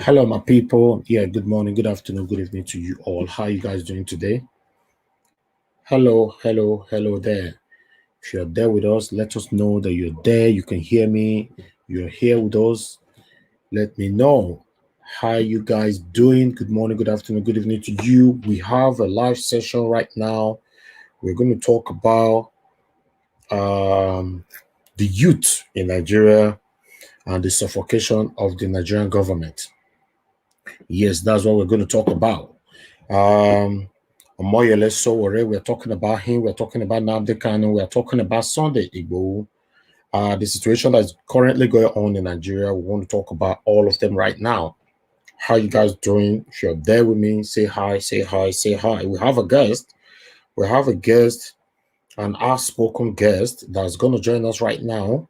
Hello, my people. Yeah, good morning, good afternoon, good evening to you all. How are you guys doing today? Hello there. If you're there with us, let us know that you're there. You can hear me. You're here with us. Let me know. How you guys doing? Good morning, good afternoon, good evening to you. We have a live session right now. We're going to talk about the youth in Nigeria and the suffocation of the Nigerian government. Yes, that's what we're going to talk about. Omoyele Sowore, we're talking about him. We're talking about Nnamdi Kanu. We're talking about Sunday Igboho. The situation that's currently going on in Nigeria. We want to talk about all of them right now. How you guys doing? If you're there with me, say hi, say hi, say hi. We have a guest. We have a guest, an outspoken guest that's going to join us right now.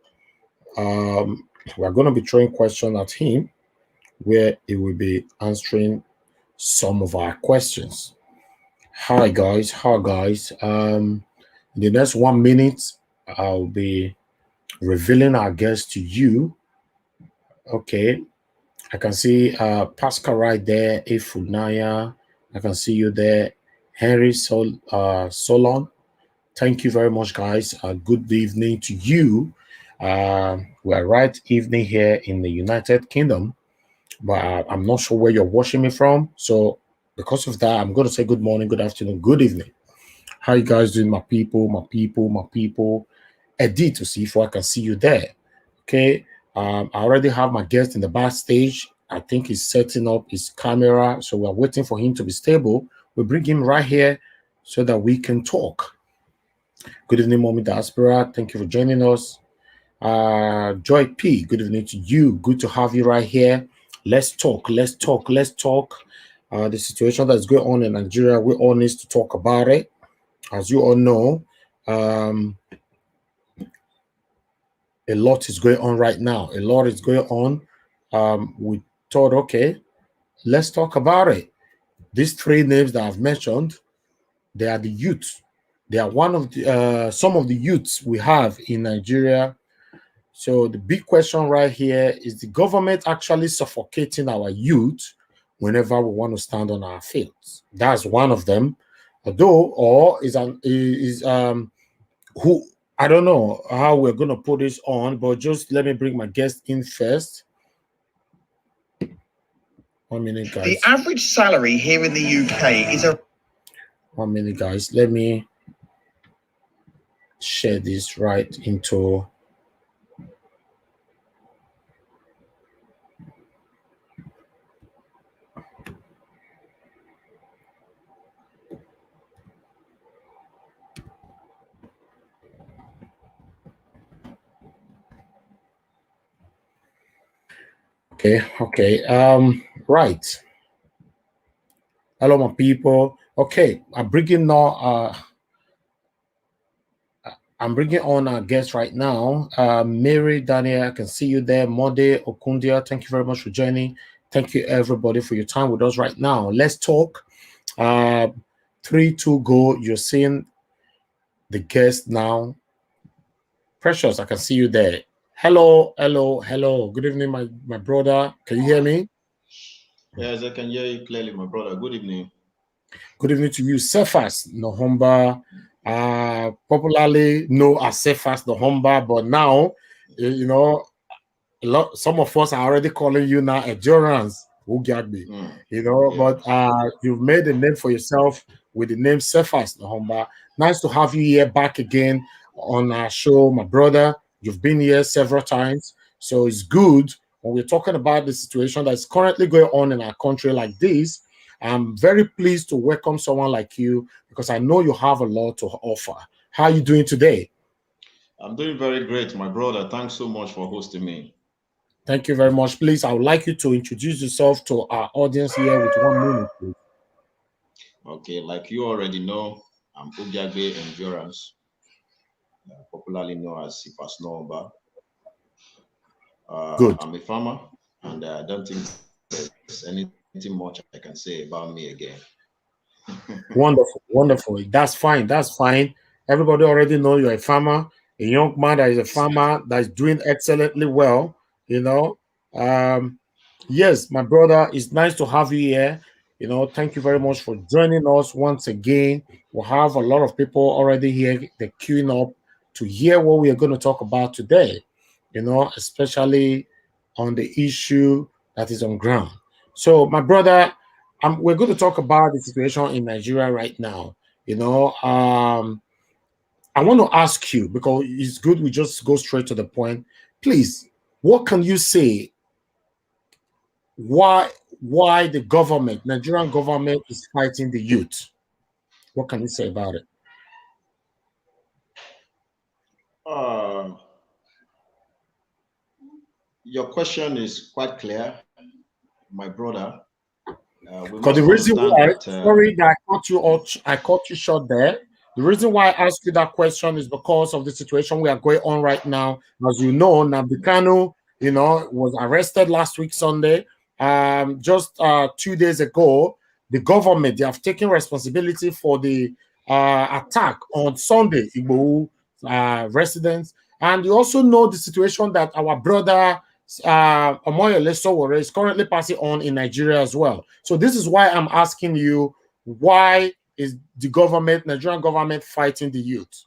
We're going to be throwing questions at him where he will be answering some of our questions. Hi guys, in the next 1 minute I'll be revealing our guest to you. Okay, I can see Pascal right there, Ifunaya. I can see you there, Henry Solon. Thank you very much, guys. Good evening to you. We're right evening here in the United Kingdom, but I'm not sure where you're watching me from. So because of that, I'm going to say good morning, good afternoon, good evening. How you guys doing, my people, my people, my people? Edit to see if I can see you there. Okay. I already have my guest in the backstage. I think he's setting up his camera. So we're waiting for him to be stable. We bring him right here so that we can talk. Good evening, Mommy Diaspora. Thank you for joining us. Joy P, good evening to you. Good to have you right here. Let's talk. The situation that's going on in Nigeria, we all need to talk about it. As you all know, a lot is going on right now. A lot is going on. We thought, okay, let's talk about it. These three names that I've mentioned, they are the youth. They are one of the some of the youths we have in Nigeria. So the big question right here is: the government actually suffocating our youth whenever we want to stand on our feet? That's one of them. Or who, I don't know how we're going to put this on, but just let me bring my guest in first. 1 minute, guys. The average salary here in the UK is a 1 minute, guys. Let me share this right into okay. Right. Hello, my people. Okay, I'm bringing on our guest right now. Mary Daniel, I can see you there. Mode Okundia, thank you very much for joining. Thank you everybody for your time with us right now. Let's talk. 3, 2, go. You're seeing the guest now. Precious, I can see you there. Hello. Good evening, my brother. Can you hear me? Yes, I can hear you clearly, my brother. Good evening. Good evening to you, Cephas Nohomba, popularly known as Cephas Nohomba, but now, you know, some of us are already calling you now Endurance Ugyagbe, but you've made a name for yourself with the name Cephas Nohomba. Nice to have you here back again on our show, my brother. You've been here several times, so it's good when we're talking about the situation that's currently going on in our country like this. I'm very pleased to welcome someone like you because I know you have a lot to offer. How are you doing today? I'm doing very great, my brother. Thanks so much for hosting me. Thank you very much. Please, I would like you to introduce yourself to our audience here with 1 minute, please. Okay, like you already know, I'm Ugyagbe Endurance, popularly known as Cephas Nohomba. Good. I'm a farmer, and I don't think there's anything much I can say about me again. Wonderful. That's fine. Everybody already know you're a farmer, a young man that is a farmer that is doing excellently well. Yes, my brother, it's nice to have you here. Thank you very much for joining us once again. We'll have a lot of people already here. They're queuing up to hear what we are going to talk about today, especially on the issue that is on ground. So, my brother, we're going to talk about the situation in Nigeria right now. I want to ask you, because it's good we just go straight to the point. Please, what can you say why the government, Nigerian government, is fighting the youth? What can you say about it? Uh, your question is quite clear, my brother. We Because the must reason understand why, that. sorry that I caught you short there. The reason why I asked you that question is because of the situation we are going on right now. As you know, Nnamdi Kanu, was arrested last week Sunday. Just 2 days ago, the government, they have taken responsibility for the attack on Sunday, Igboho residents. And you also know the situation that our brother Omoyele Sowore is currently passing on in Nigeria as well. So this is why I'm asking you, why is the government, Nigerian government, fighting the youth?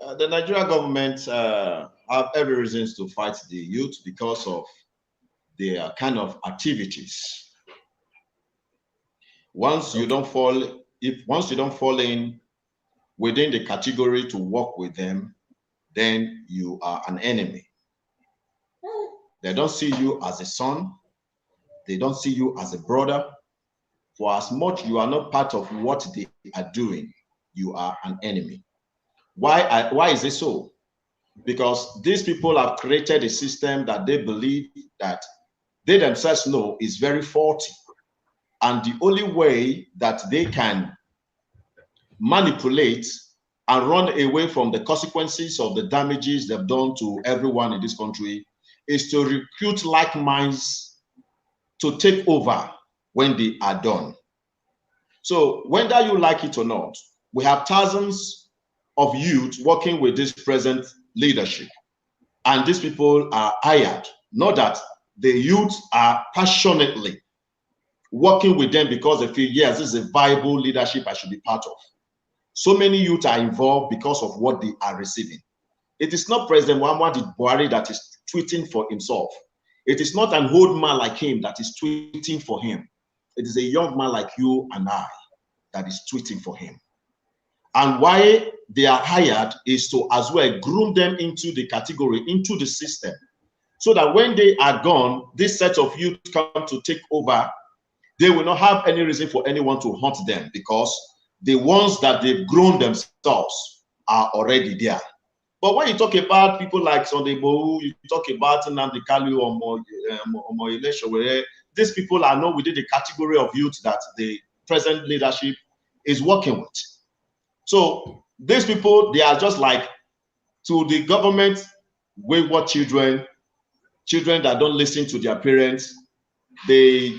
The Nigerian government have every reasons to fight the youth because of their kind of activities. Once you don't fall, once you don't fall in within the category to work with them, then you are an enemy. They don't see you as a son. They don't see you as a brother. For as much you are not part of what they are doing, you are an enemy. Why is it so? Because these people have created a system that they believe that they themselves know is very faulty. And the only way that they can manipulate and run away from the consequences of the damages they've done to everyone in this country is to recruit like minds to take over when they are done. So whether you like it or not, we have thousands of youth working with this present leadership. And these people are hired. Not that the youth are passionately working with them because they feel, yes, this is a viable leadership I should be part of. So many youth are involved because of what they are receiving. It is not President Muhammadu Buhari that is tweeting for himself. It is not an old man like him that is tweeting for him. It is a young man like you and I that is tweeting for him. And why they are hired is to as well groom them into the category, into the system, so that when they are gone, this set of youth come to take over, they will not have any reason for anyone to hunt them because the ones that they've grown themselves are already there. But when you talk about people like Sunday Igboho, you talk about Nnamdi Kanu, Omoyele Sowore, these people are not within the category of youth that the present leadership is working with. So these people, they are just like, to the government, wayward children that don't listen to their parents. The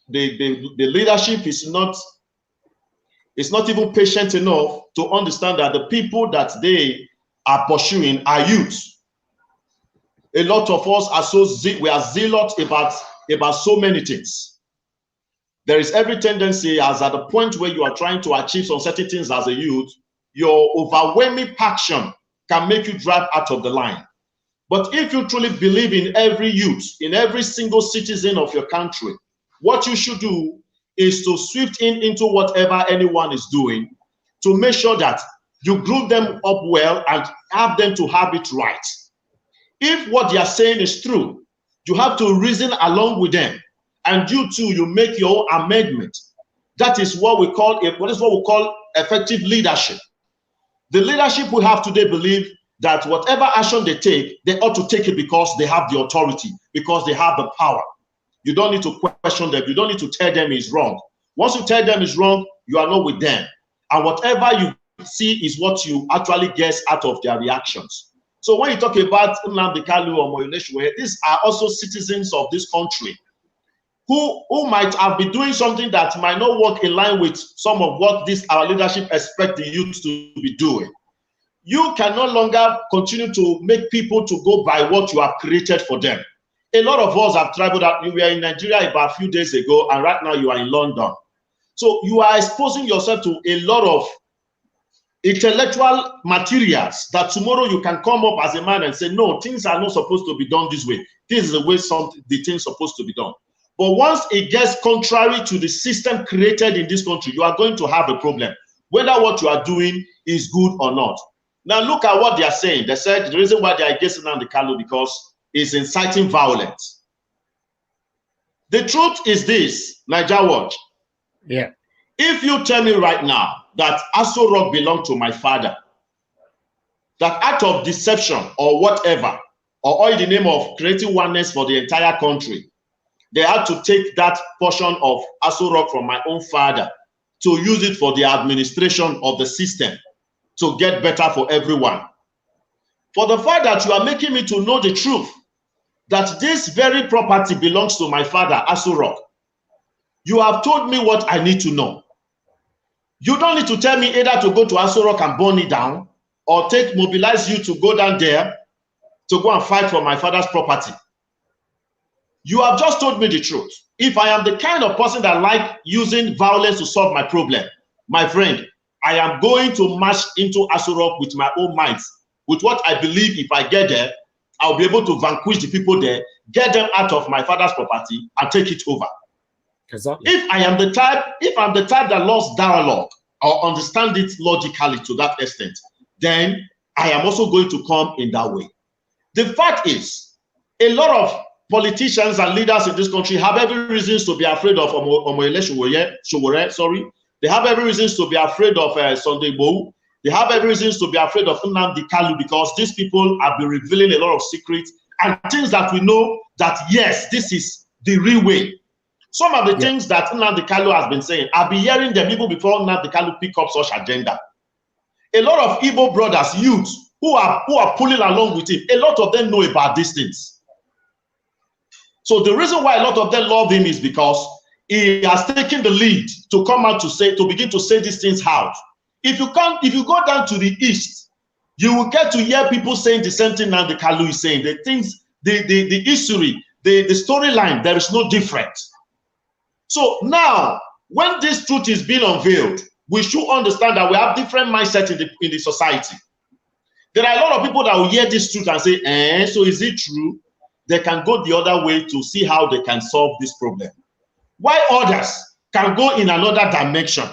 leadership is not even patient enough to understand that the people that they are pursuing are youth. A lot of us are we are zealous about so many things. There is every tendency, as at the point where you are trying to achieve some certain things as a youth, your overwhelming passion can make you drive out of the line. But if you truly believe in every youth, in every single citizen of your country, what you should do is to sweep into whatever anyone is doing to make sure that you group them up well and have them to have it right. If what they are saying is true, you have to reason along with them, and you too, you make your own amendment. That is what we call effective leadership. The leadership we have today believe that whatever action they take, they ought to take it because they have the authority, because they have the power. You don't need to question them. You don't need to tell them it's wrong. Once you tell them it's wrong, you are not with them. And whatever you see is what you actually guess out of their reactions. So when you talk about Nnamdi Kanu or Omoyele Sowore, these are also citizens of this country who might have been doing something that might not work in line with some of what our leadership expect the youth to be doing. You can no longer continue to make people to go by what you have created for them. A lot of us have traveled out. You were in Nigeria about a few days ago, and right now you are in London. So you are exposing yourself to a lot of intellectual materials that tomorrow you can come up as a man and say, no, things are not supposed to be done this way. This is the way the things are supposed to be done. But once it gets contrary to the system created in this country, you are going to have a problem, whether what you are doing is good or not. Now look at what they are saying. They said the reason why they are against Nnamdi Kanu because it's inciting violence. The truth is this, Naija Watch. Yeah. If you tell me right now that Aso Rock belonged to my father, that out of deception or whatever, or all in the name of creating oneness for the entire country, they had to take that portion of Aso Rock from my own father to use it for the administration of the system to get better for everyone. For the fact that you are making me to know the truth, that this very property belongs to my father, Aso Rock, you have told me what I need to know. You don't need to tell me either to go to Aso Rock and burn it down or mobilize you to go down there to go and fight for my father's property. You have just told me the truth. If I am the kind of person that like using violence to solve my problem, my friend, I am going to march into Aso Rock with my own might, with what I believe if I get there, I'll be able to vanquish the people there, get them out of my father's property and take it over. Exactly. If I'm the type that loves dialogue or understand it logically to that extent, then I am also going to come in that way. The fact is, a lot of politicians and leaders in this country have every reasons to be afraid of Omoyele Sowore, sorry. They have every reasons to be afraid of Sunday Igboho. They have every reasons to be afraid of Nnamdi Kanu because these people have been revealing a lot of secrets and things that we know that, yes, this is the real way. Some of the things that Nnamdi Kanu has been saying, I've been hearing them even before Nnamdi Kanu pick up such agenda. A lot of Igbo brothers, youths, who are pulling along with him, a lot of them know about these things. So the reason why a lot of them love him is because he has taken the lead to come out to begin to say these things out. If you go down to the east, you will get to hear people saying the same thing Nnamdi Kanu is saying. The things, the history, the storyline, there is no difference. So now, when this truth is being unveiled, we should understand that we have different mindsets in the society. There are a lot of people that will hear this truth and say, so is it true? They can go the other way to see how they can solve this problem. While others can go in another dimension.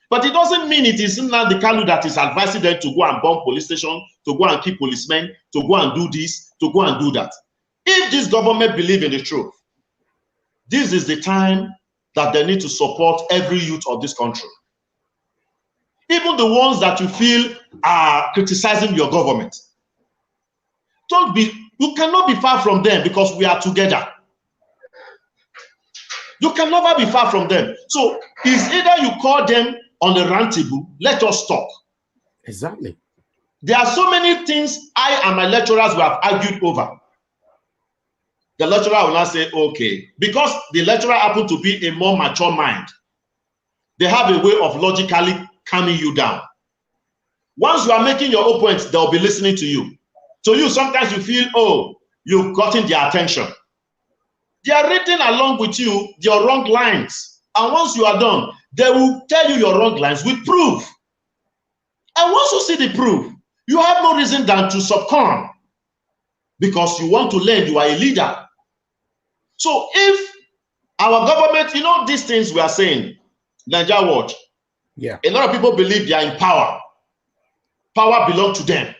But it doesn't mean it is Nnamdi Kanu that is advising them to go and bomb police station, to go and kill policemen, to go and do this, to go and do that. If this government believes in the truth, this is the time that they need to support every youth of this country. Even the ones that you feel are criticizing your government. You cannot be far from them because we are together. You can never be far from them. So it's either you call them on the round table, let us talk. Exactly. There are so many things I and my lecturers will have argued over. The lecturer will not say, okay, because the lecturer happens to be a more mature mind. They have a way of logically calming you down. Once you are making your own points, they'll be listening to you. So you sometimes you feel, oh, you've gotten their attention. They are reading along with you your wrong lines. And once you are done, they will tell you your wrong lines with proof. And once you see the proof, you have no reason than to succumb because you want to learn, you are a leader. So if our government, you know, these things we are saying, Naija Watch, yeah, a lot of people believe they are in power. Power belongs to them.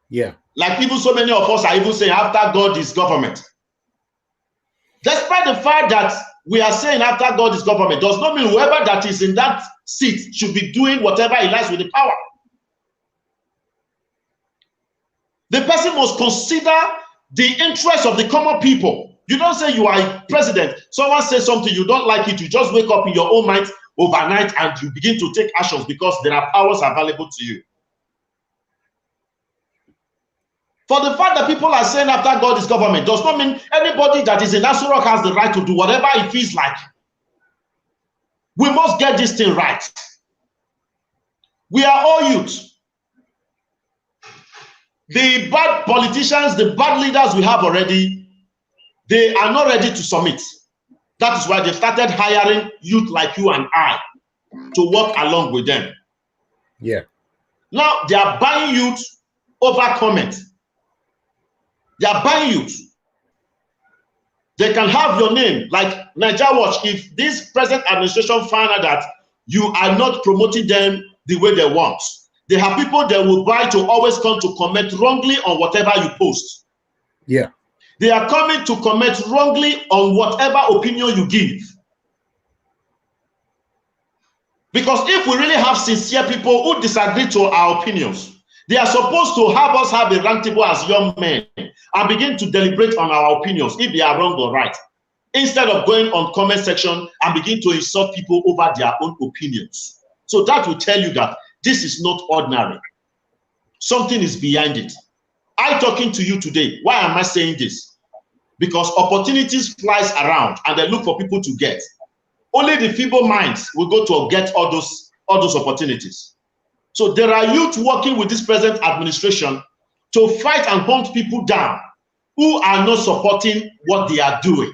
Yeah. Like even so many of us are even saying after God is government. Despite the fact that we are saying after God is government, does not mean whoever that is in that seat should be doing whatever he likes with the power. The person must consider the interests of the common people. You don't say you are a president. Someone says something, you don't like it. You just wake up in your own mind overnight and you begin to take actions because there are powers available to you. For the fact that people are saying after God is government does not mean anybody that is in Aso Rock has the right to do whatever he feels like. We must get this thing right. We are all youth. The bad politicians, the bad leaders we have already, They are not ready to submit. That is why they started hiring youth like you and I to work along with them. Yeah. Now they are buying youth over comment. They are buying youth. They can have your name, like Niger Watch. If this present administration find out that you are not promoting them the way they want, they have people that will buy to always come to comment wrongly on whatever you post. Yeah. They are coming to comment wrongly on whatever opinion you give. Because if we really have sincere people who disagree to our opinions, they are supposed to have us have a round table as young men and begin to deliberate on our opinions, if they are wrong or right, instead of going on comment section and begin to insult people over their own opinions. So that will tell you that this is not ordinary. Something is behind it. I talking to you today, why am I saying this? Because opportunities flies around and they look for people to get. Only the feeble minds will go to get all those opportunities. So there are youth working with this present administration to fight and hunt people down who are not supporting what they are doing.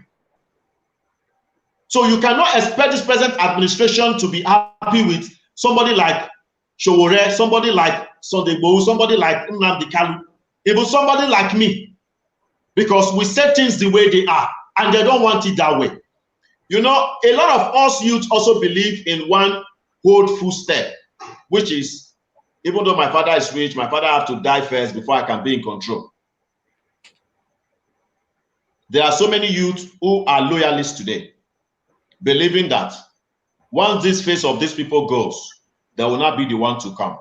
So you cannot expect this present administration to be happy with somebody like Sowore, somebody like Igboho, somebody like Nnamdi Kanu, even somebody like me, because we say things the way they are and they don't want it that way. You know, a lot of us youth also believe in one old footstep, which is, even though my father is rich, my father has to die first before I can be in control. There are so many youth who are loyalists today, believing that once this phase of these people goes, they will not be the one to come.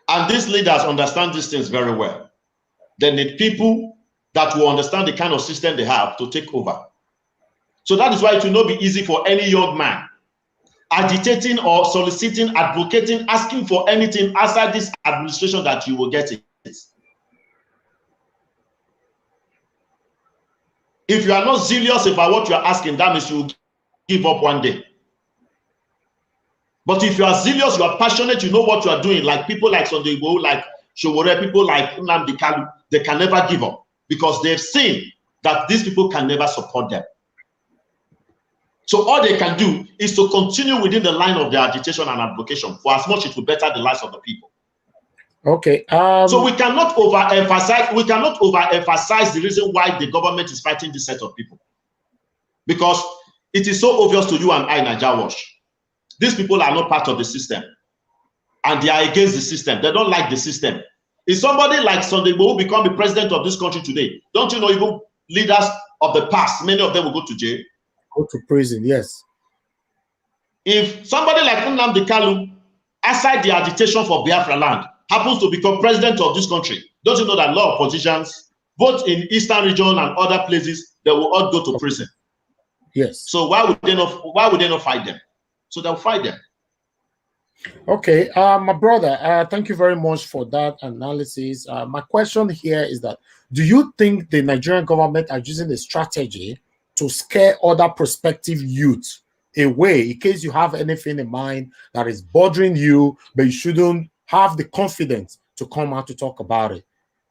And these leaders understand these things very well. They need people that will understand the kind of system they have to take over. So that is why it will not be easy for any young man agitating or soliciting, advocating, asking for anything outside this administration that you will get it. If you are not zealous about what you are asking, that means you will give up one day. But if you are zealous, you are passionate, you know what you are doing, like people like Igboho, like Sowore, people like Nnamdi Kanu, they can never give up because they've seen that these people can never support them. So all they can do is to continue within the line of their agitation and advocation for as much it will better the lives of the people. Okay. So we cannot overemphasize the reason why the government is fighting this set of people. Because it is so obvious to you and I, Niger Watch. These people are not part of the system. And they are against the system. They don't like the system. If somebody like Igboho who become the president of this country today, don't you know even leaders of the past, many of them will go to jail? Go to prison, yes. If somebody like Nnamdi Kanu, aside the agitation for Biafra land, happens to become president of this country, don't you know that a lot of politicians, both in Eastern region and other places, they will all go to prison? Yes. So why would they not fight them? So they'll fight them. Okay, my brother, thank you very much for that analysis. My question here is that, do you think the Nigerian government are using a strategy to scare other prospective youth away in case you have anything in mind that is bothering you, but you shouldn't have the confidence to come out to talk about it?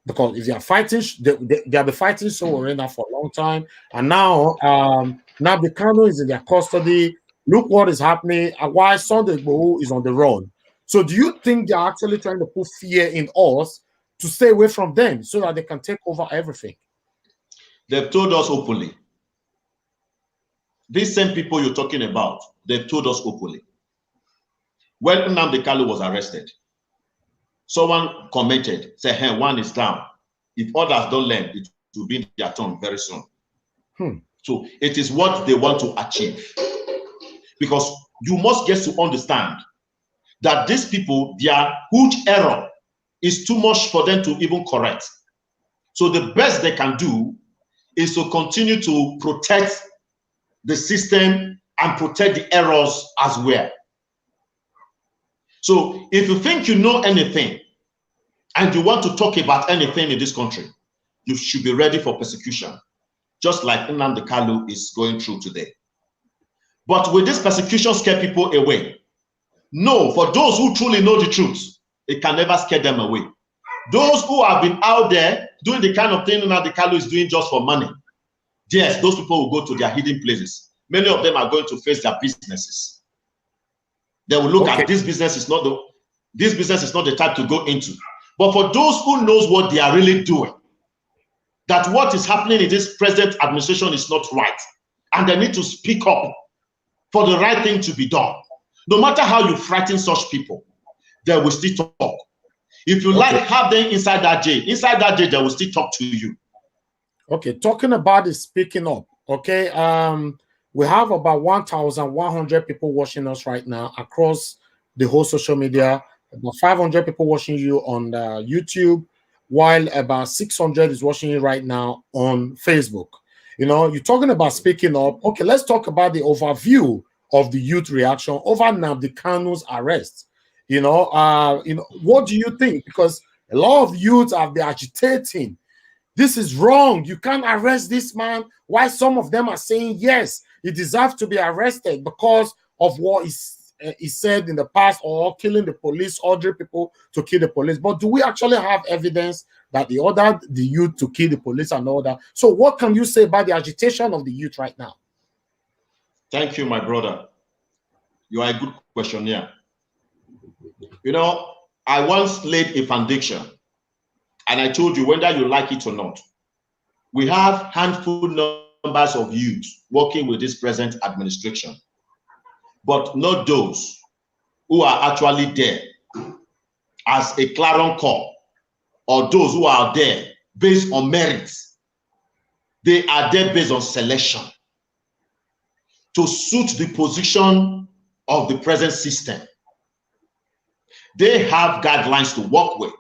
Because if they are fighting, they have been fighting Sowore now for a long time, and now Nnamdi Kanu is in their custody. Look what is happening, and why Igboho is on the run. So do you think they're actually trying to put fear in us to stay away from them so that they can take over everything? They've told us openly. These same people you're talking about, they've told us openly. When Nnamdi Kanu was arrested, someone commented, said, hey, one is down. If others don't learn, it will be their turn very soon. So it is what they want to achieve. Because you must get to understand that these people, their huge error is too much for them to even correct. So the best they can do is to continue to protect the system and protect the errors as well. So if you think you know anything and you want to talk about anything in this country, you should be ready for persecution, just like Nnamdi Kanu is going through today. But will this persecution scare people away? No, for those who truly know the truth, it can never scare them away. Those who have been out there doing the kind of thing Nnamdi Kanu is doing just for money, yes, those people will go to their hidden places. Many of them are going to face their businesses. They will look at this business is not the type to go into. But for those who knows what they are really doing, that what is happening in this present administration is not right, and they need to speak up for the right thing to be done. No matter how you frighten such people, they will still talk. If you like, have them inside that jail. Inside that jail, they will still talk to you. Okay, talking about the speaking up. Okay, we have about 1,100 people watching us right now across the whole social media. About 500 people watching you on YouTube, while about 600 is watching you right now on Facebook. You know, you're talking about speaking up. Okay, let's talk about the overview of the youth reaction over Nnamdi Kanu's arrest. You know, what do you think? Because a lot of youth have been agitating. This is wrong. You can't arrest this man. Why some of them are saying, yes, he deserves to be arrested because of what he said in the past, or killing the police, ordering people to kill the police. But do we actually have evidence that he ordered the youth to kill the police and all that? So what can you say about the agitation of the youth right now? Thank you, my brother. You are a good questionnaire. You know, I once laid a foundation, and I told you, whether you like it or not, we have handful numbers of youth working with this present administration, but not those who are actually there as a clarion call, or those who are there based on merits. They are there based on selection to suit the position of the present system. They have guidelines to work with.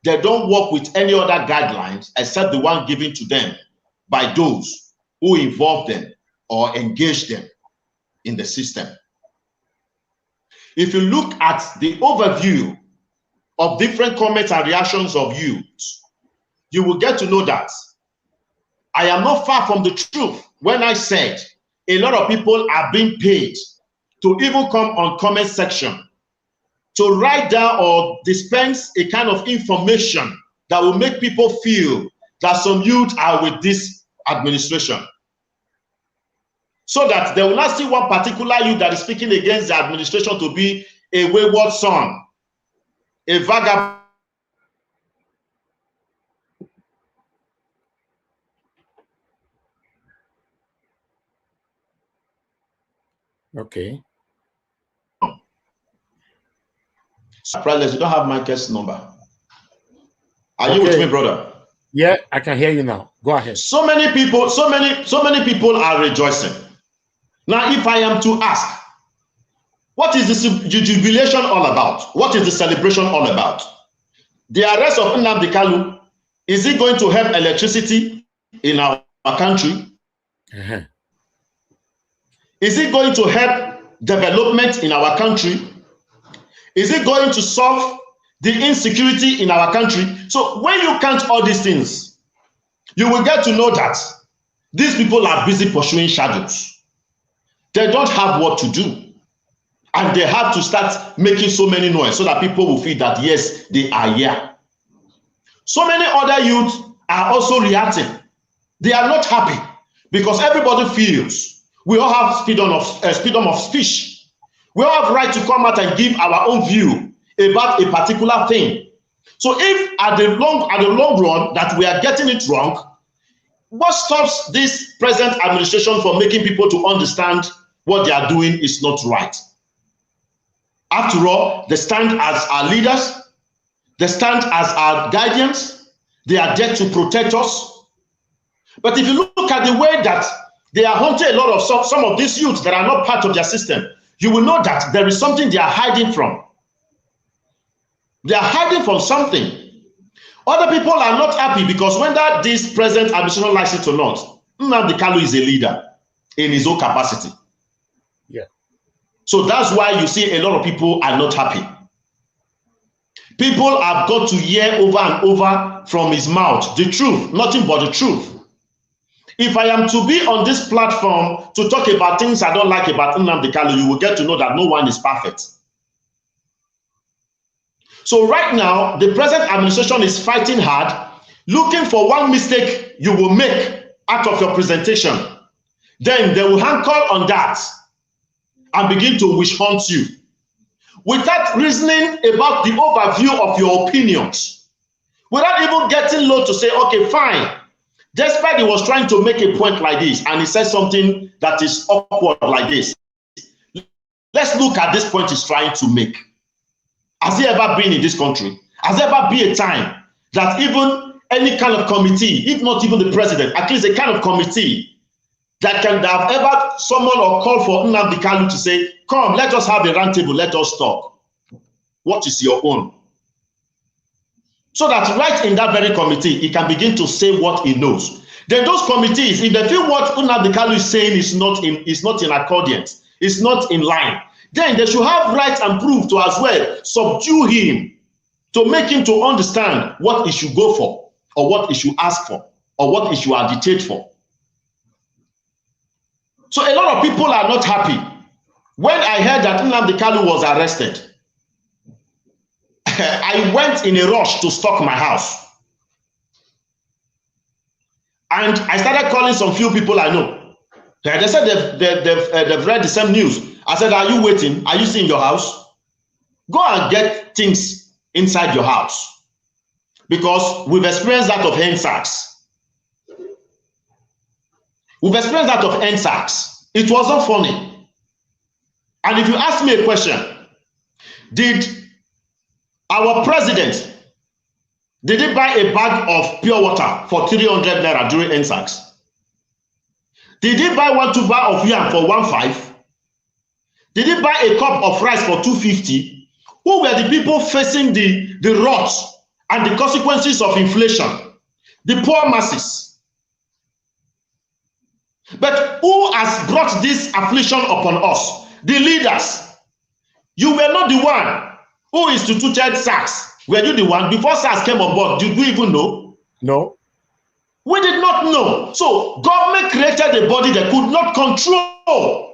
They don't work with any other guidelines except the one given to them by those who involve them or engage them in the system. If you look at the overview of different comments and reactions of youth, you will get to know that I am not far from the truth when I said a lot of people are being paid to even come on comment section to write down or dispense a kind of information that will make people feel that some youth are with this administration, so that they will not see one particular youth that is speaking against the administration to be a wayward son, a vagabond. Okay. Surprise, you don't have Michael's number. Are you with me, brother? Yeah, I can hear you now. Go ahead. So many people are rejoicing. Now, if I am to ask, what is the jubilation all about? What is the celebration all about? The arrest of Nnamdi Kanu, is it going to help electricity in our country? Is it going to help development in our country? Is it going to solve the insecurity in our country? So when you count all these things, you will get to know that these people are busy pursuing shadows. They don't have what to do. And they have to start making so many noise so that people will feel that, yes, they are here. So many other youth are also reacting. They are not happy because everybody feels we all have freedom of speech. We all have right to come out and give our own view about a particular thing. So if at the long run that we are getting it wrong, what stops this present administration from making people to understand what they are doing is not right? After all, they stand as our leaders, they stand as our guardians, they are there to protect us. But if you look at the way that they are hunting a lot of some of these youths that are not part of their system, you will know that there is something they are hiding from. They are hiding from something. Other people are not happy because whether this present administration likes it or not, Nnamdi Kanu is a leader in his own capacity. Yeah. So that's why you see a lot of people are not happy. People have got to hear over and over from his mouth the truth, nothing but the truth. If I am to be on this platform to talk about things I don't like about Nnamdi Kanu, you will get to know that no one is perfect. So right now, the present administration is fighting hard, looking for one mistake you will make out of your presentation. Then they will hanker on that and begin to wish hunt you without reasoning about the overview of your opinions, without even getting low to say, okay, fine. Despite he was trying to make a point like this and he said something that is awkward like this, let's look at this point he's trying to make. Has there ever been in this country? Has there ever been a time that even any kind of committee, if not even the president, at least a kind of committee that can have ever summoned or called for Nnamdi Kanu to say, come, let us have a round table, let us talk. What is your own? So that right in that very committee, he can begin to say what he knows. Then those committees, if they feel what Nnamdi Kanu is saying is not in accordance, is not in line, then they should have right and proof to as well subdue him, to make him to understand what he should go for, or what he should ask for, or what he should agitate for. So a lot of people are not happy. When I heard that Nnamdi Kanu was arrested, I went in a rush to stock my house. And I started calling some few people I know. They said they've read the same news. I said, are you waiting? Are you still in your house? Go and get things inside your house. Because we've experienced that of NSACs. We've experienced that of NSACs. It wasn't funny. And if you ask me a question, did our president, did he buy a bag of pure water for 300 naira during NSACs? Did he buy 1 tuber of yam for 1.5? Did he buy a cup of rice for 250? Who were the people facing the rot and the consequences of inflation? The poor masses. But who has brought this affliction upon us? The leaders. You were not the one who instituted SARS. Were you the one? Before SARS came on board, did we even know? No. We did not know. So government created a body that could not control.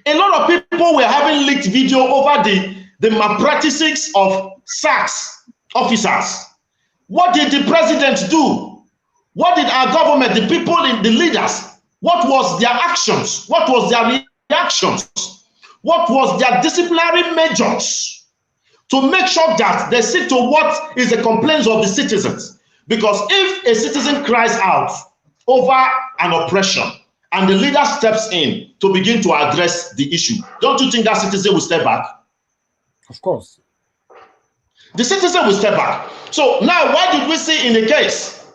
A lot of people were having leaked video over the malpractices of SARS officers. What did the president do? What did our government, the people, the leaders, what was their actions? What was their reactions? What was their disciplinary measures to make sure that they stick to what is the complaints of the citizens? Because if a citizen cries out over an oppression and the leader steps in to begin to address the issue, don't you think that citizen will step back? Of course. The citizen will step back. So now, why did we see in the case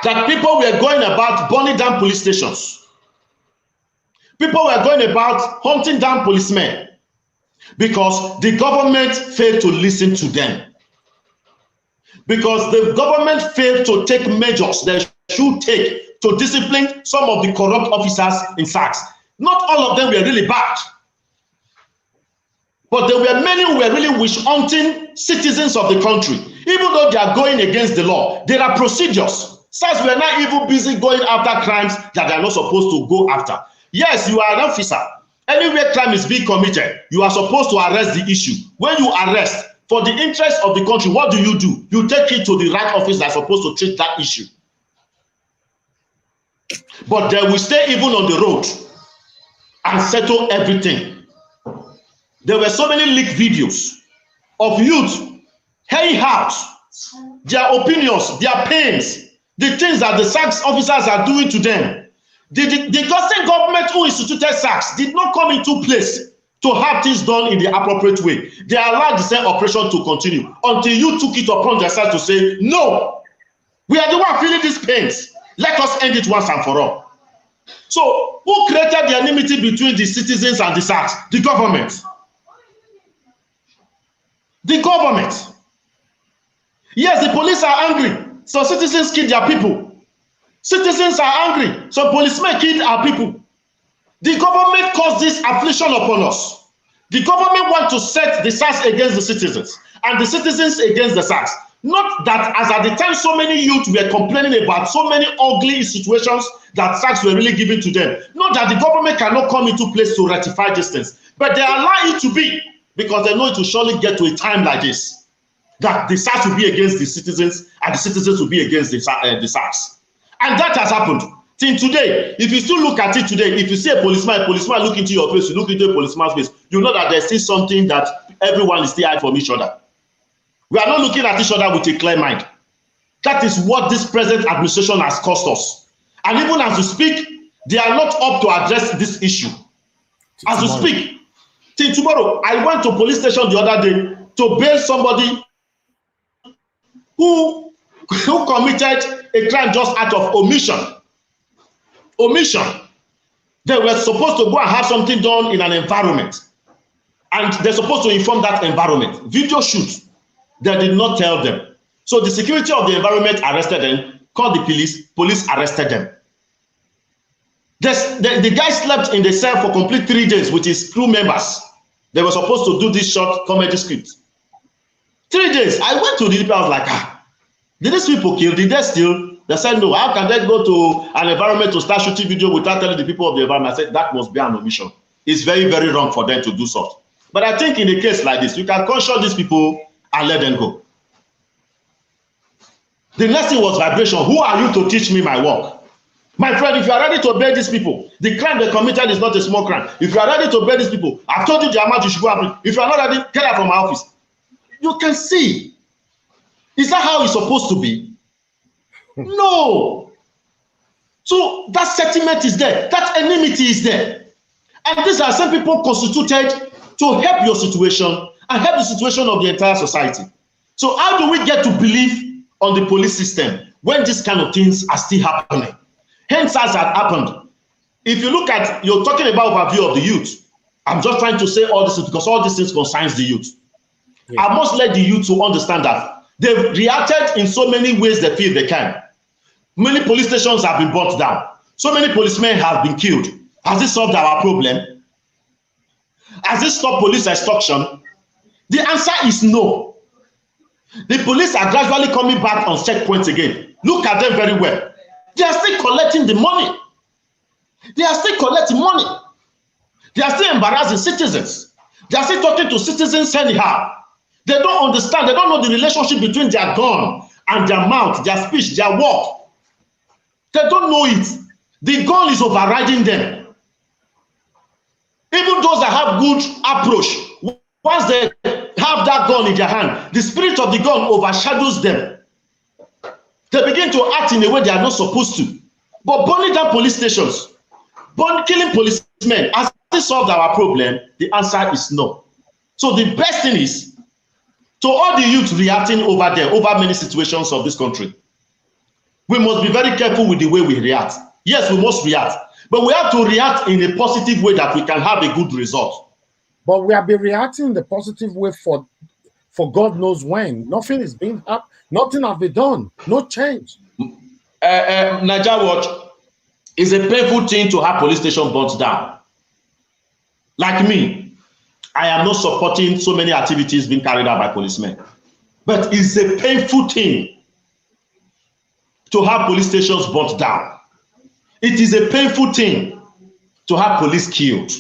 that people were going about burning down police stations? People were going about hunting down policemen because the government failed to listen to them. Because the government failed to take measures they should take to discipline some of the corrupt officers in SARS. Not all of them were really bad. But there were many who were really wish-hunting citizens of the country. Even though they are going against the law, there are procedures. SARS were not even busy going after crimes that they are not supposed to go after. Yes, you are an officer. Anywhere crime is being committed, you are supposed to arrest the issue. When you arrest, for the interest of the country, what do? You take it to the right office that's supposed to treat that issue. But they will stay even on the road and settle everything. There were so many leaked videos of youth hanging out, their opinions, their pains, the things that the SARS officers are doing to them. The government who instituted SARS did not come into place to have things done in the appropriate way. They allowed the same operation to continue until you took it upon yourself to say, no, we are the one feeling these pains. Let us end it once and for all. So who created the enmity between the citizens and the SARS? The government. The government. Yes, the police are angry, so citizens kill their people. Citizens are angry, so policemen kill our people. The government caused this affliction upon us. The government wants to set the SARS against the citizens and the citizens against the SARS. Not that as at the time so many youth were complaining about so many ugly situations that SARS were really giving to them. Not that the government cannot come into place to rectify these things, but they allow it to be. because they know it will surely get to a time like this, that the SARS will be against the citizens and the citizens will be against the SARS. And that has happened. Till today, if you still look at it today, if you see a policeman look into your face, you look into a policeman's face, you know that there's still something that everyone is still hiding from each other. We are not looking at each other with a clear mind. That is what this present administration has cost us. And even as we speak, they are not up to address this issue. As we speak, till tomorrow, I went to police station the other day to bail somebody who committed a crime just out of omission. Omission. They were supposed to go and have something done in an environment, and they're supposed to inform that environment. Video shoot. They did not tell them. So the security of the environment arrested them, called the police arrested them. The guy slept in the cell for complete 3 days with his crew members. They were supposed to do this short comedy script. 3 days. I went to the DP, I was like, did these people kill? Did they steal? They said, no. How can they go to an environment to start shooting video without telling the people of the environment? I said, that must be an omission. It's very, very wrong for them to do so. But I think in a case like this, you can caution these people and let them go. The next thing was vibration. Who are you to teach me my work? My friend, if you are ready to obey these people, the crime they committed is not a small crime. If you are ready to obey these people, I've told you the amount you should go and bring. If you are not ready, get out from my office. You can see. Is that how it's supposed to be? No. So that sentiment is there. That enmity is there. And these are some people constituted to help your situation and help the situation of the entire society. So how do we get to believe on the police system when these kind of things are still happening? Hence, as had happened. If you look at, you're talking about overview of the youth. I'm just trying to say all this because all these things concerns the youth. Yeah. I must let the youth to understand that they've reacted in so many ways they feel they can. Many police stations have been burnt down. So many policemen have been killed. Has this solved our problem? Has this stopped police extortion? The answer is no. The police are gradually coming back on checkpoints again. Look at them very well. They are still collecting the money. They are still collecting money. They are still embarrassing citizens. They are still talking to citizens anyhow. They don't understand. They don't know the relationship between their gun and their mouth, their speech, their work. They don't know it. The gun is overriding them. Even those that have good approach, once they have that gun in their hand, the spirit of the gun overshadows them. They begin to act in a way they are not supposed to. But burning down police stations, killing policemen, has it solved our problem? The answer is no. So the best thing is, to all the youth reacting over there, over many situations of this country, we must be very careful with the way we react. Yes, we must react, but we have to react in a positive way that we can have a good result. But we have been reacting in the positive way for God knows when. Nothing is being up. Nothing has been done. No change. Niger Watch is a painful thing to have police station burnt down. Like me, I am not supporting so many activities being carried out by policemen, but it's a painful thing to have police stations burnt down. It is a painful thing to have police killed.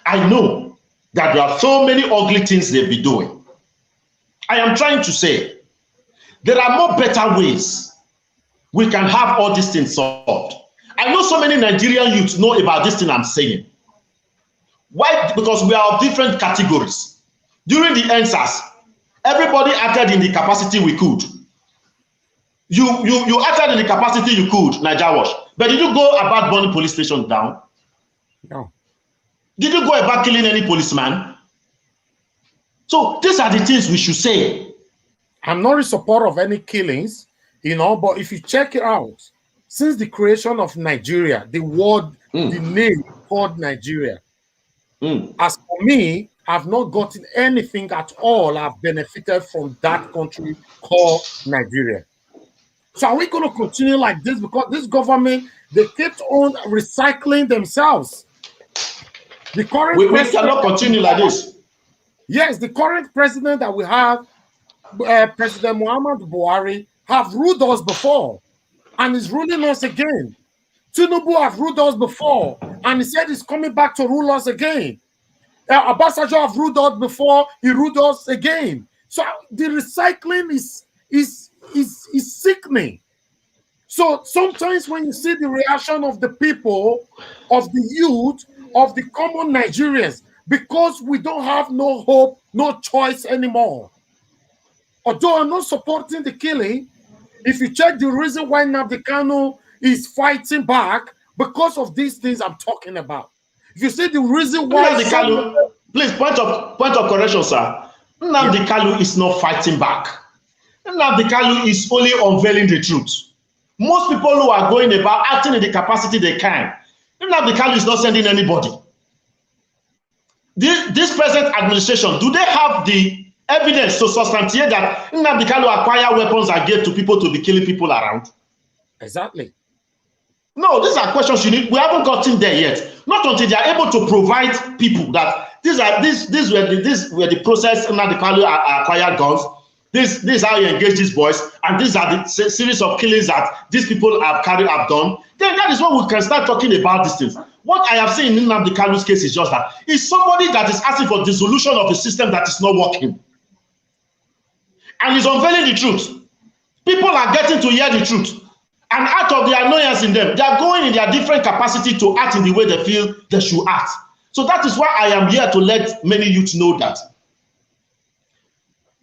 I know that there are so many ugly things they'll be doing. I am trying to say there are more better ways we can have all these things solved. I know so many Nigerian youths know about this thing I'm saying. Why? Because we are of different categories. During the EndSARS, everybody acted in the capacity we could. You acted in the capacity you could, Niger Watch. But did you go about burning police stations down? No. Did you go about killing any policeman? So these are the things we should say. I'm not in support of any killings, but if you check it out, since the creation of Nigeria, the word, the name called Nigeria, as for me, I've not gotten anything at all I've benefited from that country called Nigeria. So are we going to continue like this? Because this government, they kept on recycling themselves. The current we cannot continue like this. Yes, the current president that we have, President Muhammad Buhari, have ruled us before and is ruling us again. Tinubu have ruled us before and he said he's coming back to rule us again. Obasanjo have ruled out before, he ruled us again. So the recycling is sickening. So sometimes when you see the reaction of the people, of the youth, of the common Nigerians, because we don't have no hope, no choice anymore. Although I'm not supporting the killing, if you check the reason why Nnamdi Kanu is fighting back, because of these things I'm talking about. If you see the reason why Nnamdi Kanu, please, point of correction, sir. Nnamdi Kanu is not fighting back. Nnamdi Kanu is only unveiling the truth. Most people who are going about acting in the capacity they can, Nnamdi Kanu is not sending anybody. This present administration, do they have the evidence to substantiate that Nnamdi Kanu acquire weapons and gave to people to be killing people around? Exactly. No, these are questions you need. We haven't gotten there yet. Not until they are able to provide people that these were the process Nnamdi Kanu acquired guns. This is how you engage these boys, and these are the series of killings that these people have done. Then that is when we can start talking about these things. What I have seen in Nnamdi Kanu's case is just that it's somebody that is asking for dissolution of a system that is not working, and is unveiling the truth. People are getting to hear the truth, and out of the annoyance in them, they are going in their different capacity to act in the way they feel they should act. So that is why I am here to let many youths know that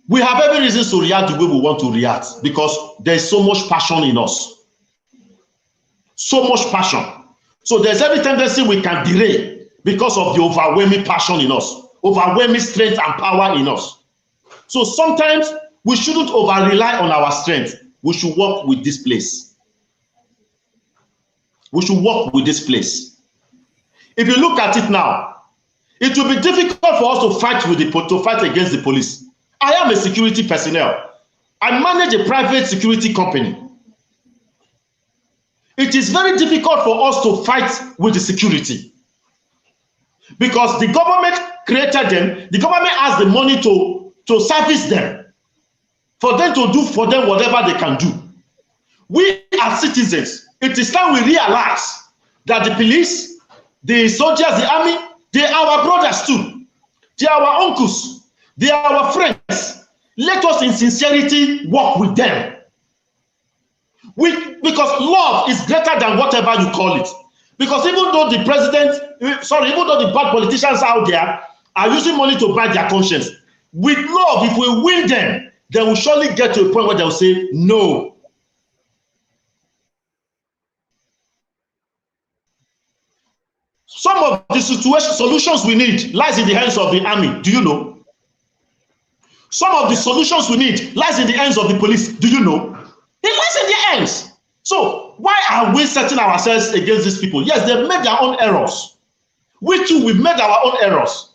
we have every reason to react the way we want to react, because there is so much passion in us. So much passion. So there's every tendency we can derail because of the overwhelming passion in us, overwhelming strength and power in us. So sometimes we shouldn't over-rely on our strength. We should work with this place. We should work with this place. If you look at it now, it will be difficult for us to fight against the police. I am a security personnel. I manage a private security company. It is very difficult for us to fight with the security, because the government created them. The government has the money to service them, for them to do for them whatever they can do. We as citizens, it is time we realize that the police, the soldiers, the army, they are our brothers too. They are our uncles. They are our friends. Let us in sincerity work with them. Because love is greater than whatever you call it. Because even though the bad politicians out there are using money to buy their conscience, with love, if we win them, they will surely get to a point where they will say no. Some of the solutions we need lies in the hands of the army. Do you know? Some of the solutions we need lies in the hands of the police. Do you know? It lies in their hands. So why are we setting ourselves against these people? Yes, they've made their own errors. We too, we've made our own errors.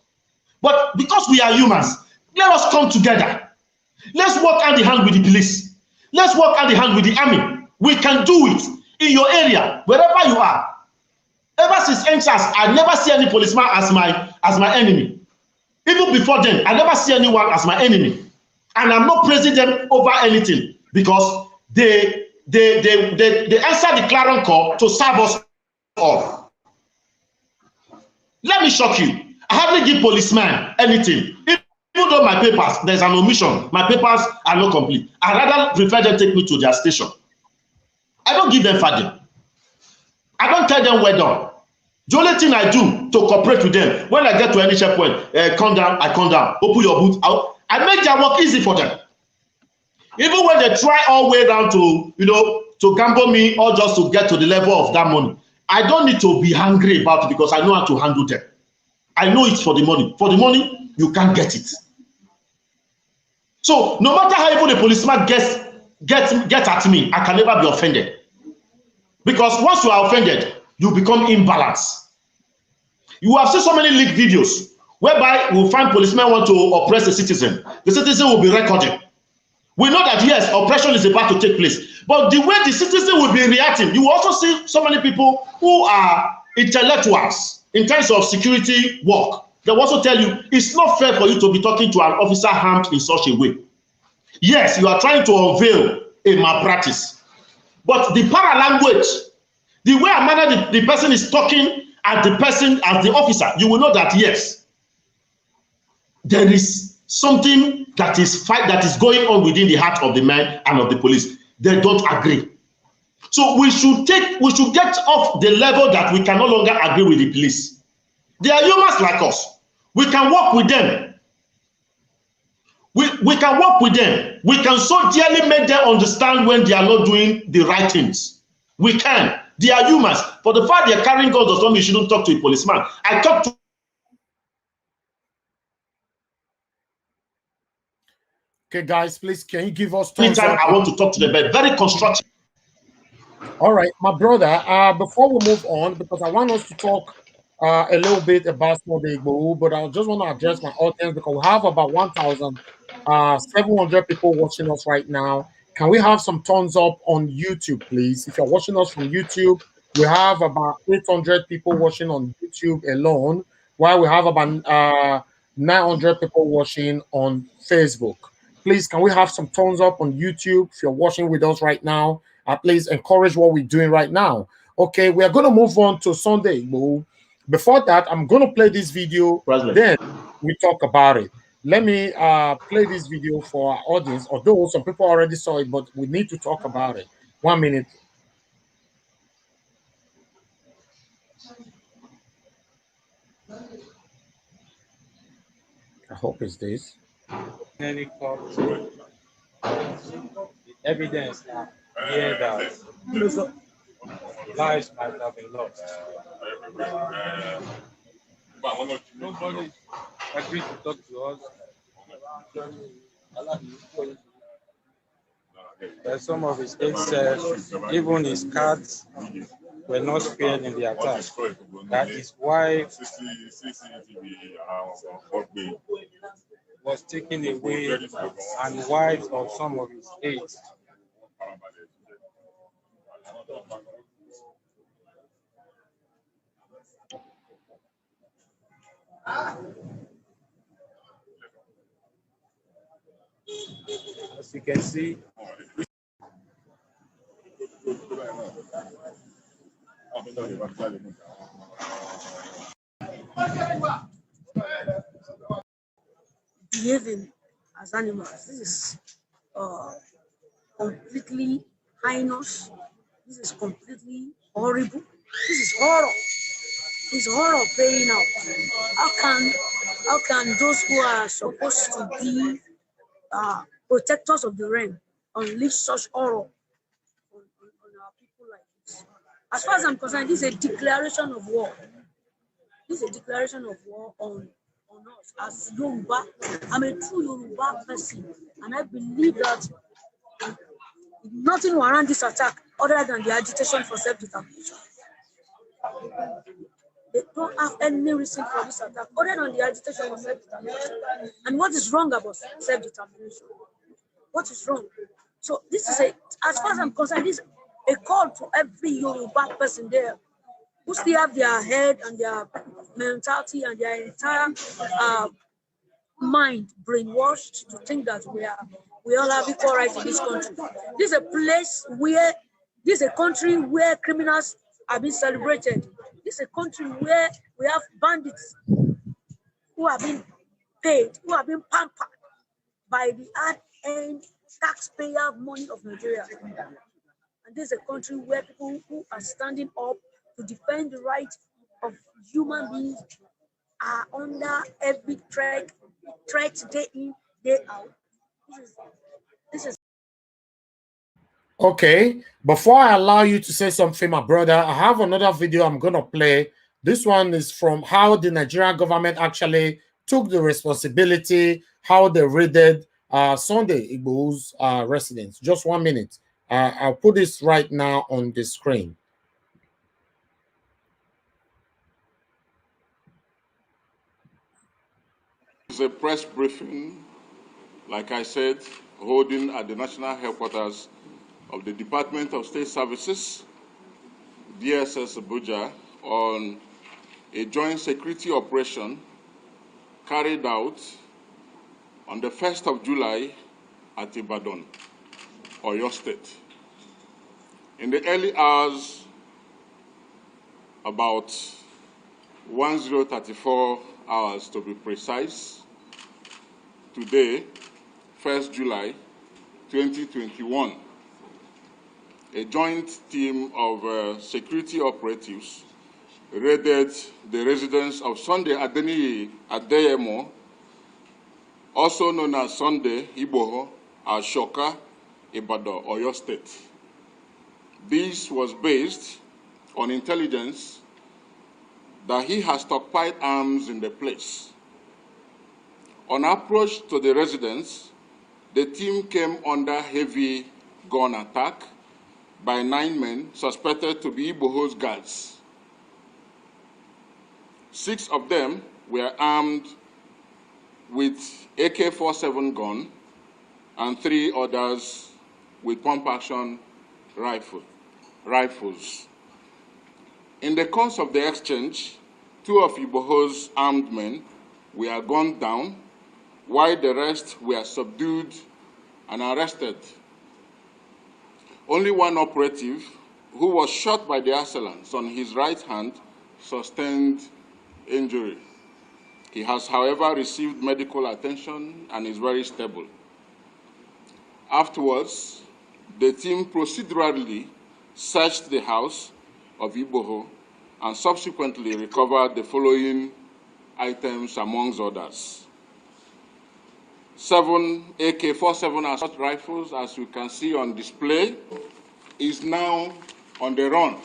But because we are humans, let us come together. Let's work hand in hand with the police. Let's work hand in hand with the army. We can do it in your area, wherever you are. Ever since NSAS, I never see any policeman as my enemy. Even before then, I never see anyone as my enemy. And I'm not praising them over anything, because they answer the clarion call to serve us all. Let me shock you. I hardly give policemen anything. Even though my papers, there's an omission, my papers are not complete. I rather prefer them take me to their station. I don't give them funding. I don't tell them well done. The only thing I do to cooperate with them, when I get to any checkpoint, come down, I come down, open your boot out. I make their work easy for them. Even when they try all the way down to gamble me, or just to get to the level of that money, I don't need to be angry about it, because I know how to handle them. I know it's for the money. For the money, you can't get it. So no matter how even the policeman gets at me, I can never be offended. Because once you are offended, you become imbalanced. You have seen so many leaked videos whereby we find policemen want to oppress a citizen. The citizen will be recording. We know that yes, oppression is about to take place. But the way the citizen will be reacting, you will also see so many people who are intellectuals in terms of security work. They will also tell you it's not fair for you to be talking to an officer harmed in such a way. Yes, you are trying to unveil a malpractice. But the para-language, the way a manner the person is talking at the person, as the officer, you will know that yes, there is something that is going on within the heart of the man and of the police. They don't agree. So we should get off the level that we can no longer agree with the police. They are humans like us. We can work with them. We can work with them. We can so dearly make them understand when they are not doing the right things. We can. They are humans. For the fact they are carrying guns does not mean you shouldn't talk to a policeman. I talk to. Okay, guys, please, can you give us Anytime thumbs up? I want to talk to them, but very constructive. All right, my brother, before we move on, because I want us to talk a little bit about Sunday Igboho, but I just want to address my audience because we have about 1,700 people watching us right now. Can we have some thumbs up on YouTube, please? If you're watching us from YouTube, we have about 800 people watching on YouTube alone, while we have about 900 people watching on Facebook. Please, can we have some thumbs up on YouTube if you're watching with us right now? Please encourage what we're doing right now. Okay, we are going to move on to Sunday Igboho. Before that, I'm going to play this video. President. Then we talk about it. Let me play this video for our audience, although some people already saw it, but we need to talk about it. 1 minute. I hope it's this. Any court, the evidence are here that lives might have been lost. Nobody agreed to talk to us. Some of his aides said even his cats were not spared in the attack. That is why was taken away and wives of some of his aides. As you can see, behaving as animals. This is completely heinous. This is completely horrible. This is horror. It's horror playing out. How can those who are supposed to be protectors of the realm unleash such horror on our people like this? As far as I'm concerned, this is a declaration of war. This is a declaration of war on us as Yoruba. I'm a true Yoruba person, and I believe that nothing will warrant this attack other than the agitation for self-determination. They don't have any reason for this attack other than the agitation for self-determination. And what is wrong about self-determination? What is wrong? So this is as far as I'm concerned, this is a call to every Yoruba person there who still have their head and their mentality and their entire mind brainwashed to think that we all have equal rights in this country. This is a country where criminals are being celebrated. This is a country where we have bandits who have been paid, who have been pampered by the hard-earned taxpayer money of Nigeria. And this is a country where people who are standing up to defend the rights of human beings are under every threat day in, day out. This is Okay, before I allow you to say something, my brother, I have another video I'm going to play. This one is from how the Nigerian government actually took the responsibility, how they raided Sunday Igboho's residence. Just 1 minute. I'll put this right now on the screen. It's a press briefing, like I said, holding at the national headquarters of the Department of State Services, DSS Abuja, on a joint security operation carried out on the 1st of July at Ibadan, Oyo State. In the early hours, about 1034 hours to be precise, today, 1st July 2021, a joint team of security operatives raided the residence of Sunday Adeniyi Adeyemo, also known as Sunday Igboho, Ashoka, Ibadan, Oyo State. This was based on intelligence that he has stockpiled arms in the place. On approach to the residence, the team came under heavy gun attack by 9 men suspected to be Igboho's guards. 6 of them were armed with AK-47 gun and 3 others with pump-action rifles. In the course of the exchange, 2 of Igboho's armed men were gunned down, while the rest were subdued and arrested. Only 1 operative, who was shot by the assailants on his right hand, sustained injury. He has, however, received medical attention and is very stable. Afterwards, the team procedurally searched the house of Igboho and subsequently recovered the following items amongst others: 7 AK-47 assault rifles, as you can see on display, is now on the run.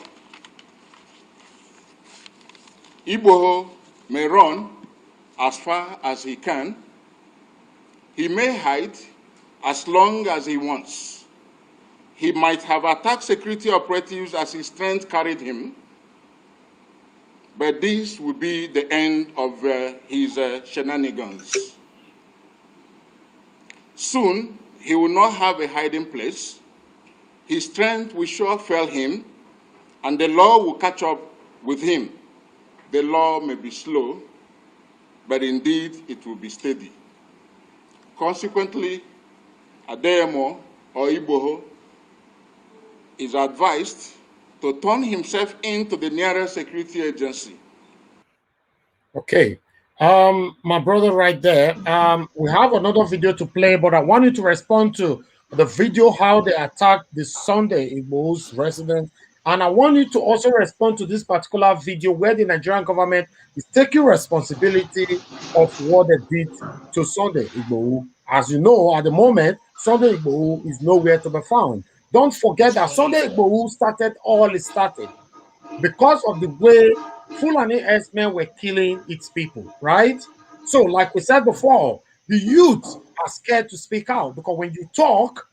Igboho may run as far as he can. He may hide as long as he wants. He might have attacked security operatives as his strength carried him, but this will be the end of his shenanigans. Soon, he will not have a hiding place. His strength will sure fail him, and the law will catch up with him. The law may be slow, but indeed it will be steady. Consequently, Adeyemo or Igboho is advised to turn himself into the nearest security agency. Okay. My brother right there, we have another video to play, but I want you to respond to the video how they attacked the Sunday Igboho's residence. And I want you to also respond to this particular video where the Nigerian government is taking responsibility of what they did to Sunday Igboho. As you know, at the moment, Sunday Igboho is nowhere to be found. Don't forget that Sunday Igboho started all it started because of the way Fulani herdsmen were killing its people, right? So, like we said before, the youth are scared to speak out because when you talk,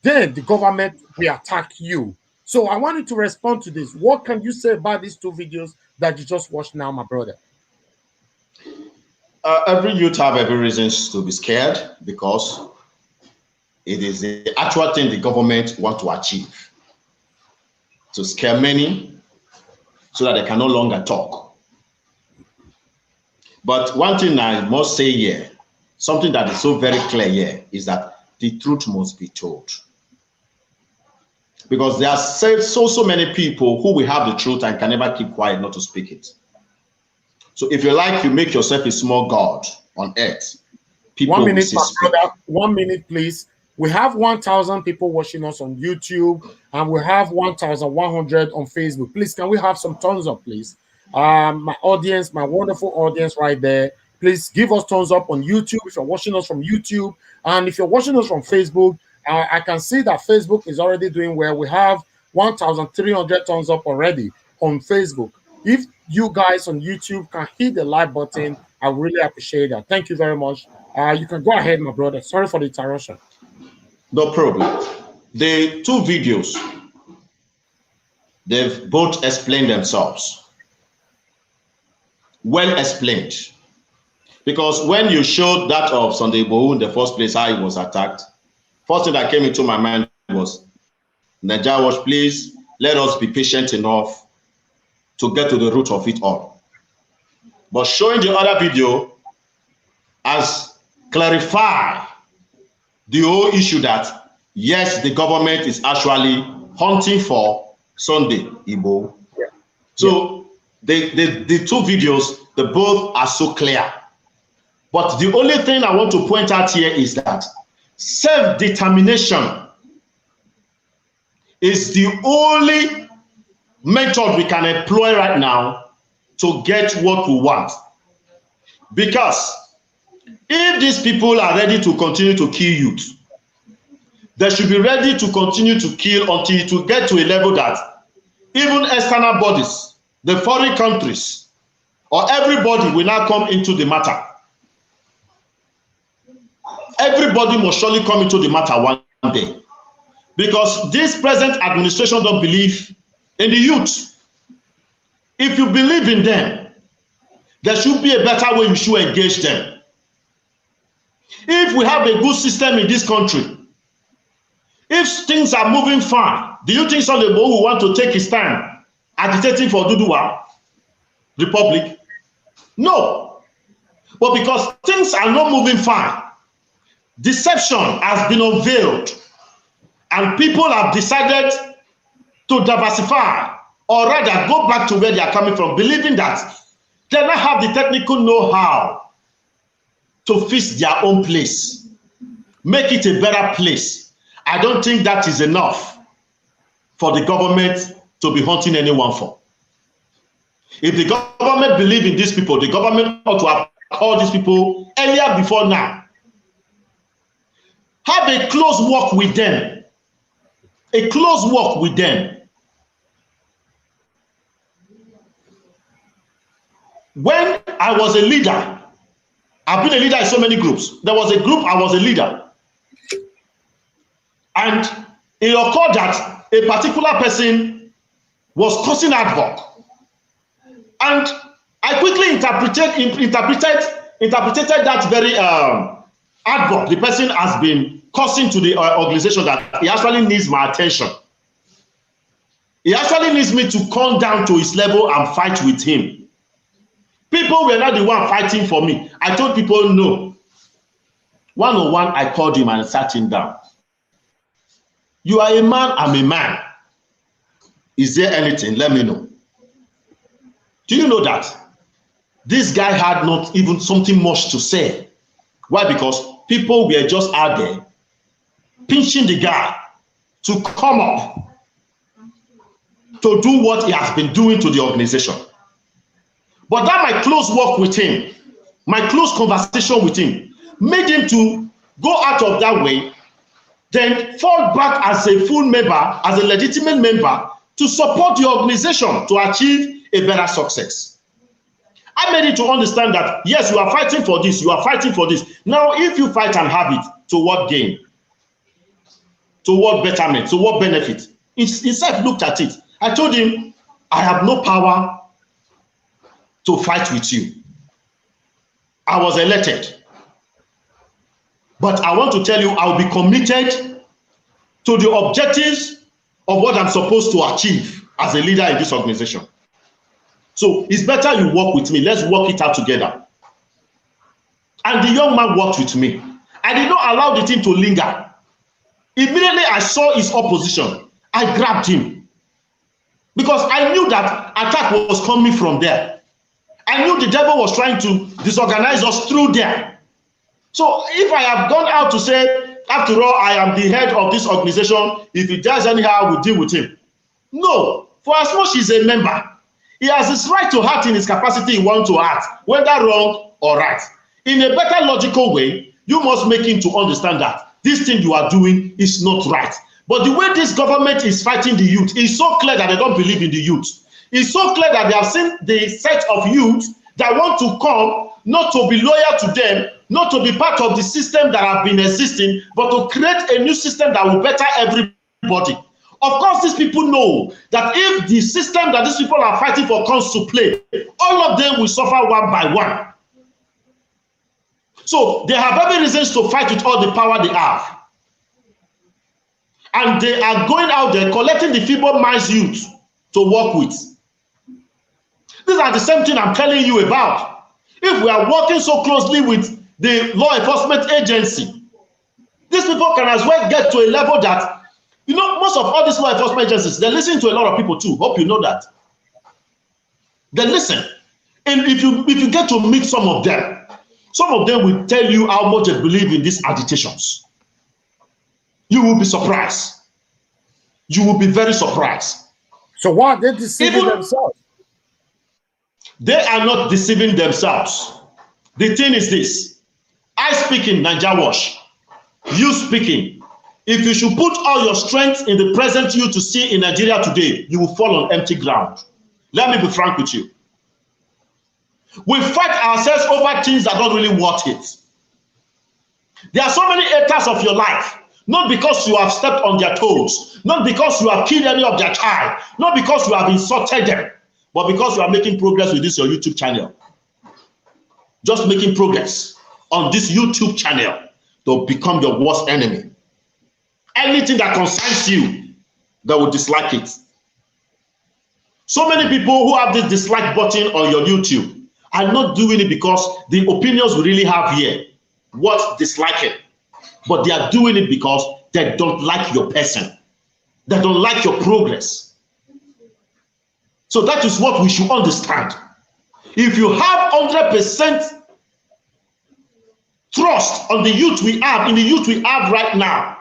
then the government will attack you. So I wanted to respond to this. What can you say about these 2 videos that you just watched now, my brother? Every youth have every reasons to be scared because it is the actual thing the government want to achieve, to scare many so that they can no longer talk. But one thing I must say here, something that is so very clear here, is that the truth must be told. Because there are so many people who will have the truth and can never keep quiet not to speak it. So if you like, you make yourself a small god on earth. People 1 minute, will my brother. 1 minute, please. We have 1,000 people watching us on YouTube, and we have 1,100 on Facebook. Please, can we have some thumbs up, please? My audience, my wonderful audience right there, please give us thumbs up on YouTube if you're watching us from YouTube. And if you're watching us from Facebook, I can see that Facebook is already doing well. We have 1,300 thumbs up already on Facebook. If you guys on YouTube can hit the like button, I really appreciate that. Thank you very much. You can go ahead, my brother. Sorry for the interruption. No problem. The 2 videos, they've both explained themselves. Well explained. Because when you showed that of Sunday Igboho in the first place, how he was attacked, first thing that came into my mind was, Naija Watch, please let us be patient enough to get to the root of it all. But showing the other video has clarified the whole issue that, yes, the government is actually hunting for Sunday Igboho. Yeah. So the 2 videos, the both are so clear. But the only thing I want to point out here is that self-determination is the only method we can employ right now to get what we want. Because if these people are ready to continue to kill youth, they should be ready to continue to kill until it will get to a level that even external bodies, the foreign countries, or everybody will now come into the matter. Everybody must surely come into the matter one day. Because this present administration don't believe in the youth. If you believe in them, there should be a better way you should engage them. If we have a good system in this country, if things are moving fine, do you think Sunday will want to take his time agitating for Duduwa Republic? No. But because things are not moving fine, deception has been unveiled, and people have decided to diversify, or rather go back to where they are coming from, believing that they now have the technical know-how to fix their own place, make it a better place. I don't think that is enough for the government to be hunting anyone for. If the government believes in these people, the government ought to have called these people earlier before now. Have a close walk with them. A close walk with them. When I was a leader, I've been a leader in so many groups. There was a group I was a leader. And it occurred that a particular person was causing havoc. And I quickly interpreted that very havoc the person has been causing to the organization, that he actually needs my attention. He actually needs me to come down to his level and fight with him. People were not the one fighting for me. I told people no. One-on-one, I called him and sat him down. You are a man, I'm a man. Is there anything? Let me know. Do you know that this guy had not even something much to say? Why? Because people were just out there pinching the guy to come up to do what he has been doing to the organization. But that my close work with him, my close conversation with him, made him to go out of that way, then fall back as a full member, as a legitimate member, to support the organization to achieve a better success. I made it to understand that, yes, you are fighting for this, you are fighting for this. Now, if you fight and have it, to what gain? To what betterment? To what benefit? Instead, looked at it. I told him, I have no power to fight with you. I was elected. But I want to tell you, I'll be committed to the objectives of what I'm supposed to achieve as a leader in this organization. So it's better you work with me. Let's work it out together. And the young man worked with me. I did not allow the thing to linger. Immediately I saw his opposition, I grabbed him. Because I knew that attack was coming from there. I knew the devil was trying to disorganize us through there. So if I have gone out to say, after all, I am the head of this organization, if he does anyhow, I will deal with him. No, for as much as he's a member, he has his right to act in his capacity he wants to act, whether wrong or right. In a better logical way, you must make him to understand that this thing you are doing is not right. But the way this government is fighting the youth is so clear that they don't believe in the youth. It's so clear that they have seen the set of youth that want to come, not to be loyal to them, not to be part of the system that have been existing, but to create a new system that will better everybody. Of course, these people know that if the system that these people are fighting for comes to play, all of them will suffer one by one. So they have every reasons to fight with all the power they have. And they are going out there collecting the feeble-minded youth to work with. These are the same thing I'm telling you about. If we are working so closely with the law enforcement agency, these people can as well get to a level that, you know, most of all these law enforcement agencies, they listen to a lot of people too. Hope you know that. They listen. And if you get to meet some of them Some of them will tell you how much they believe in these agitations. You will be surprised. You will be very surprised. So why are they deceiving themselves? They are not deceiving themselves. The thing is this. I speak in Naija Wash. You speaking. If you should put all your strength in the present you to see in Nigeria today, you will fall on empty ground. Let me be frank with you. We fight ourselves over things that don't really worth it. There are so many haters of your life, not because you have stepped on their toes, not because you have killed any of their child, not because you have insulted them, but because you are making progress with this your YouTube channel. Just making progress on this YouTube channel to become your worst enemy. Anything that concerns you, they will dislike it. So many people who have this dislike button on your YouTube are not doing it because the opinions we really have here worth disliking, but they are doing it because they don't like your person. They don't like your progress. So that is what we should understand. If you have 100% trust on the youth we have, in the youth we have right now,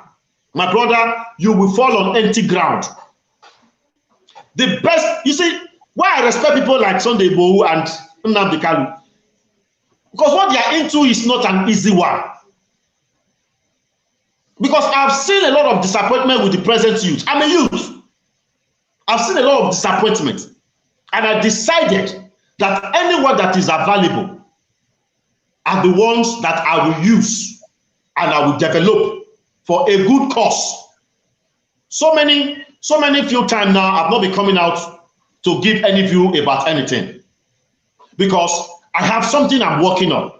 my brother, you will fall on empty ground. The best, you see, why I respect people like Sunday Igboho and Nnamdi Kanu, because what they are into is not an easy one. Because I've seen a lot of disappointment with the present youth. I'm a youth. I've seen a lot of disappointment. And I decided that anyone that is available are the ones that I will use and I will develop for a good cause. So many few times now, I've not been coming out to give any view about anything. Because I have something I'm working on.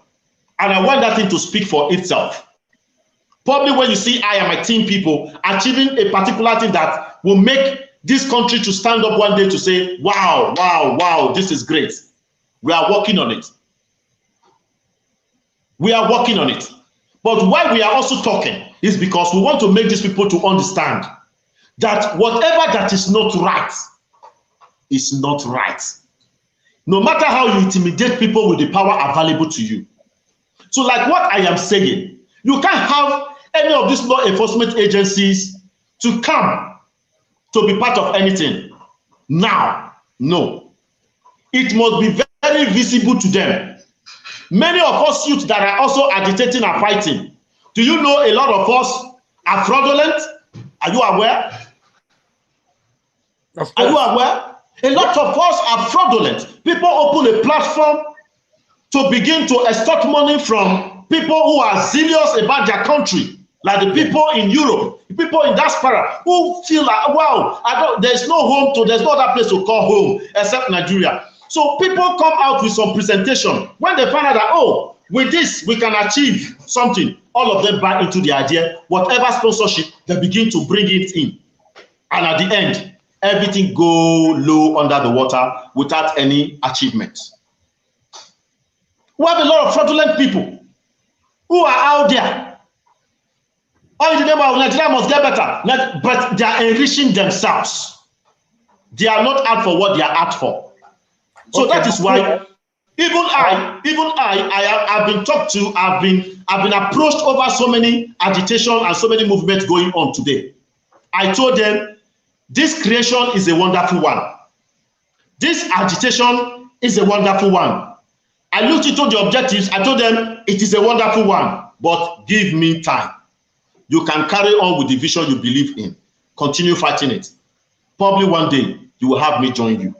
And I want that thing to speak for itself. Probably when you see I and my team people achieving a particular thing that will make this country to stand up one day to say, wow, wow, wow, this is great. We are working on it. We are working on it. But why we are also talking is because we want to make these people to understand that whatever that is not right is not right. No matter how you intimidate people with the power available to you. So like what I am saying, you can't have any of these law enforcement agencies to come to be part of anything. Now, no. It must be very visible to them. Many of us youth that are also agitating and fighting, do you know a lot of us are fraudulent? Are you aware? Are you aware? A lot of us are fraudulent. People open a platform to begin to extort money from people who are serious about their country, like the people in Europe, the people in diaspora who feel like, wow, there's no home to, there's no other place to call home except Nigeria. So people come out with some presentation. When they find out that, oh, with this we can achieve something, all of them buy into the idea. Whatever sponsorship, they begin to bring it in. And at the end, everything go low under the water without any achievement. We have a lot of fraudulent people who are out there. Oh, in the name of Nigeria must get better. But they are enriching themselves. They are not out for what they are out for. So okay, that is why even I have been talked to, I've been approached over so many agitation and so many movements going on today. I told them this creation is a wonderful one. This agitation is a wonderful one. I looked into the objectives. I told them it is a wonderful one, but give me time. You can carry on with the vision you believe in. Continue fighting it. Probably one day you will have me join you.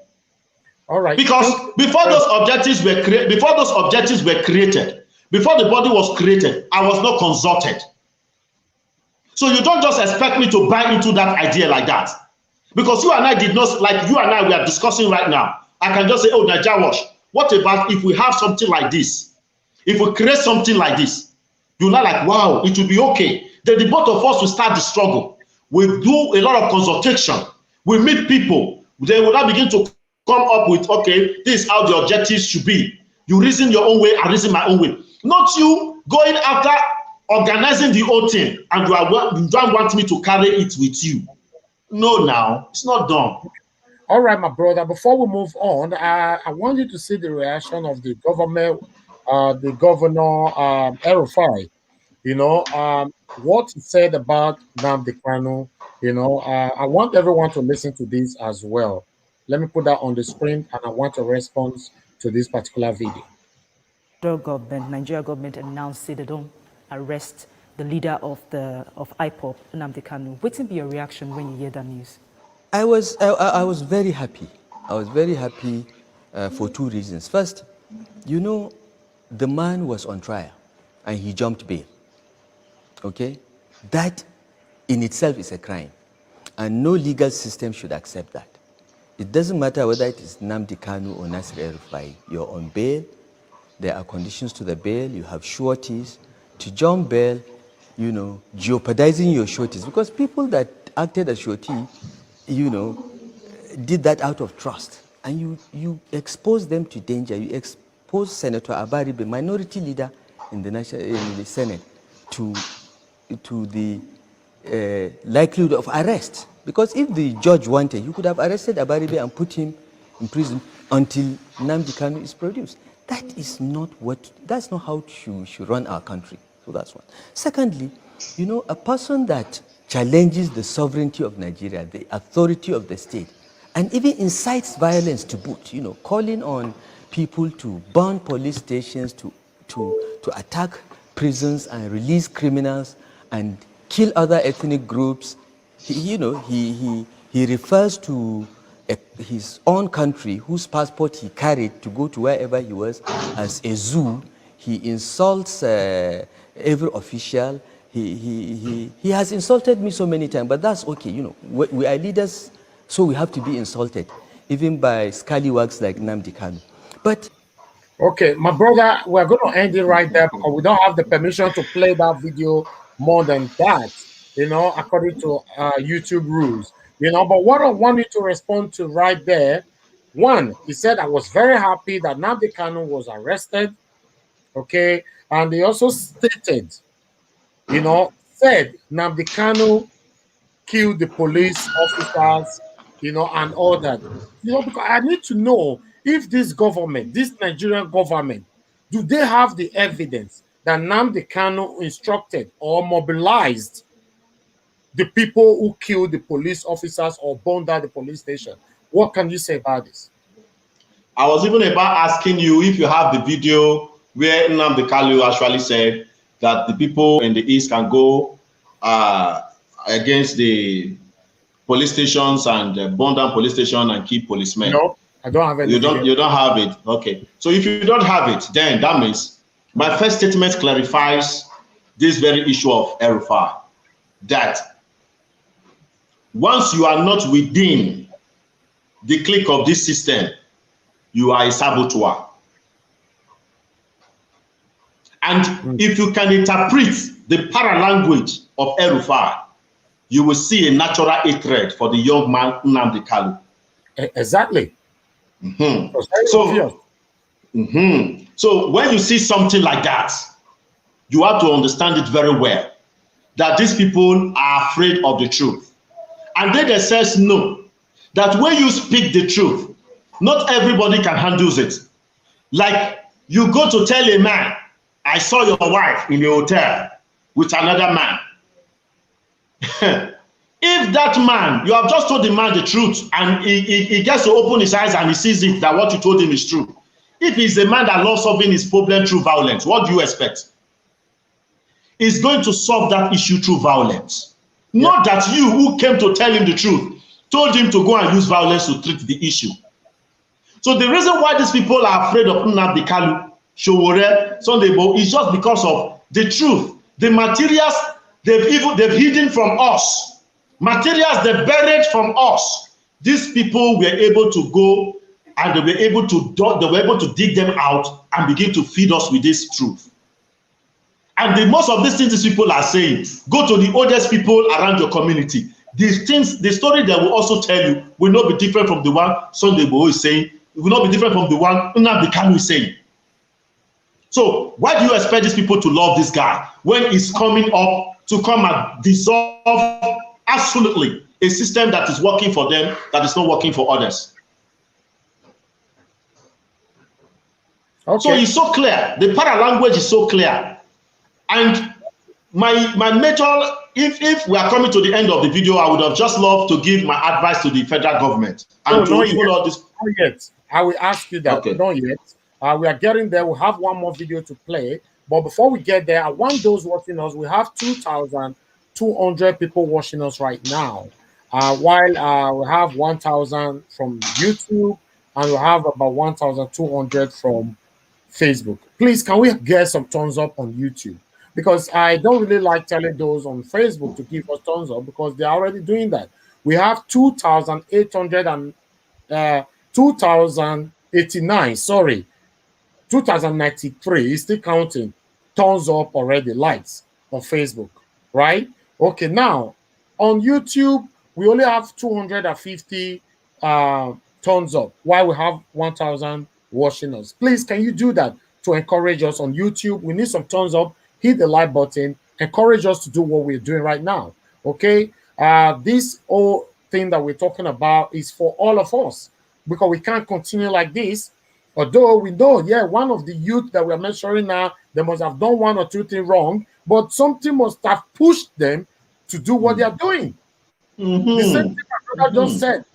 All right. Because before those objectives were created, before the body was created, I was not consulted. So you don't just expect me to buy into that idea like that. Because you and I did not, like you and I we are discussing right now. I can just say, oh, Naija Wash, what about if we have something like this? If we create something like this, you're not like, wow, it will be okay. Then the both of us will start the struggle. We do a lot of consultation. We meet people. They will now begin to come up with, okay, this is how the objectives should be. You reason your own way, I reason my own way. Not you going after organizing the whole thing and you don't want me to carry it with you. No, now, it's not done. All right, my brother, before we move on, I want you to see the reaction of the government the governor El-Rufai, what he said about Nnamdi Kanu. I want everyone to listen to this as well. Let me put that on the screen, and I want a response to this particular video. Nigeria government announced say they don't arrest the leader of IPOB, Nnamdi Kanu. What will be your reaction when you hear that news? I was very happy. I was very happy for two reasons. First, the man was on trial and he jumped bail. Okay? That in itself is a crime. And no legal system should accept that. It doesn't matter whether it is Nnamdi Kanu or Nasir El-Rufai. You're on bail. There are conditions to the bail. You have sureties. To jump bail, jeopardizing your sureties. Because people that acted as surety, did that out of trust. And you expose them to danger. You expose Senator Abaribe, minority leader in the Senate, to the likelihood of arrest. Because if the judge wanted, you could have arrested Abaribe and put him in prison until Nnamdi Kanu is produced. That's not how we should run our country. So that's one. Secondly, a person that challenges the sovereignty of Nigeria, the authority of the state, and even incites violence to boot, calling on people to burn police stations, to attack prisons and release criminals and kill other ethnic groups. He refers to his own country, whose passport he carried to go to wherever he was, as a zoo. He insults every official. He has insulted me so many times, but that's okay. We are leaders, so we have to be insulted, even by scallywags like Nnamdi Kanu. But okay, my brother, we're going to end it right there because we don't have the permission to play that video more than that, according to YouTube rules. But what I want you to respond to right there, one, he said, I was very happy that Nnamdi Kanu was arrested, okay? And he also stated, said Nnamdi Kanu killed the police officers, and all that. Because I need to know if this government, this Nigerian government, do they have the evidence that Nnamdi Kanu instructed or mobilized the people who killed the police officers or burned down the police station? What can you say about this? I was even about asking you if you have the video where Nnamdi Kanu actually said that the people in the East can go against the police stations and burn down police station and keep policemen. No, I don't have it. You don't have it. Okay. So if you don't have it, then that means my first statement clarifies this very issue of El-Rufai, that once you are not within the clique of this system, you are a saboteur. And if you can interpret the paralanguage of El-Rufai, you will see a natural hatred for the young man Nnamdi Kanu. Exactly. So when you see something like that, you have to understand it very well, that these people are afraid of the truth. And they themselves know that when you speak the truth, not everybody can handle it. Like you go to tell a man, I saw your wife in a hotel with another man. If that man, you have just told the man the truth and he gets to open his eyes and he sees it, that what you told him is true. If he's a man that loves solving his problem through violence, what do you expect? He's going to solve that issue through violence. Yeah. Not that you, who came to tell him the truth, told him to go and use violence to treat the issue. So the reason why these people are afraid of Nnamdi Kanu, Sowore, Sunday Igboho is just because of the truth. The materials they've hidden from us, materials they buried from us. These people were able to go and they were able to dig them out and begin to feed us with this truth. And most of these things these people are saying, go to the oldest people around your community. These things, the story they will also tell you will not be different from the one Sunday Igboho is saying. It will not be different from the one Nnamdi Kanu is saying. So why do you expect these people to love this guy when he's coming up to come and dissolve absolutely a system that is working for them, that is not working for others? Okay. So it's so clear. The para language is so clear. And my major, if we are coming to the end of the video, I would have just loved to give my advice to the federal government and to even all this. Not yet. I will ask you that. Okay. Not yet. We are getting there. We have one more video to play. But before we get there, I want those watching us. We have 2,200 people watching us right now. While we have 1,000 from YouTube and we have about 1,200 from Facebook. Please, can we get some thumbs up on YouTube? Because I don't really like telling those on Facebook to give us thumbs up because they're already doing that. We have 2,800 and 2,089, sorry, 2,093 is still counting thumbs up already, likes on Facebook, right? Okay, now on YouTube, we only have 250 thumbs up while we have 1,000 watching us. Please, can you do that to encourage us on YouTube? We need some thumbs up, hit the like button, encourage us to do what we're doing right now, okay? This whole thing that we're talking about is for all of us because we can't continue like this. Although we know, yeah, one of the youth that we're mentioning now, they must have done one or two things wrong, but something must have pushed them to do what they are doing. The same thing my brother just said.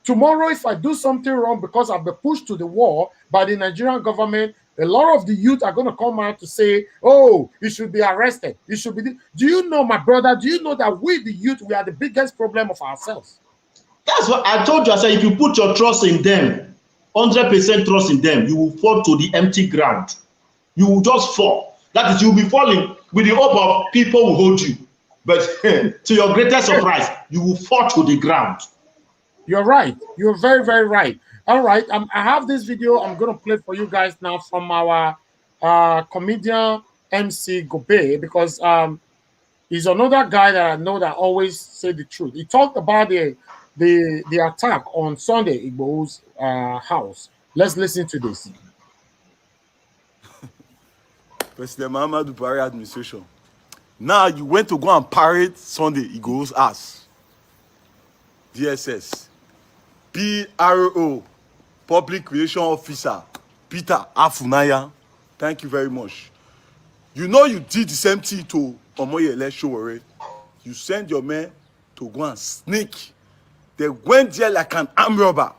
Tomorrow, if I do something wrong because I've been pushed to the wall by the Nigerian government, a lot of the youth are going to come out to say, oh, he should be arrested. He should be. Do you know, my brother, do you know that we, the youth, we are the biggest problem of ourselves? That's what I told you. I said, if you put your trust in them, 100% trust in them, you will fall to the empty ground. You will just fall. That is, you will be falling with the hope of people will hold you. But to your greatest surprise, you will fall to the ground. You're right. You're very, very right. All right. I have this video I'm going to play for you guys now from our comedian MC Gobe because he's another guy that I know that always say the truth. He talked about the attack on Sunday Igboho's house. Let's listen to this. President Muhammadu Buhari administration. Now you went to go and parade Sunday Igboho's ass. DSS. PRO, Public Relations Officer, Peter Afunaya. Thank you very much. You know you did the same thing to Omoyele Sowore. You send your men to go and sneak. They went there like an armed robber.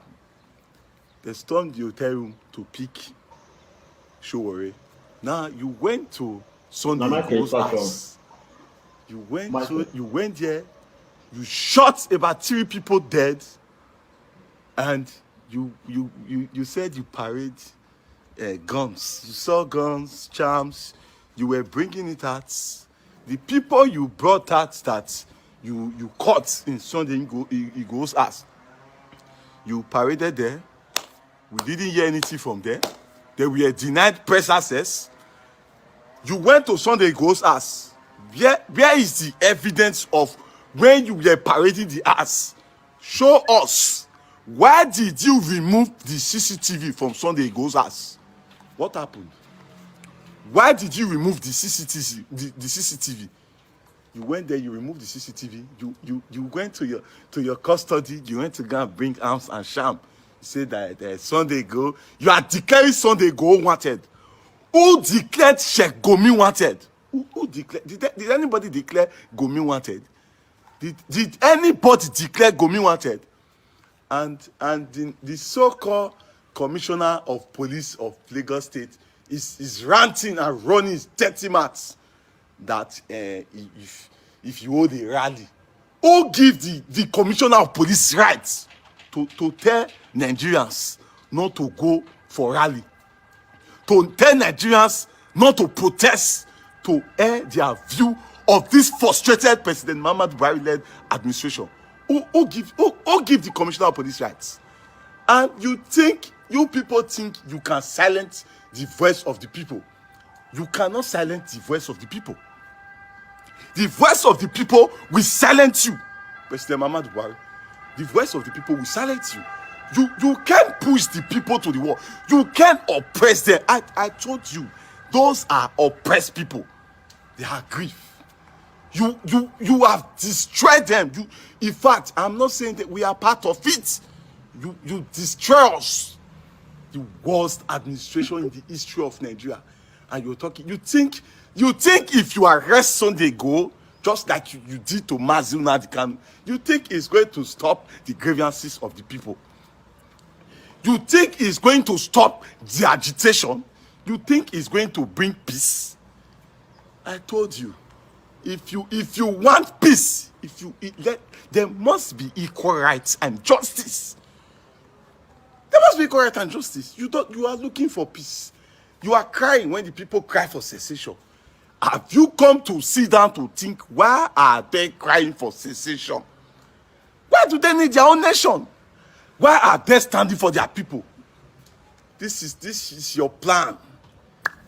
They stormed the hotel room to pick Sowore. Now you went to Sunday Igboho's house. You went there. You shot about 3 people dead. And you said you parade guns. You saw guns, charms. You were bringing it out. The people you brought out that you caught in Sunday Igboho's ass. You paraded there. We didn't hear anything from there. They were denied press access. You went to Sunday Igboho's ass. Where is the evidence of when you were parading the ass? Show us. Why did you remove the CCTV from Sunday Igboho's ass? What happened? Why did you remove the CCTV? The CCTV. You went there. You removed the CCTV. You went to your custody. You went to go and bring arms and sham. You said that Sunday Igboho. You are declaring Sunday Igboho wanted. Who declared Sheikh Gumi wanted? Who declared? Did anybody declare Gumi wanted? Did anybody declare Gumi wanted? And the so-called commissioner of police of Lagos State is ranting and running his dirty mouths that if you hold a rally, who give the commissioner of police rights to tell Nigerians not to go for rally, to tell Nigerians not to protest, to air their view of this frustrated President Muhammadu Buhari-led administration? Who give the commissioner of police rights? And you people think you can silence the voice of the people. You cannot silence the voice of the people. The voice of the people will silence you, President Muhammadu Buhari. The voice of the people will silence you. You can't push the people to the wall. You can't oppress them. I told you, those are oppressed people. They are grief. You have destroyed them. In fact, I'm not saying that we are part of it. You destroy us. the worst administration in the history of Nigeria, and you're talking, you think if you arrest Sunday Igboho, just like you did to Nnamdi Kanu, you think it's going to stop the grievances of the people? You think it's going to stop the agitation? You think it's going to bring peace? I told you, if you want peace, there must be equal rights and justice. There must be equal rights and justice. You are looking for peace. You are crying when the people cry for secession. Have you come to sit down to think, why are they crying for secession? Why do they need their own nation? Why are they standing for their people? This is your plan.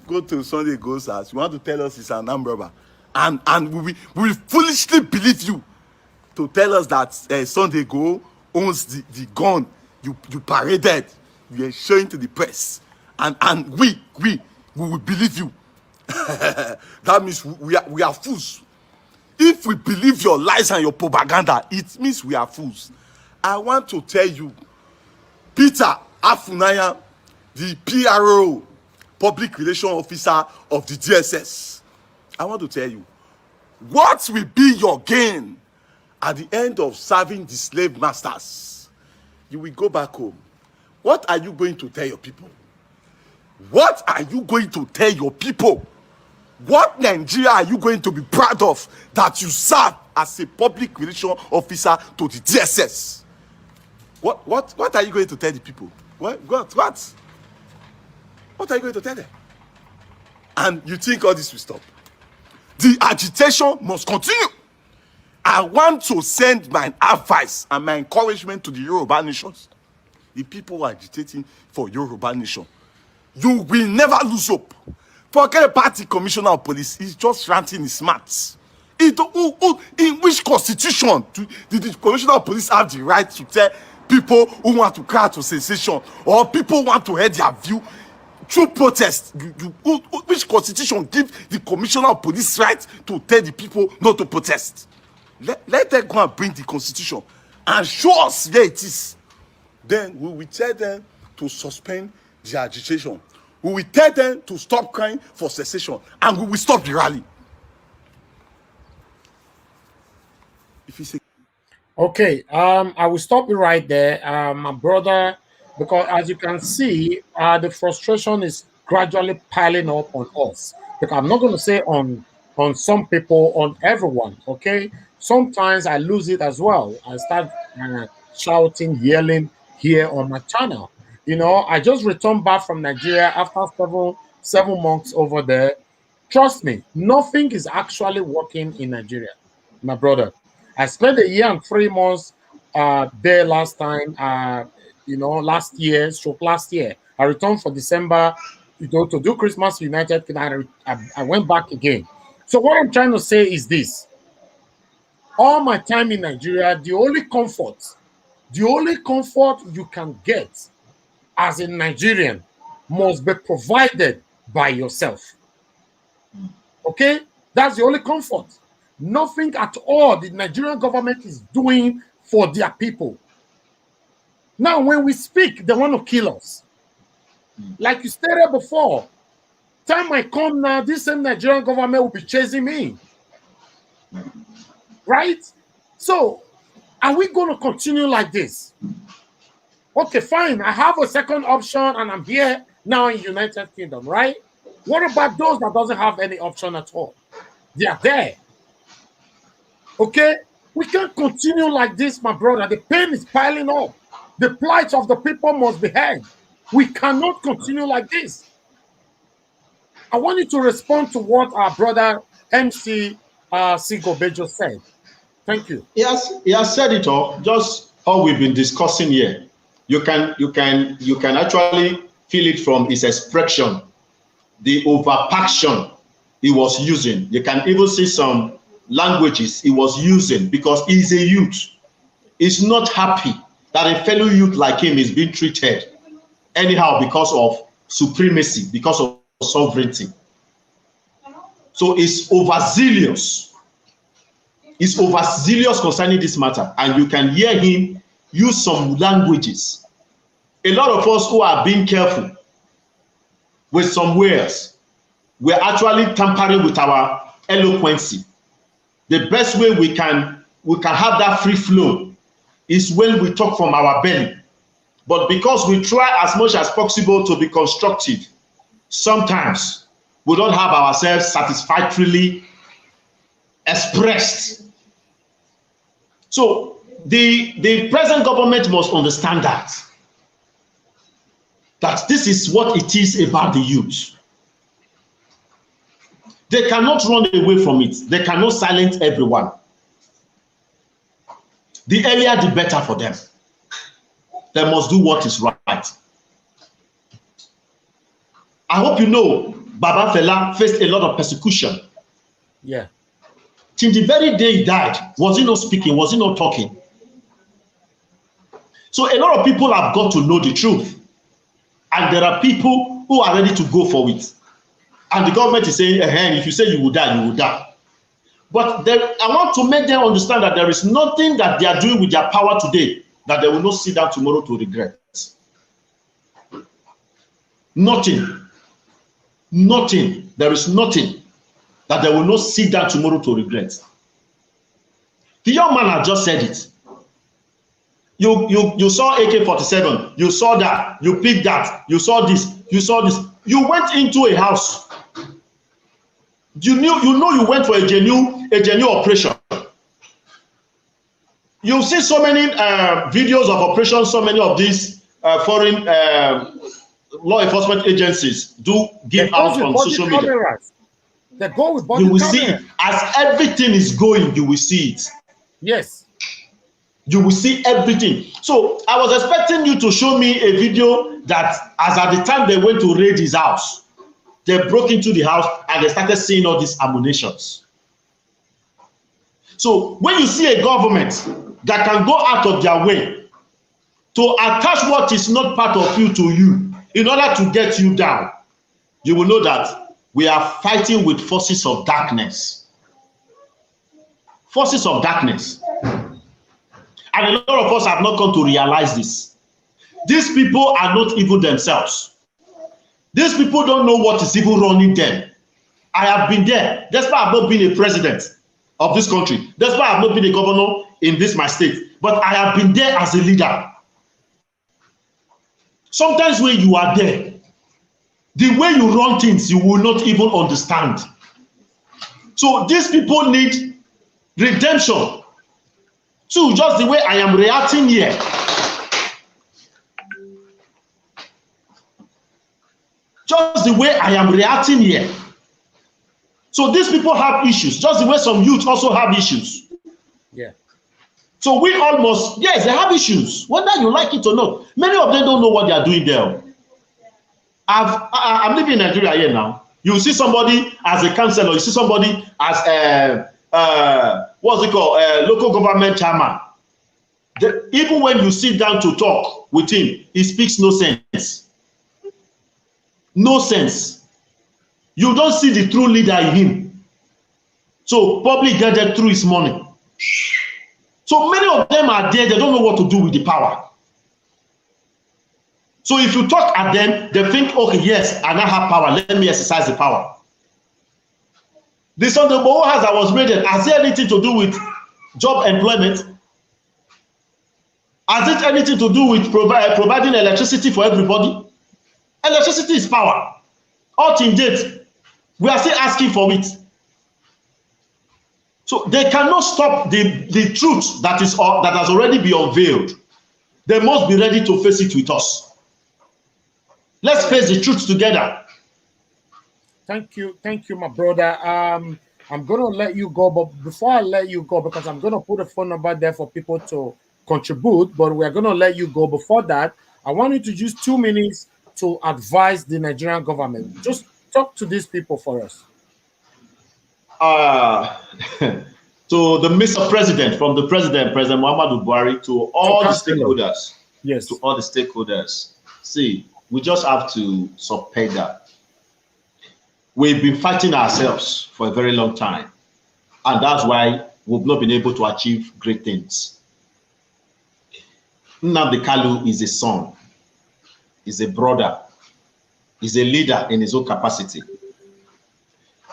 Go to Sunday Igboho's house. You want to tell us it's an armed robber, and we will foolishly believe you to tell us that Sunday Igboho owns the gun you paraded, you are showing to the press, and we will believe you. That means we are fools. If we believe your lies and your propaganda, it means we are fools. I want to tell you, Peter Afunaya, the PRO, Public Relations Officer of the DSS, I want to tell you, what will be your gain at the end of serving the slave masters? You will go back home. What are you going to tell your people? What are you going to tell your people? What Nigeria are you going to be proud of that you serve as a public relations officer to the DSS? What are you going to tell the people? What are you going to tell them? And you think all this will stop? The agitation must continue. I want to send my advice and my encouragement to the Yoruba nations, the people who are agitating for Yoruba nation. You will never lose hope. Forget about the commissioner of police. He's just ranting his mouth. In which constitution did the commissioner of police have the right to tell people who want to cry to secession or people who want to hear their view through protest? Which constitution gives the commissioner of police right to tell the people not to protest? Let them go and bring the constitution and show us where it is. Then we will tell them to suspend the agitation. We will tell them to stop crying for secession, and we will stop the rally. If you say, okay, I will stop you right there, my brother, because as you can see, the frustration is gradually piling up on us. Because I'm not going to say on some people, on everyone. Okay, sometimes I lose it as well. I start shouting, yelling here on my channel. You know, I just returned back from Nigeria after seven months over there. Trust me, nothing is actually working in Nigeria, my brother. I spent a year and 3 months there last time, last year. I returned for December, to do Christmas United. I went back again. So what I'm trying to say is this. All my time in Nigeria, the only comfort you can get as a Nigerian must be provided by yourself. Okay? That's the only comfort. Nothing at all the Nigerian government is doing for their people. Now, when we speak, they want to kill us. Like you stated before, time might come now, this same Nigerian government will be chasing me. Right? So, are we going to continue like this? Okay, fine. I have a second option and I'm here now in United Kingdom, right? What about those that doesn't have any option at all? They are there. Okay? We can't continue like this, my brother. The pain is piling up. The plight of the people must be heard. We cannot continue like this. I want you to respond to what our brother MC Sigobejo said. Thank you. He has said it all, just all we've been discussing here. You can actually feel it from his expression, the overpaction he was using. You can even see some languages he was using because he's a youth. He's not happy that a fellow youth like him is being treated anyhow because of supremacy, because of sovereignty. So he's overzealous. He's overzealous concerning this matter, and you can hear him use some languages a lot of us who are being careful with some words, we're actually tampering with our eloquency. The best way we can have that free flow is when we talk from our belly. But because we try as much as possible to be constructive, sometimes we don't have ourselves satisfactorily expressed. So the present government must understand that this is what it is about the youth. They cannot run away from it. They cannot silence everyone. The earlier, the better for them. They must do what is right. I hope you know Baba Fela faced a lot of persecution. Yeah. Till the very day he died, was he not speaking? Was he not talking? So a lot of people have got to know the truth. And there are people who are ready to go for it. And the government is saying, if you say you will die, you will die. But I want to make them understand that there is nothing that they are doing with their power today that they will not sit down tomorrow to regret. Nothing. Nothing. There is nothing that they will not sit down tomorrow to regret. The young man had just said it. You saw AK-47, you saw that, you picked that, you saw this, you saw this. You went into a house. You know you went for a genuine operation. You see so many videos of operations, so many of these foreign law enforcement agencies do give out on social media. They go with body you will camera. see it. As everything is going, you will see it. Yes. You will see everything. So I was expecting you to show me a video that as at the time they went to raid his house, they broke into the house and they started seeing all these ammunitions. So when you see a government that can go out of their way to attach what is not part of you to you in order to get you down, you will know that we are fighting with forces of darkness. Forces of darkness. And a lot of us have not come to realize this. These people are not evil themselves. These people don't know what is even running them. I have been there. That's why I have not been a president of this country. That's why I have not been a governor in this my state. But I have been there as a leader. Sometimes when you are there, the way you run things, you will not even understand. So these people need redemption. So just the way I am reacting here. Just the way I am reacting here. So these people have issues, just the way some youth also have issues. Yeah. So we almost, yes, they have issues, whether you like it or not. Many of them don't know what they are doing there. I'm living in Nigeria here now. You see somebody as a councillor, you see somebody as a, what's it called, local government chairman. Even when you sit down to talk with him, he speaks no sense. No sense. You don't see the true leader in him. So public get that through his money. So many of them are there, they don't know what to do with the power. So if you talk at them, they think, okay, yes, I now have power, let me exercise the power. The Sunday Igboho house that was raided, has it anything to do with job employment? Has it anything to do with providing electricity for everybody? Electricity is power. All in date, we are still asking for it. So they cannot stop the truth that has already been unveiled. They must be ready to face it with us. Let's face the truth together. Thank you, my brother. I'm gonna let you go, but before I let you go, because I'm gonna put a phone number there for people to contribute, but we're gonna let you go. Before that, I want you to use 2 minutes to advise the Nigerian government. Just talk to these people for us. To the Mr. President, from the President Muhammadu Buhari, to all the stakeholders. Yes. To all the stakeholders. See, we just have to support that. We've been fighting ourselves for a very long time. And that's why we've not been able to achieve great things. Nnamdi Kanu is a son. is a brother, is a leader in his own capacity.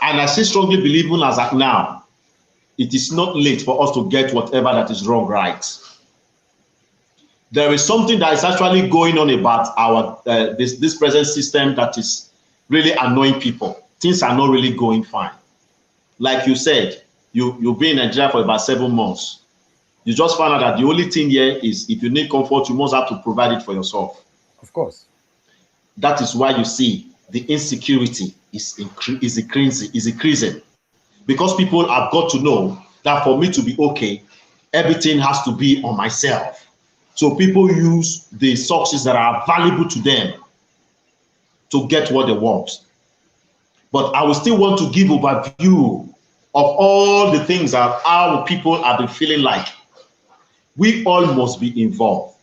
And I still strongly believe, even as at now, it is not late for us to get whatever that is wrong right. There is something that is actually going on about our this present system that is really annoying people. Things are not really going fine. Like you said, you've been in Nigeria for about 7 months. You just found out that the only thing here is if you need comfort, you must have to provide it for yourself. Of course. That is why you see the insecurity is increasing. Because people have got to know that for me to be okay, everything has to be on myself. So people use the sources that are valuable to them to get what they want. But I will still want to give overview of all the things that our people have been feeling like. We all must be involved.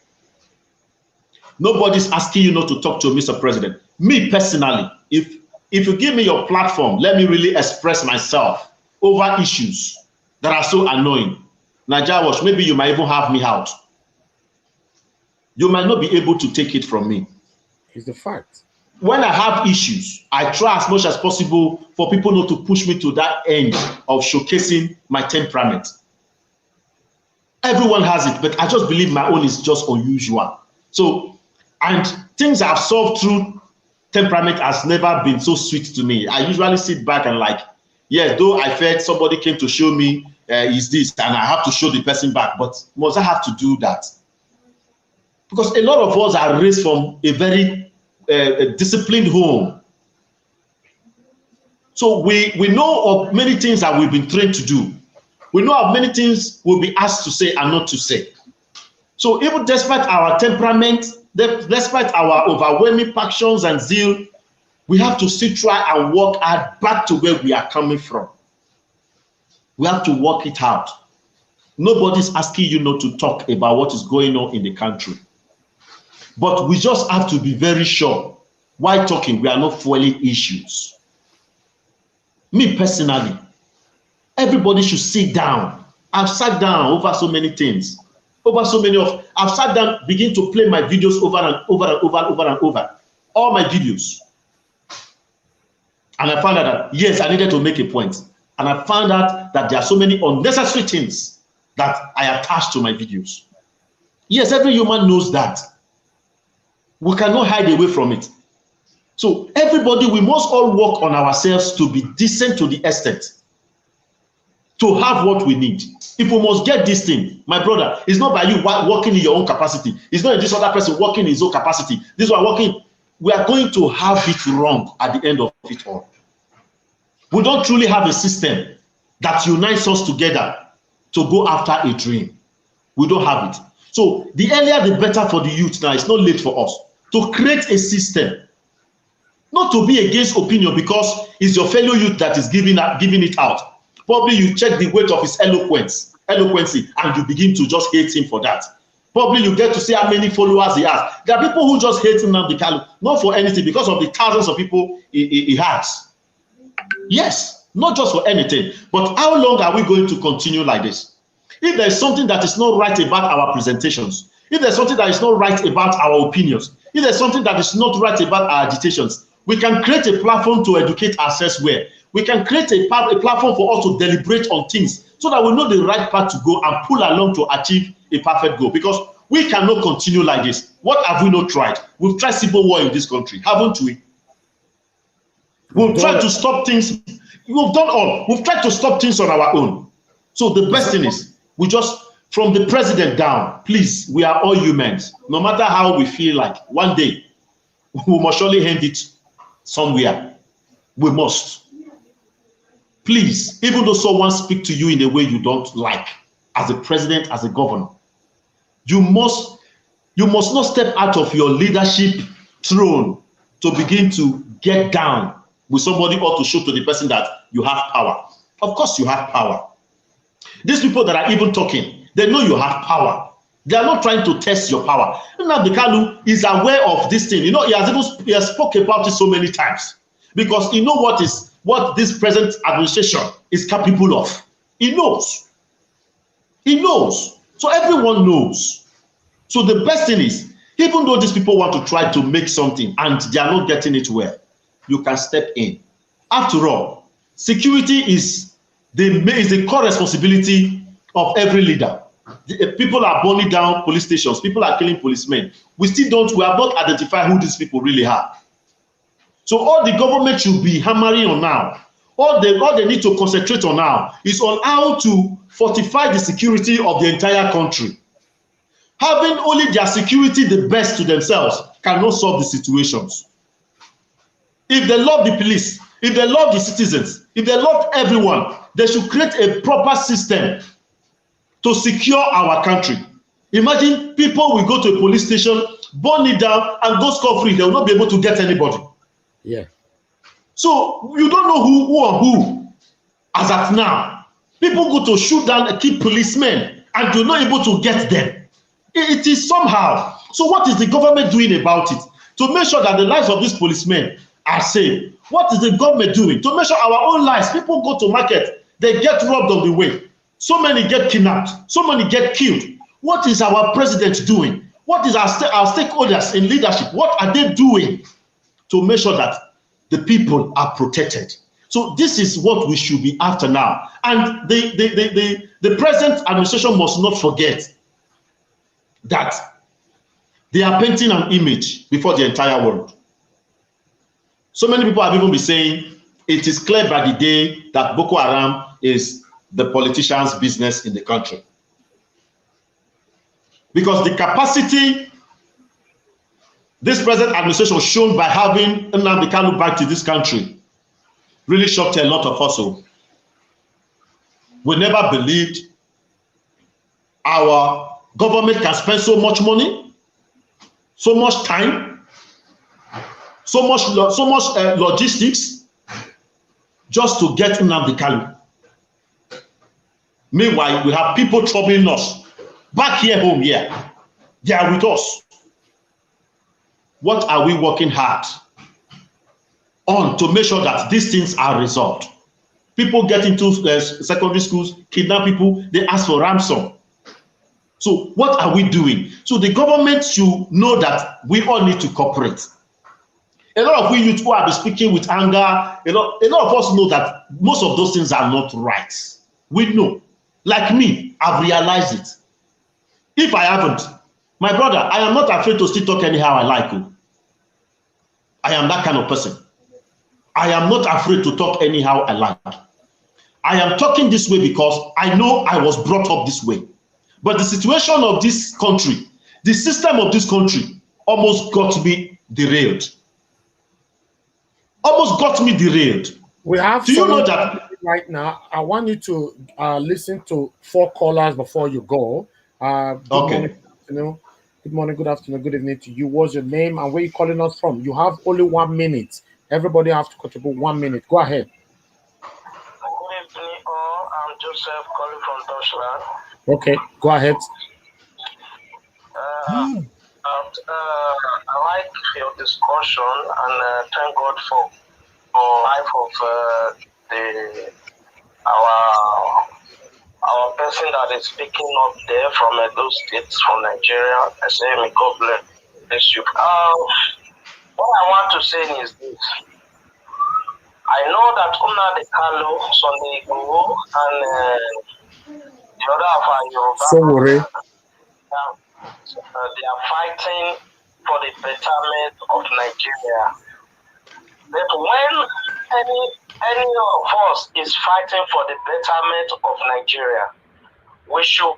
Nobody's asking you not to talk to Mr. President. Me personally, if you give me your platform, let me really express myself over issues that are so annoying. Naija Wash, maybe you might even have me out. You might not be able to take it from me. It's the fact. When I have issues, I try as much as possible for people not to push me to that end of showcasing my temperament. Everyone has it, but I just believe my own is just unusual. So, and things I've solved through temperament has never been so sweet to me. I usually sit back and like, yes, though I felt somebody came to show me is this, and I have to show the person back, but must I have to do that? Because a lot of us are raised from a very disciplined home. So we know of many things that we've been trained to do. We know of many things we'll be asked to say and not to say. So even despite our temperament, despite our overwhelming passions and zeal, we have to still try and work hard back to where we are coming from. We have to work it out. Nobody's asking you not to talk about what is going on in the country. But we just have to be very sure while talking, we are not fueling issues. Me personally, everybody should sit down. I've sat down over so many things. I've sat down, begin to play my videos over and over. All my videos. And I found out that, yes, I needed to make a point. And I found out that there are so many unnecessary things that I attach to my videos. Yes, every human knows that. We cannot hide away from it. So everybody, we must all work on ourselves to be decent to the extent to have what we need. If we must get this thing, my brother, it's not by you working in your own capacity. It's not this other person working in his own capacity. This one working. We are going to have it wrong at the end of it all. We don't truly have a system that unites us together to go after a dream. We don't have it. So the earlier the better for the youth now. It's not late for us to create a system. Not to be against opinion because it's your fellow youth that is giving it out. Probably you check the weight of his eloquency, and you begin to just hate him for that. Probably you get to see how many followers he has. There are people who just hate Nnamdi Kanu, not for anything, because of the thousands of people he has. Yes, not just for anything. But how long are we going to continue like this? If there's something that is not right about our presentations, if there's something that is not right about our opinions, if there's something that is not right about our agitations, we can create a platform to educate ourselves where we can create a platform for us to deliberate on things so that we know the right path to go and pull along to achieve a perfect goal. Because we cannot continue like this. What have we not tried? We've tried civil war in this country, haven't we? We've tried to stop things. We've done all. We've tried to stop things on our own. So the best thing is, we just, from the president down, please, we are all humans. No matter how we feel like, one day, we must surely end it somewhere. We must. Please, even though someone speaks to you in a way you don't like, as a president, as a governor, you must not step out of your leadership throne to begin to get down with somebody or to show to the person that you have power. Of course you have power. These people that are even talking, they know you have power. They are not trying to test your power. Nnamdi Kanu is aware of this thing. You know, he has spoken about it so many times because he knows what this present administration is capable of. He knows. He knows. So everyone knows. So the best thing is, Even though these people want to try to make something and they are not getting it well, you can step in. After all, security is the core responsibility of every leader. People are burning down police stations. People are killing policemen. We have not identified who these people really are. So all the government should be hammering on now, all they need to concentrate on now is on how to fortify the security of the entire country. Having only their security the best to themselves cannot solve the situations. If they love the police, if they love the citizens, if they love everyone, they should create a proper system to secure our country. Imagine people will go to a police station, burn it down, and go scot-free. They will not be able to get anybody. Yeah. So you don't know who as at now. People go to shoot down and kill policemen, and you're not able to get them. It is somehow. So what is the government doing about it? To make sure that the lives of these policemen are safe. What is the government doing? To make sure our own lives, people go to market, they get robbed on the way. So many get kidnapped, so many get killed. What is our president doing? What is our stakeholders in leadership? What are they doing to make sure that the people are protected? So this is what we should be after now. And the present administration must not forget that they are painting an image before the entire world. So many people have even been saying it is clear by the day that Boko Haram is the politicians' business in the country. Because the capacity this present administration shown by having Nnamdi Kanu back to this country really shocked a lot of us. We never believed our government can spend so much money, so much time, so much logistics just to get Nnamdi Kanu. Meanwhile, we have people troubling us back here, home here. They are with us. What are we working hard on to make sure that these things are resolved? People get into secondary schools, kidnap people, they ask for ransom. So what are we doing? So the government should know that we all need to cooperate. A lot of we youth who have been speaking with anger, a lot of us know that most of those things are not right. We know. Like me, I've realized it. If I haven't, my brother, I am not afraid to still talk anyhow I like. I am that kind of person. I am not afraid to talk anyhow I like. I am talking this way because I know I was brought up this way. But the situation of this country, the system of this country almost got me derailed. Almost got me derailed. We have. Do you know that right now? I want you to listen to 4 callers before you go. Good morning, good morning, good afternoon, good evening to you. What's your name and where are you calling us from? You have only 1 minute. Everybody have to contribute 1 minute. Go ahead. Good evening, all. I'm Joseph calling from Deutschland. Okay, go ahead. I like your discussion and thank God for life of our person that is speaking up there from those states from Nigeria. I say, may God bless you. What I want to say is this. I know that Nnamdi Kanu, Sunday Igboho, and the other of our Yoruba, Sowore, they are fighting for the betterment of Nigeria. But when any of us is fighting for the betterment of Nigeria, we should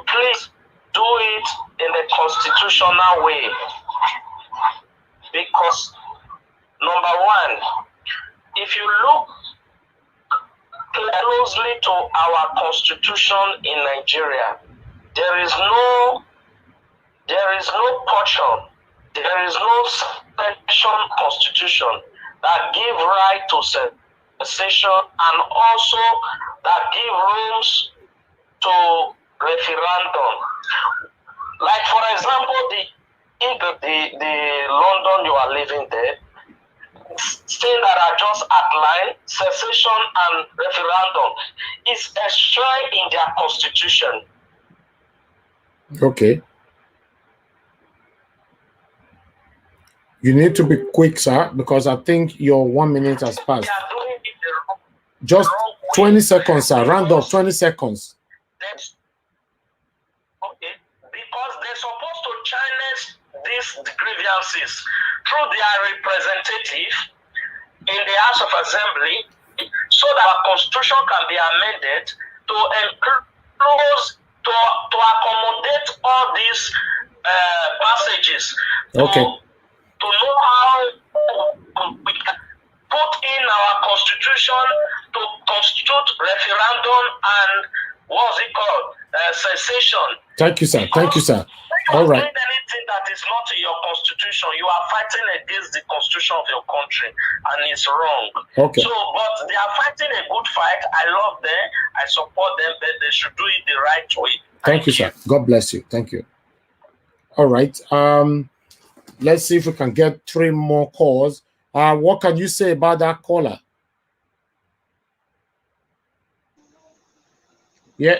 please do it in the constitutional way. Because, number one, if you look closely to our constitution in Nigeria, there is no portion, there is no section constitution that give right to secession and also that give rooms to referendum. Like for example, the London you are living there, things that are just outlined, secession and referendum is enshrined in their constitution. okay. You need to be quick, sir, because I think your 1 minute has passed. They are doing it the wrong, Just wrong way. 20 seconds, sir. Round up, 20 seconds. That's okay, because they're supposed to challenge these grievances through their representative in the House of Assembly, so that our constitution can be amended to enclose, to accommodate all these passages. Okay. To know how we can put in our constitution to constitute referendum and what's it called? Cessation. Thank you, sir. Thank you, sir. All right. Doing anything that is not in your constitution, you are fighting against the constitution of your country, and it's wrong. Okay. So, but they are fighting a good fight. I love them. I support them, but they should do it the right way. Thank you, sir. God bless you. Thank you. All right. Let's see if we can get 3 more calls. What can you say about that caller? Yeah.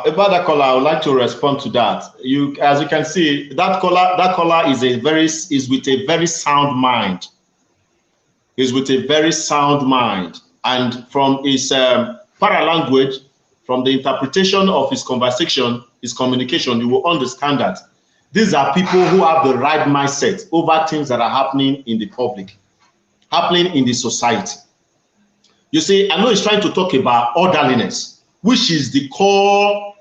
About that caller, I would like to respond to that. As you can see, that caller is with a very sound mind. Is with a very sound mind, and from his paralanguage, from the interpretation of his conversation, his communication, you will understand that these are people who have the right mindset over things that are happening in the public, happening in the society. You see, I know he's trying to talk about orderliness, which is the core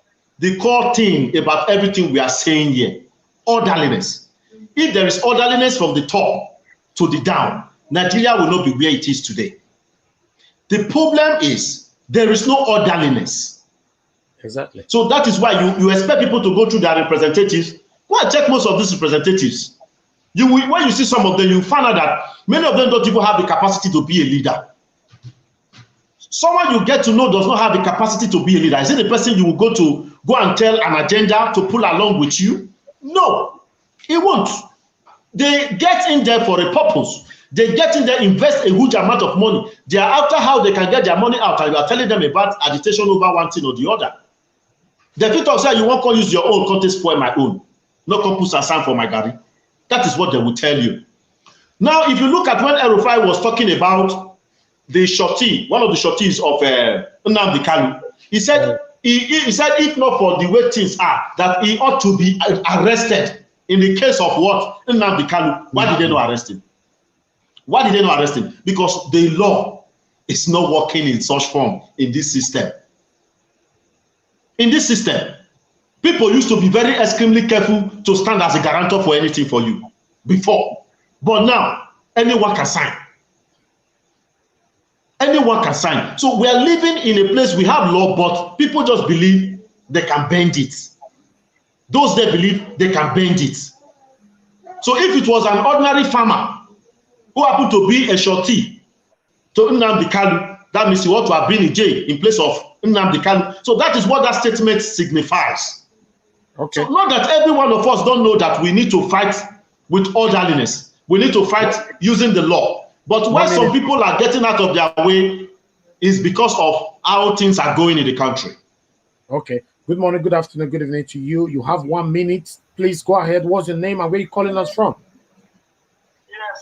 thing about everything we are saying here. Orderliness. If there is orderliness from the top to the down, Nigeria will not be where it is today. The problem is there is no orderliness. Exactly. So that is why you expect people to go through their representatives. Go and check most of these representatives. When you see some of them, you find out that many of them don't even have the capacity to be a leader. Someone you get to know does not have the capacity to be a leader. Is it the person you will go and tell an agenda to pull along with you? No, it won't. They get in there for a purpose. They get in there, invest a huge amount of money. They are after how they can get their money out, and you are telling them about agitation over one thing or the other. The people say you won't come use your own, can't spoil my own. No come put aside for my Gary. That is what they will tell you. Now, if you look at when Erufai was talking about the shorty, one of the shorties of Nnamdi Kanu, he said, he said, if not for the way things are, that he ought to be arrested in the case of what? Nnamdi Kanu. Why did they not arrest him? Why did they not arrest him? Because the law is not working in such form in this system. In this system, people used to be very extremely careful to stand as a guarantor for anything for you before. But now, anyone can sign. Anyone can sign. So we are living in a place we have law, but people just believe they can bend it. Those they believe they can bend it. So if it was an ordinary farmer who happened to be a shorty to Nnamdi Kanu, that means he ought to have been in jail in place of Nnamdi Kanu. So that is what that statement signifies. Okay. So not that every one of us don't know that we need to fight with orderliness. We need to fight using the law. But why some people are getting out of their way is because of how things are going in the country. Okay. Good morning, good afternoon, good evening to you. You have 1 minute. Please go ahead. What's your name and where are you calling us from? Yes,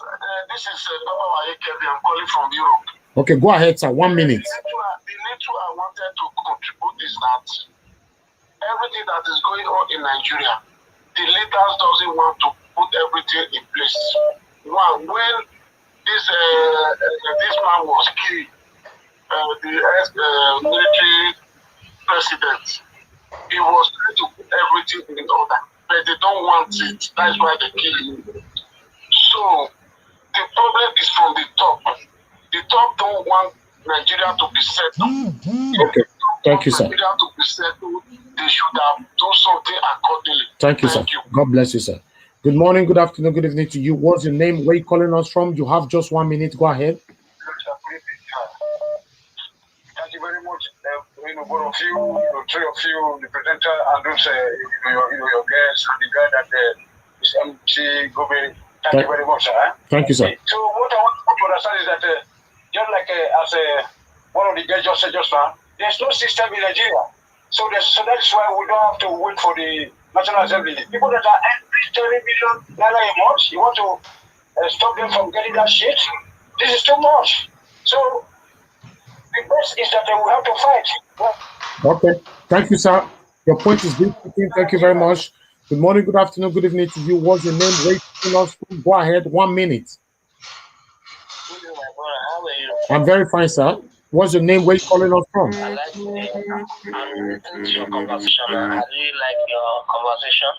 this is Baba Wayekevi. I'm calling from Europe. Okay, go ahead, sir. 1 minute. The little I wanted to contribute is that everything that is going on in Nigeria, the leaders doesn't want to put everything in place. One, when this man was killed, the military president, he was trying to put everything in order, but they don't want it. That's why they kill him. So the problem is from the top. The top don't want Nigeria to be settled. Okay. Thank you, sir. Nigeria to be settled, they should have done something accordingly. Thank you, sir. God bless you, sir. Good morning, good afternoon, good evening to you. What's your name? Where are you calling us from? You have just 1 minute. Go ahead. Thank you very much. Both of you, three of you, the presenter, and those, your guests, and the guy that is MC Gobe. Thank you very much, sir. Thank you, sir. So what I want to understand is that just like as one of the guys just said just now, there's no system in Nigeria. So that's why we don't have to wait for the National Assembly. People that are entering 30 million naira a month, you want to stop them from getting that shit. This is too much. So the best is that they will have to fight. Okay. Thank you, sir. Your point is being taken. Thank you very much. Good morning, good afternoon, good evening to you. What's your name? Wait, go ahead. 1 minute. I'm very fine, sir. What's your name? Where you calling us from? I like I'm listening to your conversation. I really like your conversation.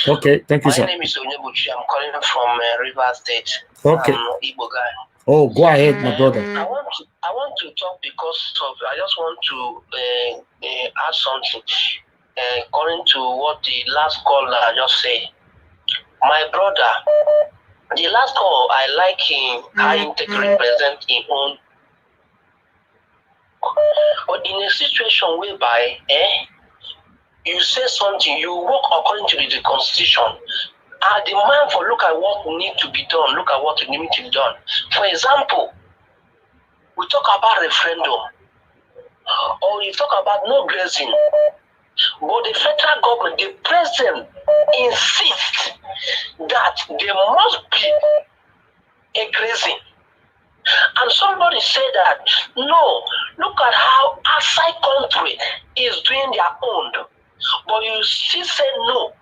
Okay, thank you, My sir. name is Onyebuchi. I'm calling from River State. Okay. I'm an Igbo guy. Oh, go ahead, my brother. I want to talk because of I just want to add something according to what the last caller just said. My brother, the last call, I like him how he take represent his own. But in a situation whereby you say something, you work according to the constitution. The man for look at what need to be done, look at what need to be done. For example, we talk about referendum, or we talk about no grazing, but the federal government, the president, insists that there must be a grazing. And somebody said that, no, look at how outside country is doing their own. But you still say no.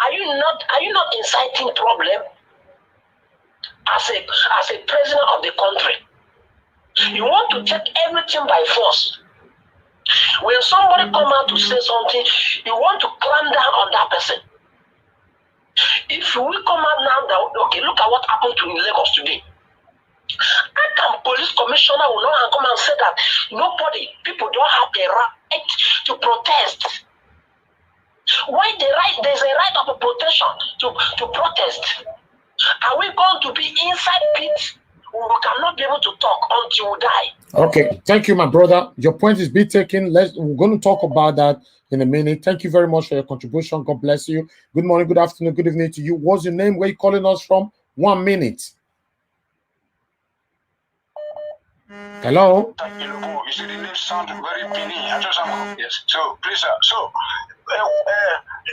Are you not inciting problem as a president of the country? You want to take everything by force. When somebody come out to say something, you want to clamp down on that person. If we come out now that, okay, look at what happened to Lagos today. How can police commissioner will not come and say that people don't have the right to protest? Why there's a right of a protection to protest? Are we going to be inside pit? We cannot be able to talk until we die. Okay, thank you, my brother. Your point is being taken. We're going to talk about that in a minute. Thank you very much for your contribution. God bless you. Good morning, good afternoon, good evening to you. What's your name? Where are you calling us from? 1 minute. Hello. You see, the name sound very penny. Yes. So please,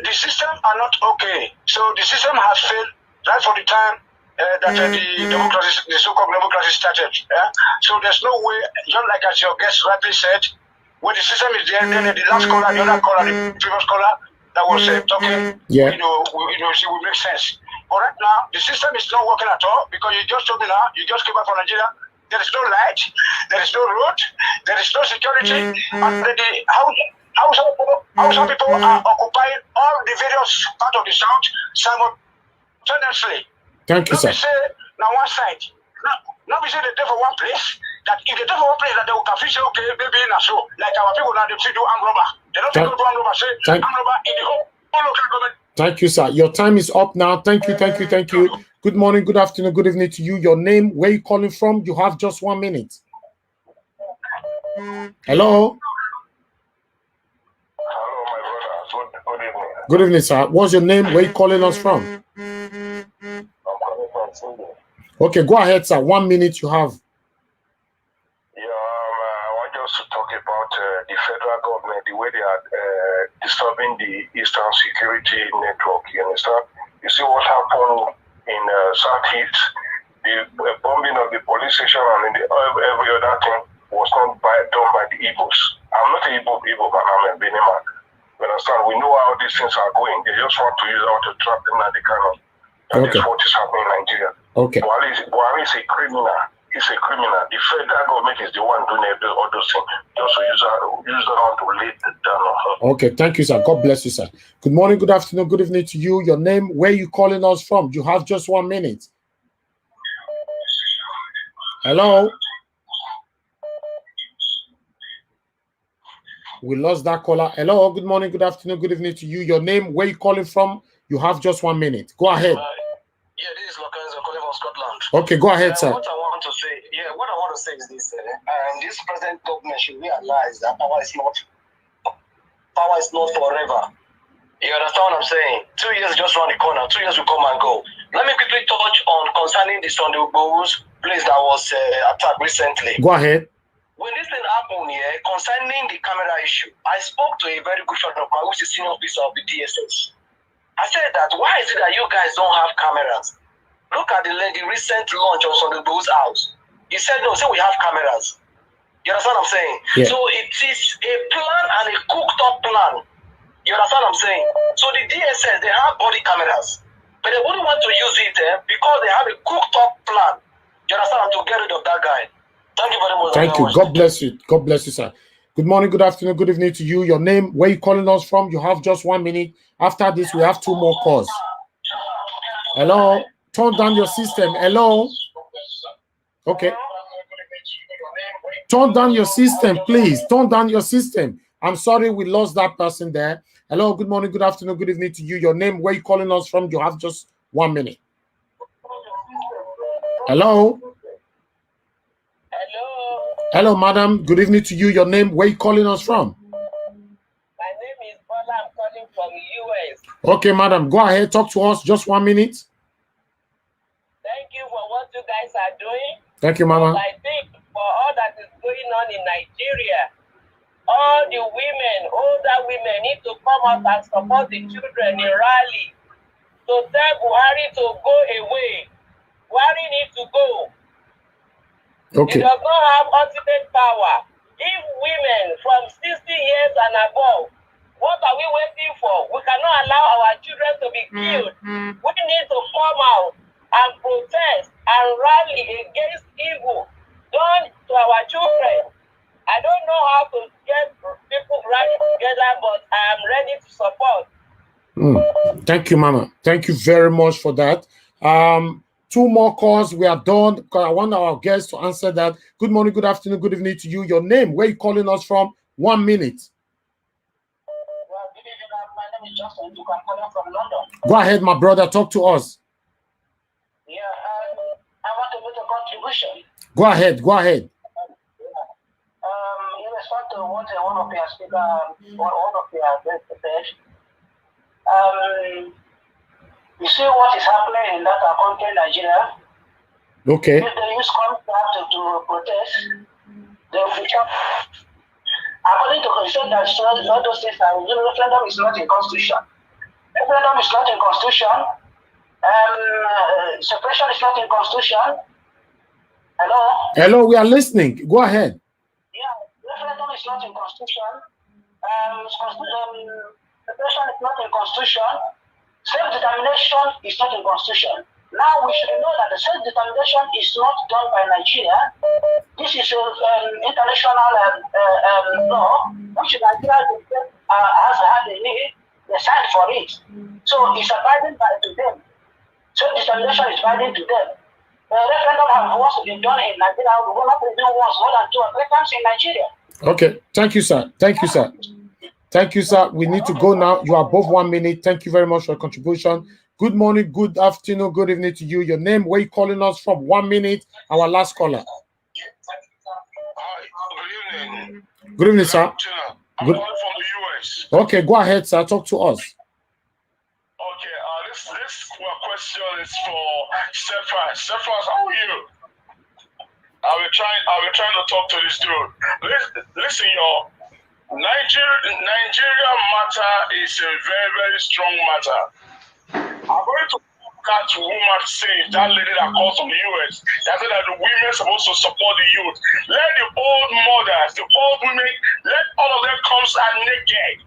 the system are not okay. So the system has failed right from the time that the so-called democracy started. So there's no way, just like as your guest rightly said, when the system is there, then the last caller, the other caller, the previous caller that was talking, yeah, she will make sense. But right now, the system is not working at all because you just told me now, you just came back from Nigeria. There is no light, there is no road, there is no security, and how some people are occupying all the various parts of the south simultaneously. Thank you, sir. Say now one side. Now we say they do for one place. That if they do for one place, that they will confuse say, okay, maybe in a show. Like our people now, they do armed robber. They don't go to armed robber. Say armed robber in the whole local government. Thank you, sir. Your time is up now. Thank you, thank you, thank you. Good morning, good afternoon, good evening to you. Your name, where you calling from? You have just 1 minute. Hello. Hello, my brother. Good evening. Good evening, sir. What's your name? Where you calling us from? I'm calling from Sunday. Okay, go ahead, sir. 1 minute you have. Yeah, I want just to talk about the federal government, the way they are disturbing the Eastern Security Network. You understand? You see what happened in Southeast? The bombing of the police station and every other thing was not done by the Igbos. I'm not an Igbo, but I'm a Benin man. You understand? We know how these things are going. They just want to use how to trap Nnamdi Kanu. That is what is happening in Nigeria. Okay. Buhari is a criminal. He's a criminal. The federal government is the one doing all those things. Just to use that to lay down on her. Okay, thank you, sir. God bless you, sir. Good morning, good afternoon, good evening to you. Your name, where you calling us from? You have just 1 minute. Hello. We lost that caller. Hello, good morning, good afternoon, good evening to you. Your name, where you calling from? You have just 1 minute. Go ahead. Yeah, this is Lorenzo calling from Scotland. Okay, go ahead, sir. What I want to say is this: this present government should realize that power is not forever. You understand what I'm saying? 2 years just around the corner. 2 years will come and go. Let me quickly touch on concerning the Sunday Igboho's place that was attacked recently. Go ahead. When this thing happened here, concerning the camera issue, I spoke to a very good friend of mine, who's the senior officer of the DSS. I said that, why is it that you guys don't have cameras? Look at the recent launch of Sunday Igboho's house. He said, no, say we have cameras. You understand what I'm saying? Yeah. So it is a plan and a cooked up plan. You understand what I'm saying? So the DSS, they have body cameras. But they wouldn't want to use it because they have a cooked up plan. You understand? To get rid of that guy. Thank you very much. Thank you. God bless you. God bless you, sir. Good morning, good afternoon, good evening to you. Your name, where you calling us from? You have just 1 minute. After this, we have 2 more calls. Hello? Turn down your system. Hello? Okay. Turn down your system, please. Turn down your system. I'm sorry we lost that person there. Hello, good morning, good afternoon, good evening to you. Your name, where you calling us from? You have just 1 minute. Hello? Hello. Hello, madam. Good evening to you. Your name, where you calling us from? My name is Bola. I'm calling from US. Okay, madam. Go ahead. Talk to us. Just 1 minute. Thank you for what you guys are doing. Thank you, mama. I think for all that is going on in Nigeria, all the women, older women, need to come out and support the children in rally to tell Buhari to go away. Buhari needs to go. Okay. He does not have ultimate power. If women from 60 years and above, what are we waiting for? We cannot allow our children to be killed. We need to come out and protest and rally against evil done to our children. I don't know how to get people rally together, but I am ready to support. Thank you, mama. Thank you very much for that. 2 more calls. We are done. Because I want our guests to answer that. Good morning, good afternoon, good evening to you. Your name, where you calling us from? 1 minute. Well, good evening. My name is Justin. I'm calling from London. Go ahead, my brother. Talk to us. Yeah, I want to make a contribution. Go ahead. Go ahead. In response to what one of your speakers, one of your guests said, you see what is happening in that country, Nigeria. Okay. If they use contract to protest, they will be shot. According to Constitution, that all those things are referendum is not in Constitution. Referendum is not in Constitution. Separation is not in Constitution. Hello. Hello. We are listening. Go ahead. Yeah, referendum is not in Constitution. Separation is not in Constitution. Self-determination is not in Constitution. Now we should know that the self-determination is not done by Nigeria. This is international law, which Nigeria has had a need, they signed for it. So it's abiding by to them. Self-determination is abiding to them. The referendum has once been done in Nigeria. We will not be doing once more than 2 or 3 times in Nigeria. Okay. Thank you, sir. Thank you, sir. Thank you, sir. We need to go now. You are above 1 minute. Thank you very much for your contribution. Good morning, good afternoon, good evening to you. Your name, where you calling us from? 1 minute. Our last caller. Hi, good evening. Good evening, sir. I'm Good. calling from the US. Okay, go ahead, sir. Talk to us. Okay, this question is for Stephanie. Stephanie, how are you? I've been trying to talk to this dude. Listen, y'all. Nigeria matter is a very, very strong matter. I'm going to catch a woman saying, that lady that calls from the US, that said that the women are supposed to support the youth. Let the old mothers, the old women, let all of them come out naked.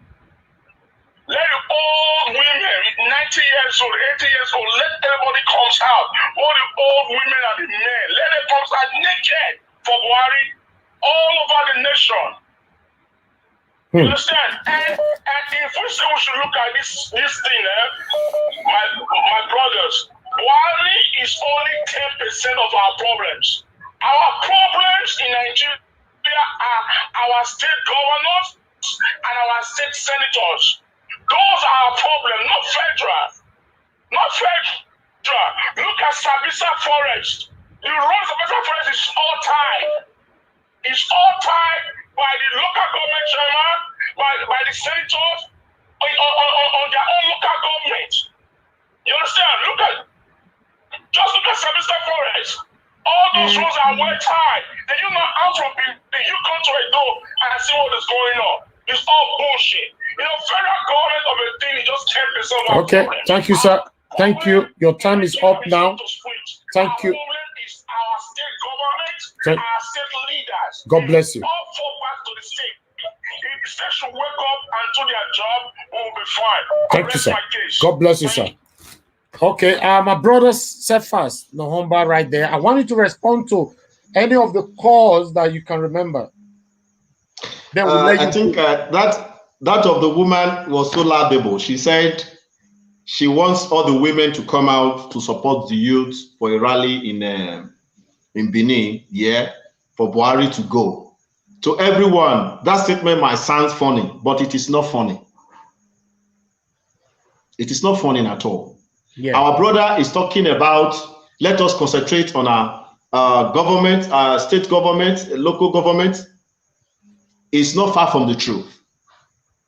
Let the old women, 90 years old, 80 years old, let everybody come out. All the old women and the men, let them come out naked for Buhari all over the nation. You understand? And if we say we should look at this thing, my brothers, Buhari is only 10% of our problems. Our problems in Nigeria are our state governors and our state senators. Those are our problems, not federal. Not federal. Look at Sabisa Forest. The road Sabisa Forest is all tied. It's all tied by the local government chairman, by the senators, on their own local government. You understand? Just look at Sabisa Forest. All those roads are well tied. Then you know out from you come to a door and see what is going on. It's all bullshit. You know, federal government of a thing is just 10% of our Okay, problem. thank you, sir. Thank you. Your time is up now. Thank you. Problem is our state government, our state leaders. God bless you. All fall back to the state. If the state should wake up and do their job, we will be fine. Thank you, sir. God bless you, sir. Okay, my brother Cephas Nohomba right there. I want you to respond to any of the calls that you can remember. Then we'll let you I think that of the woman was so laudable. She said she wants all the women to come out to support the youth for a rally in Benin, for Buhari to go. To everyone, that statement might sound funny, but it is not funny. It is not funny at all. Yeah. Our brother is talking about, let us concentrate on our government, state government, local government. It's not far from the truth.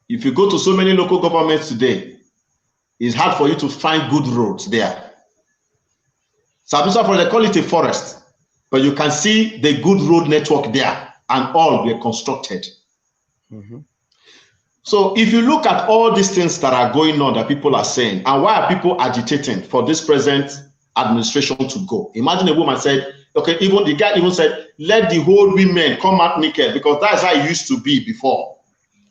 If you go to so many local governments today, it's hard for you to find good roads there. Sabisa, they call it a forest, but you can see the good road network there, and all were constructed. Mm-hmm. So if you look at all these things that are going on that people are saying, and why are people agitating for this present administration to go? Imagine a woman said, okay, even the guy even said, let the whole women come out naked, because that's how it used to be before.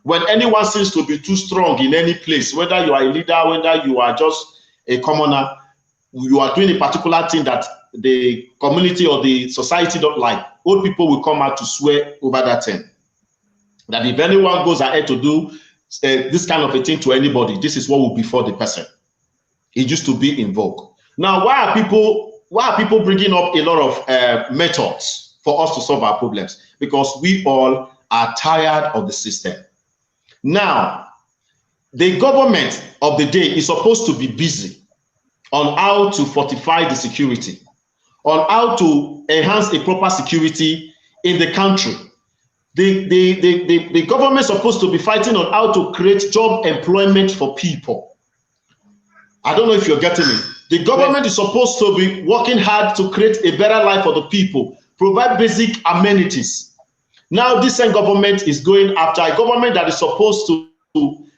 When anyone seems to be too strong in any place, whether you are a leader, whether you are just a commoner, you are doing a particular thing that the community or the society don't like, old people will come out to swear over that thing. That if anyone goes ahead to do this kind of a thing to anybody, this is what will befall the person. It used to be in vogue. Now, why are people bringing up a lot of methods for us to solve our problems? Because we all are tired of the system. Now, the government of the day is supposed to be busy on how to fortify the security, on how to enhance a proper security in the country. The government is supposed to be fighting on how to create job employment for people. I don't know if you're getting me. The government is supposed to be working hard to create a better life for the people, provide basic amenities. Now, this same government is going after a government that is supposed to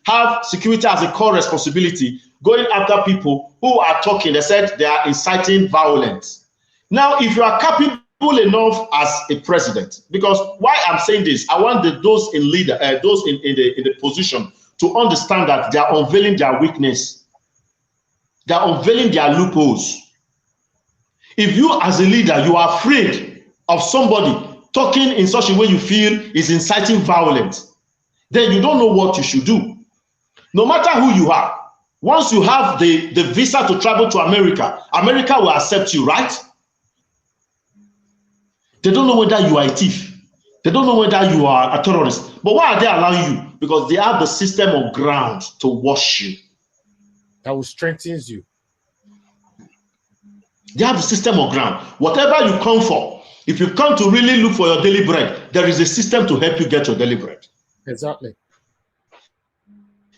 have security as a core responsibility, going after people who are talking. They said they are inciting violence. Now, if you are capable enough as a president, because why I'm saying this, I want those in the position to understand that they are unveiling their weakness. They are unveiling their loopholes. If you as a leader, you are afraid of somebody talking in such a way you feel is inciting violence, then you don't know what you should do. No matter who you are, once you have the visa to travel to America, America will accept you, right? They don't know whether you are a thief. They don't know whether you are a terrorist. But why are they allowing you? Because they have the system of ground to wash you. That will strengthen you. They have the system of ground. Whatever you come for, if you come to really look for your daily bread, there is a system to help you get your daily bread. Exactly.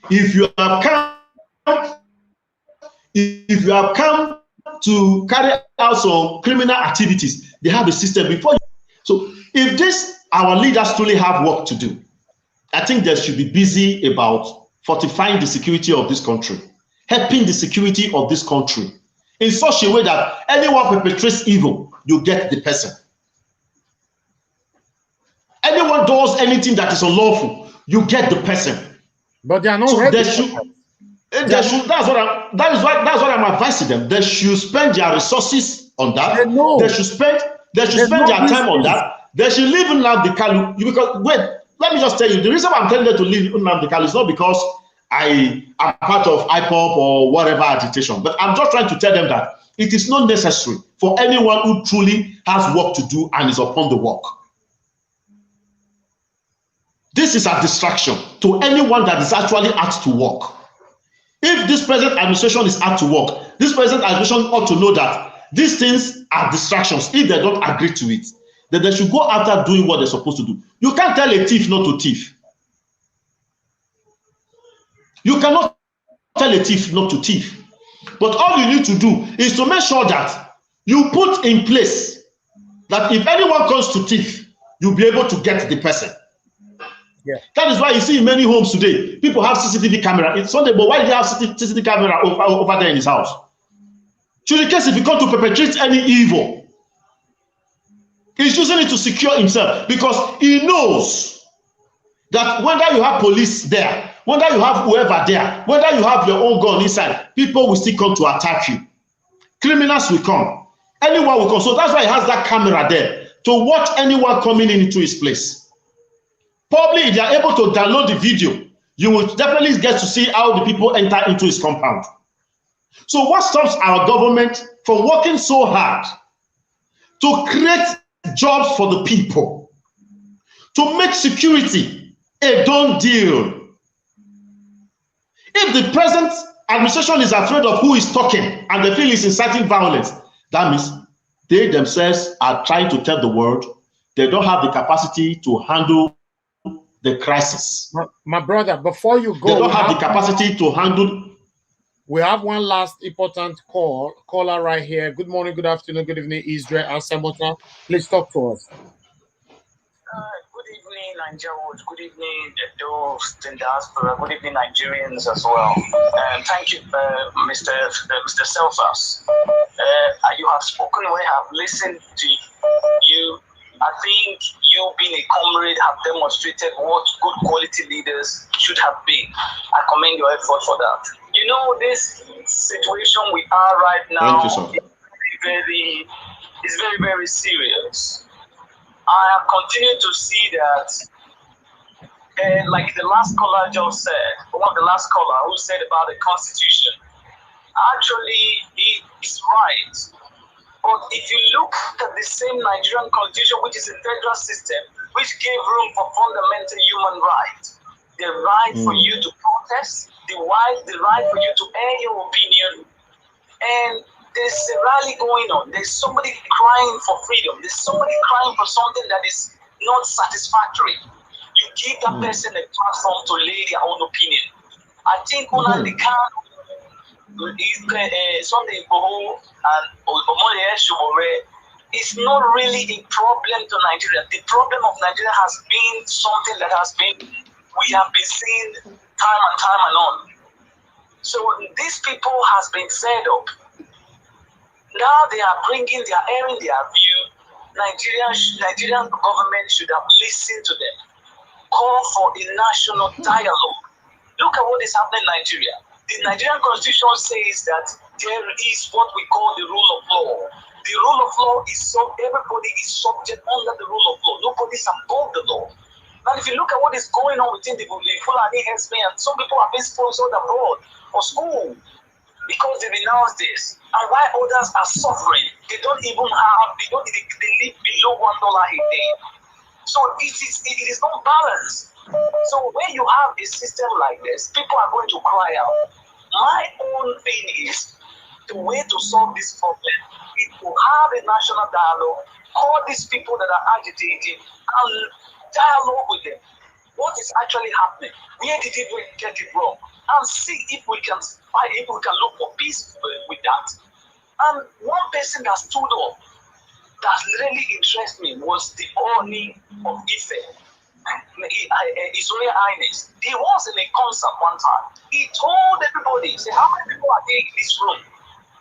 If you have come to carry out some criminal activities, they have a system before you. So if our leaders truly have work to do, I think they should be busy about fortifying the security of this country, helping the security of this country in such a way that anyone perpetrates evil, you get the person. Anyone does anything that is unlawful, you get the person. But they are not so ready. That's what I'm advising them. They should spend their resources on that. They should spend their time on that. They should leave Nnamdi Kanu. Because wait, let me just tell you, the reason why I'm telling them to leave Nnamdi Kanu is not because I am part of IPOP or whatever agitation, but I'm just trying to tell them that it is not necessary for anyone who truly has work to do and is upon the work. This is a distraction to anyone that is actually asked to work. If this present administration is asked to work, this present administration ought to know that these things are distractions. If they don't agree to it, then they should go after doing what they're supposed to do. You can't tell a thief not to thief. You cannot tell a thief not to thief. But all you need to do is to make sure that you put in place that if anyone comes to thief, you'll be able to get the person. Yeah. That is why you see in many homes today, people have CCTV camera. It's Sunday, but why do they have CCTV camera over there in his house? To the case if he come to perpetrate any evil, he's using it to secure himself because he knows that whether you have police there, whether you have whoever there, whether you have your own gun inside, people will still come to attack you. Criminals will come. Anyone will come. So that's why he has that camera there to watch anyone coming into his place. Probably if they are able to download the video, you will definitely get to see how the people enter into his compound. So what stops our government from working so hard to create jobs for the people, to make security a done deal? If the present administration is afraid of who is talking and they feel is inciting violence, that means they themselves are trying to tell the world they don't have the capacity to handle the crisis. My brother, before you go, they don't have the capacity to handle. We have one last important caller right here. Good morning, good afternoon, good evening, Israel Asamota. Please talk to us. Good evening, Nigerians. Good evening, those in diaspora. Good evening, Nigerians as well. And thank you, Mr. Selfas. You have spoken well. I have listened to you. I think you being a comrade have demonstrated what good quality leaders should have been. I commend your effort for that. You know, this situation we are right now is very, very serious. I continue to see that, like the last caller just said, one of the last caller who said about the Constitution, actually, he is right. But if you look at the same Nigerian Constitution, which is a federal system, which gave room for fundamental human rights, the right for you to protest, the right for you to air your opinion, and there's a rally going on. There's somebody crying for freedom. There's somebody crying for something that is not satisfactory. You give that person a platform to lay their own opinion. I think Nnamdi Kanu, Sunday Igboho and Omoyele Sowore is not really a problem to Nigeria. The problem of Nigeria has been something that we have been seeing time and time and on. So these people has been fed up. Now they are airing their view. Nigerian government should have listened to them. Call for a national dialogue. Look at what is happening in Nigeria. The Nigerian Constitution says that there is what we call the rule of law. The rule of law is everybody is subject under the rule of law. Nobody is above the law. And if you look at what is going on within the Fulani herdsmen, and some people have been sponsored abroad for school because they renounce this. And while others are suffering, they live below $1 a day. So it is not balanced. So when you have a system like this, people are going to cry out. My own thing is the way to solve this problem is to have a national dialogue, call these people that are agitating and dialogue with them. What is actually happening? Where did we get it wrong? And see if we can look for peace with that. And one person that stood up that really interested me was the Oni of Ife. His Royal Highness. He was in a concert one time. He told everybody, he said, how many people are there in this room?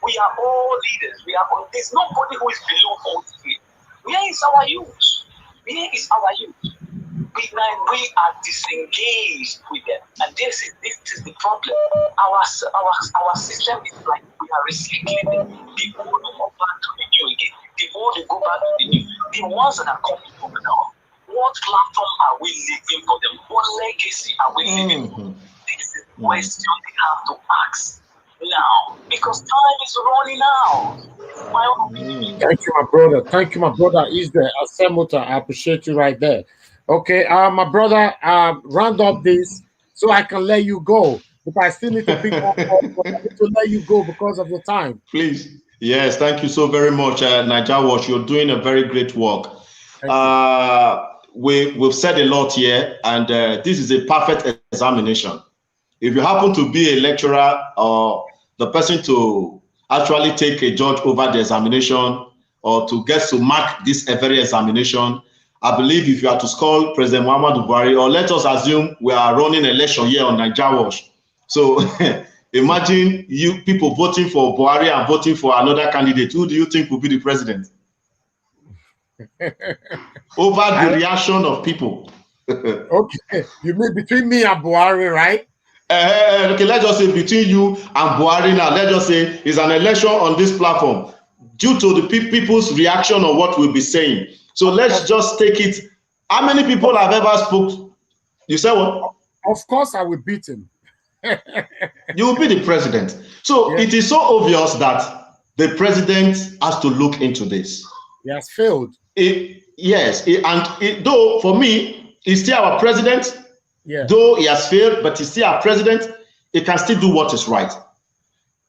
We are all leaders. There's nobody who is below 43. Where is our youth? Where is our youth? We are disengaged with them. And this is the problem. Our system is like we are recycling the old to go back to the new again. The old to go back to the new. The ones that are coming over now, what platform are we leaving for them? What legacy are we leaving for them? This is the question they have to ask now, because time is running out. My own opinion. Thank you, my brother. Thank you, my brother Israel Asamota. I appreciate you right there. Okay, my brother, round up this so I can let you go. But I still need to pick up to let you go because of the time. Please. Yes, thank you so very much, Niger Watch. You're doing a very great work. We've said a lot here, and this is a perfect examination. If you happen to be a lecturer or the person to actually take a judge over the examination or to get to mark this very examination, I believe if you are to call President Muhammadu Buhari, or let us assume we are running an election here on Niger Watch. So Imagine you people voting for Buhari and voting for another candidate. Who do you think will be the president? Over the reaction of people. Okay, you mean between me and Buhari, right? Okay, let's just say between you and Buhari now, let's just say it's an election on this platform due to the people's reaction on what we'll be saying. So let's just take it. How many people have ever spoke? You said what? Of course I will beat him. You will be the president. So it is so obvious that the president has to look into this. He has failed. Though for me, he's still our president. Yeah. Though he has failed, but he's still our president. He can still do what is right.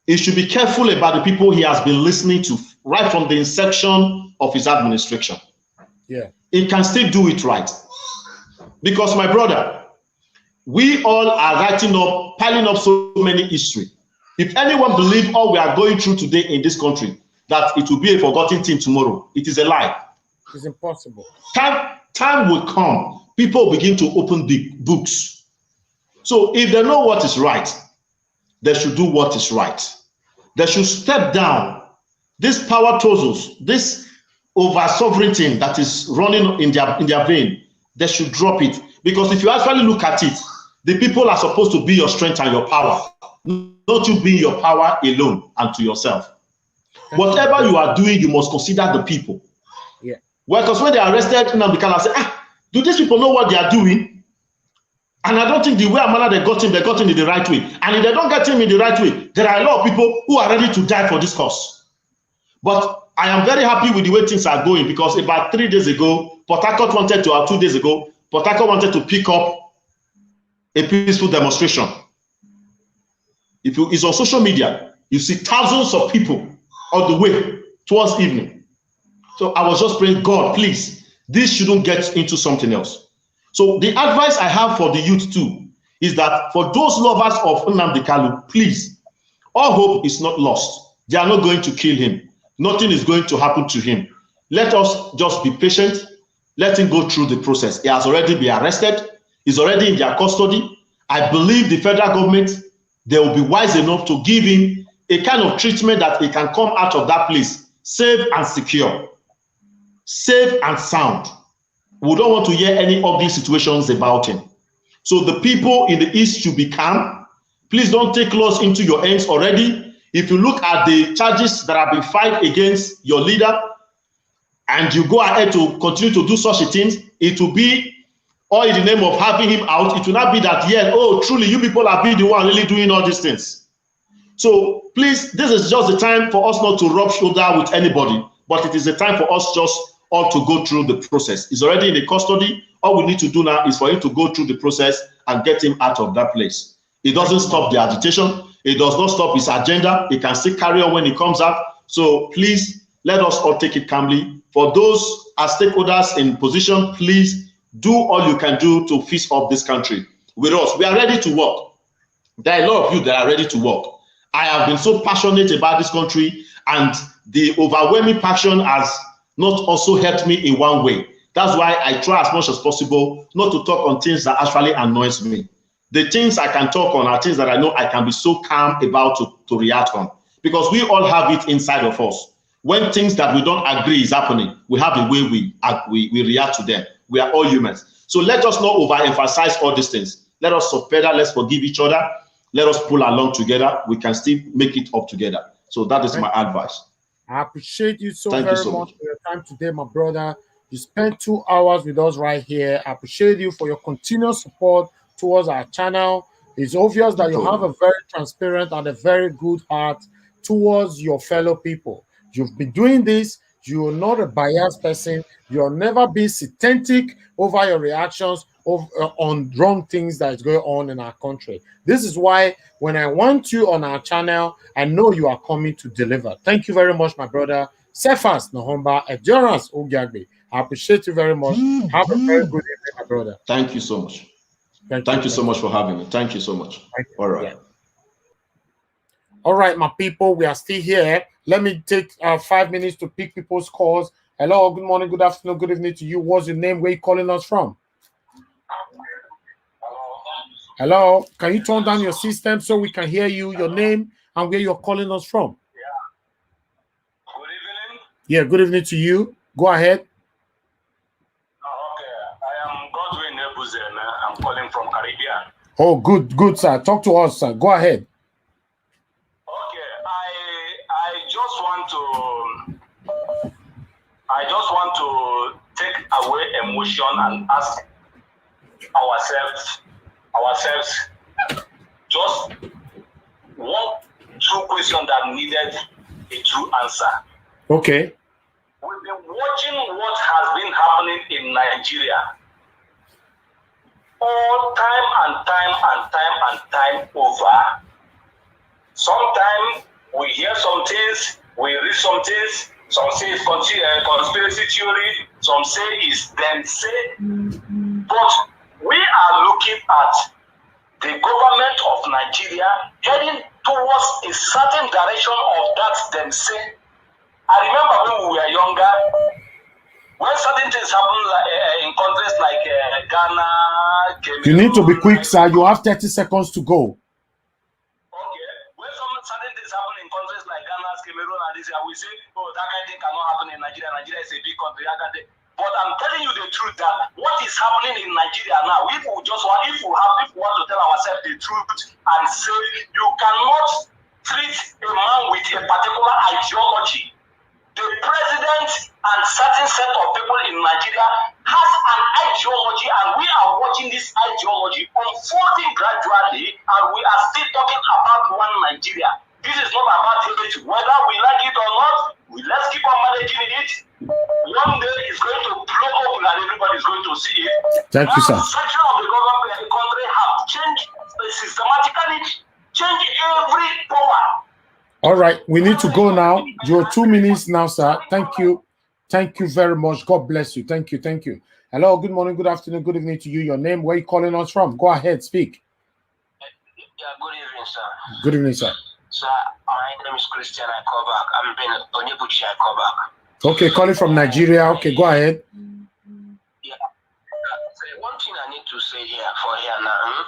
He should be careful about the people he has been listening to right from the inception of his administration. Yeah, he can still do it right. Because my brother, we all are piling up so many history. If anyone believes all we are going through today in this country, that it will be a forgotten thing tomorrow, it is a lie. It's impossible. Time will come. People begin to open the books. So if they know what is right, they should do what is right. They should step down. This power tussles, this over sovereignty that is running in their vein, they should drop it. Because if you actually look at it, the people are supposed to be your strength and your power, not you being your power alone and to yourself. Whatever you are doing, you must consider the people. Yeah. Well, because when they arrested Nnamdi Kanu, I said, do these people know what they are doing? And I don't think the way Amana they got him in the right way. And if they don't get him in the right way, there are a lot of people who are ready to die for this cause. But I am very happy with the way things are going, because about 3 days ago, Port Harcourt wanted to, or 2 days ago, Port Harcourt wanted to pick up a peaceful demonstration. If it's on social media, you see thousands of people on the way towards evening. So I was just praying, God, please, this shouldn't get into something else. So the advice I have for the youth too is that for those lovers of Nnamdi Kanu, please, all hope is not lost. They are not going to kill him. Nothing is going to happen to him. Let us just be patient. Let him go through the process. He has already been arrested. He's already in their custody. I believe the federal government, they will be wise enough to give him a kind of treatment that he can come out of that place safe and secure, safe and sound. We don't want to hear any ugly situations about him. So the people in the East should be calm. Please don't take laws into your hands already. If you look at the charges that have been filed against your leader, and you go ahead to continue to do such a thing, it will be all in the name of having him out. It will not be that, yeah, oh, truly, you people have been the one really doing all these things. So please, this is just the time for us not to rub shoulder with anybody, but it is the time for us just all to go through the process. He's already in the custody. All we need to do now is for him to go through the process and get him out of that place. It doesn't stop the agitation. It does not stop his agenda. He can still carry on when he comes out. So please, let us all take it calmly. For those as stakeholders in position, please do all you can do to fix up this country with us. We are ready to work. There are a lot of you that are ready to work. I have been so passionate about this country, and the overwhelming passion has not also helped me in one way. That's why I try as much as possible not to talk on things that actually annoys me. The things I can talk on are things that I know I can be so calm about to react on, because we all have it inside of us. When things that we don't agree is happening, we have a way we react to them. We are all humans. So let us not overemphasize all these things. Let us support, let's forgive each other. Let us pull along together. We can still make it up together. So that is my advice. I appreciate you so very much for your time today, my brother. You spent 2 hours with us right here. I appreciate you for your continuous support towards our channel. It's obvious that you have a very transparent and a very good heart towards your fellow people. You've been doing this. You're not a biased person. You'll never be sympathetic over your reactions on wrong things that is going on in our country. This is why when I want you on our channel, I know you are coming to deliver. Thank you very much, my brother. Cephas Nohomba, Endurance Ogyagbe. I appreciate you very much. Have a very good evening, my brother. Thank you so much. Thank you so much for having me. Thank you so much. All right. Yeah. All right, my people, we are still here. Let me take 5 minutes to pick people's calls. Hello, good morning, good afternoon, good evening to you. What's your name? Where are you calling us from? Hello, can you turn down your system so we can hear you, your name, and where you're calling us from? Yeah. Good evening. Yeah, good evening to you. Go ahead. Okay, I am Godwin Ebuzen. I'm calling from Caribbean. Oh, good, sir. Talk to us, sir. Go ahead. Okay, I just want to take away emotion and ask ourselves just one true question that needed a true answer. Okay. We've been watching what has been happening in Nigeria all time over. Sometimes we hear some things, we read some things, some say it's conspiracy theory, some say it's them say. But we are looking at the government of Nigeria heading towards a certain direction of that them say. I remember when we were younger, when certain things happen in countries like Ghana, Cameroon. You need to be quick, sir. You have 30 seconds to go. Okay. When some certain things happen in countries like Ghana, Cameroon, and this, we say, oh, that kind of thing cannot happen in Nigeria. Nigeria is a big country. But I'm telling you the truth that what is happening in Nigeria now, if we want to tell ourselves the truth and say you cannot treat a man with a particular ideology. The president and certain set of people in Nigeria has an ideology, and we are watching this ideology unfolding gradually, and we are still talking about one Nigeria. This is not about it. Whether we like it or not, let's keep on managing it. One day it's going to blow up and everybody is going to see it. Thank you, sir. The section of the government and the country have changed systematically, changed every power. All right, we need to go now. You're 2 minutes now, sir. Thank you. Thank you very much. God bless you. Thank you. Thank you. Hello, good morning, good afternoon, good evening to you. Your name, where are you calling us from? Go ahead, speak. Yeah, good evening, sir. Good evening, sir. Sir, my name is Christian. I call back. I'm being Onyebuchi. I call back. Okay, calling from Nigeria. Okay, go ahead. Yeah. One thing I need to say here now,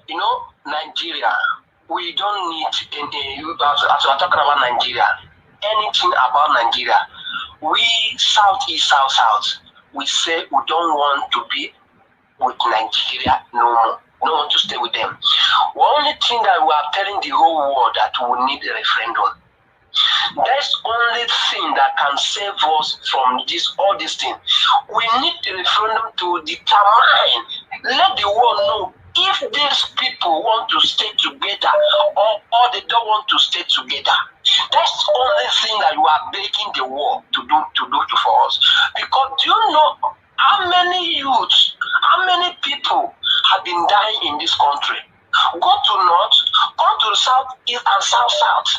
you know, Nigeria, we don't need any, as we're talking about Nigeria, anything about Nigeria. We Southeast, South, we say we don't want to be with Nigeria no more. We don't want to stay with them. The only thing that we are telling the whole world that we need a referendum. That's only thing that can save us from all these things. We need the referendum to determine, let the world know if these people want to stay together or they don't want to stay together. That's the only thing that you are breaking the war to do for us. Because do you know how many youths, how many people have been dying in this country? Go to north, go to south, east, and south.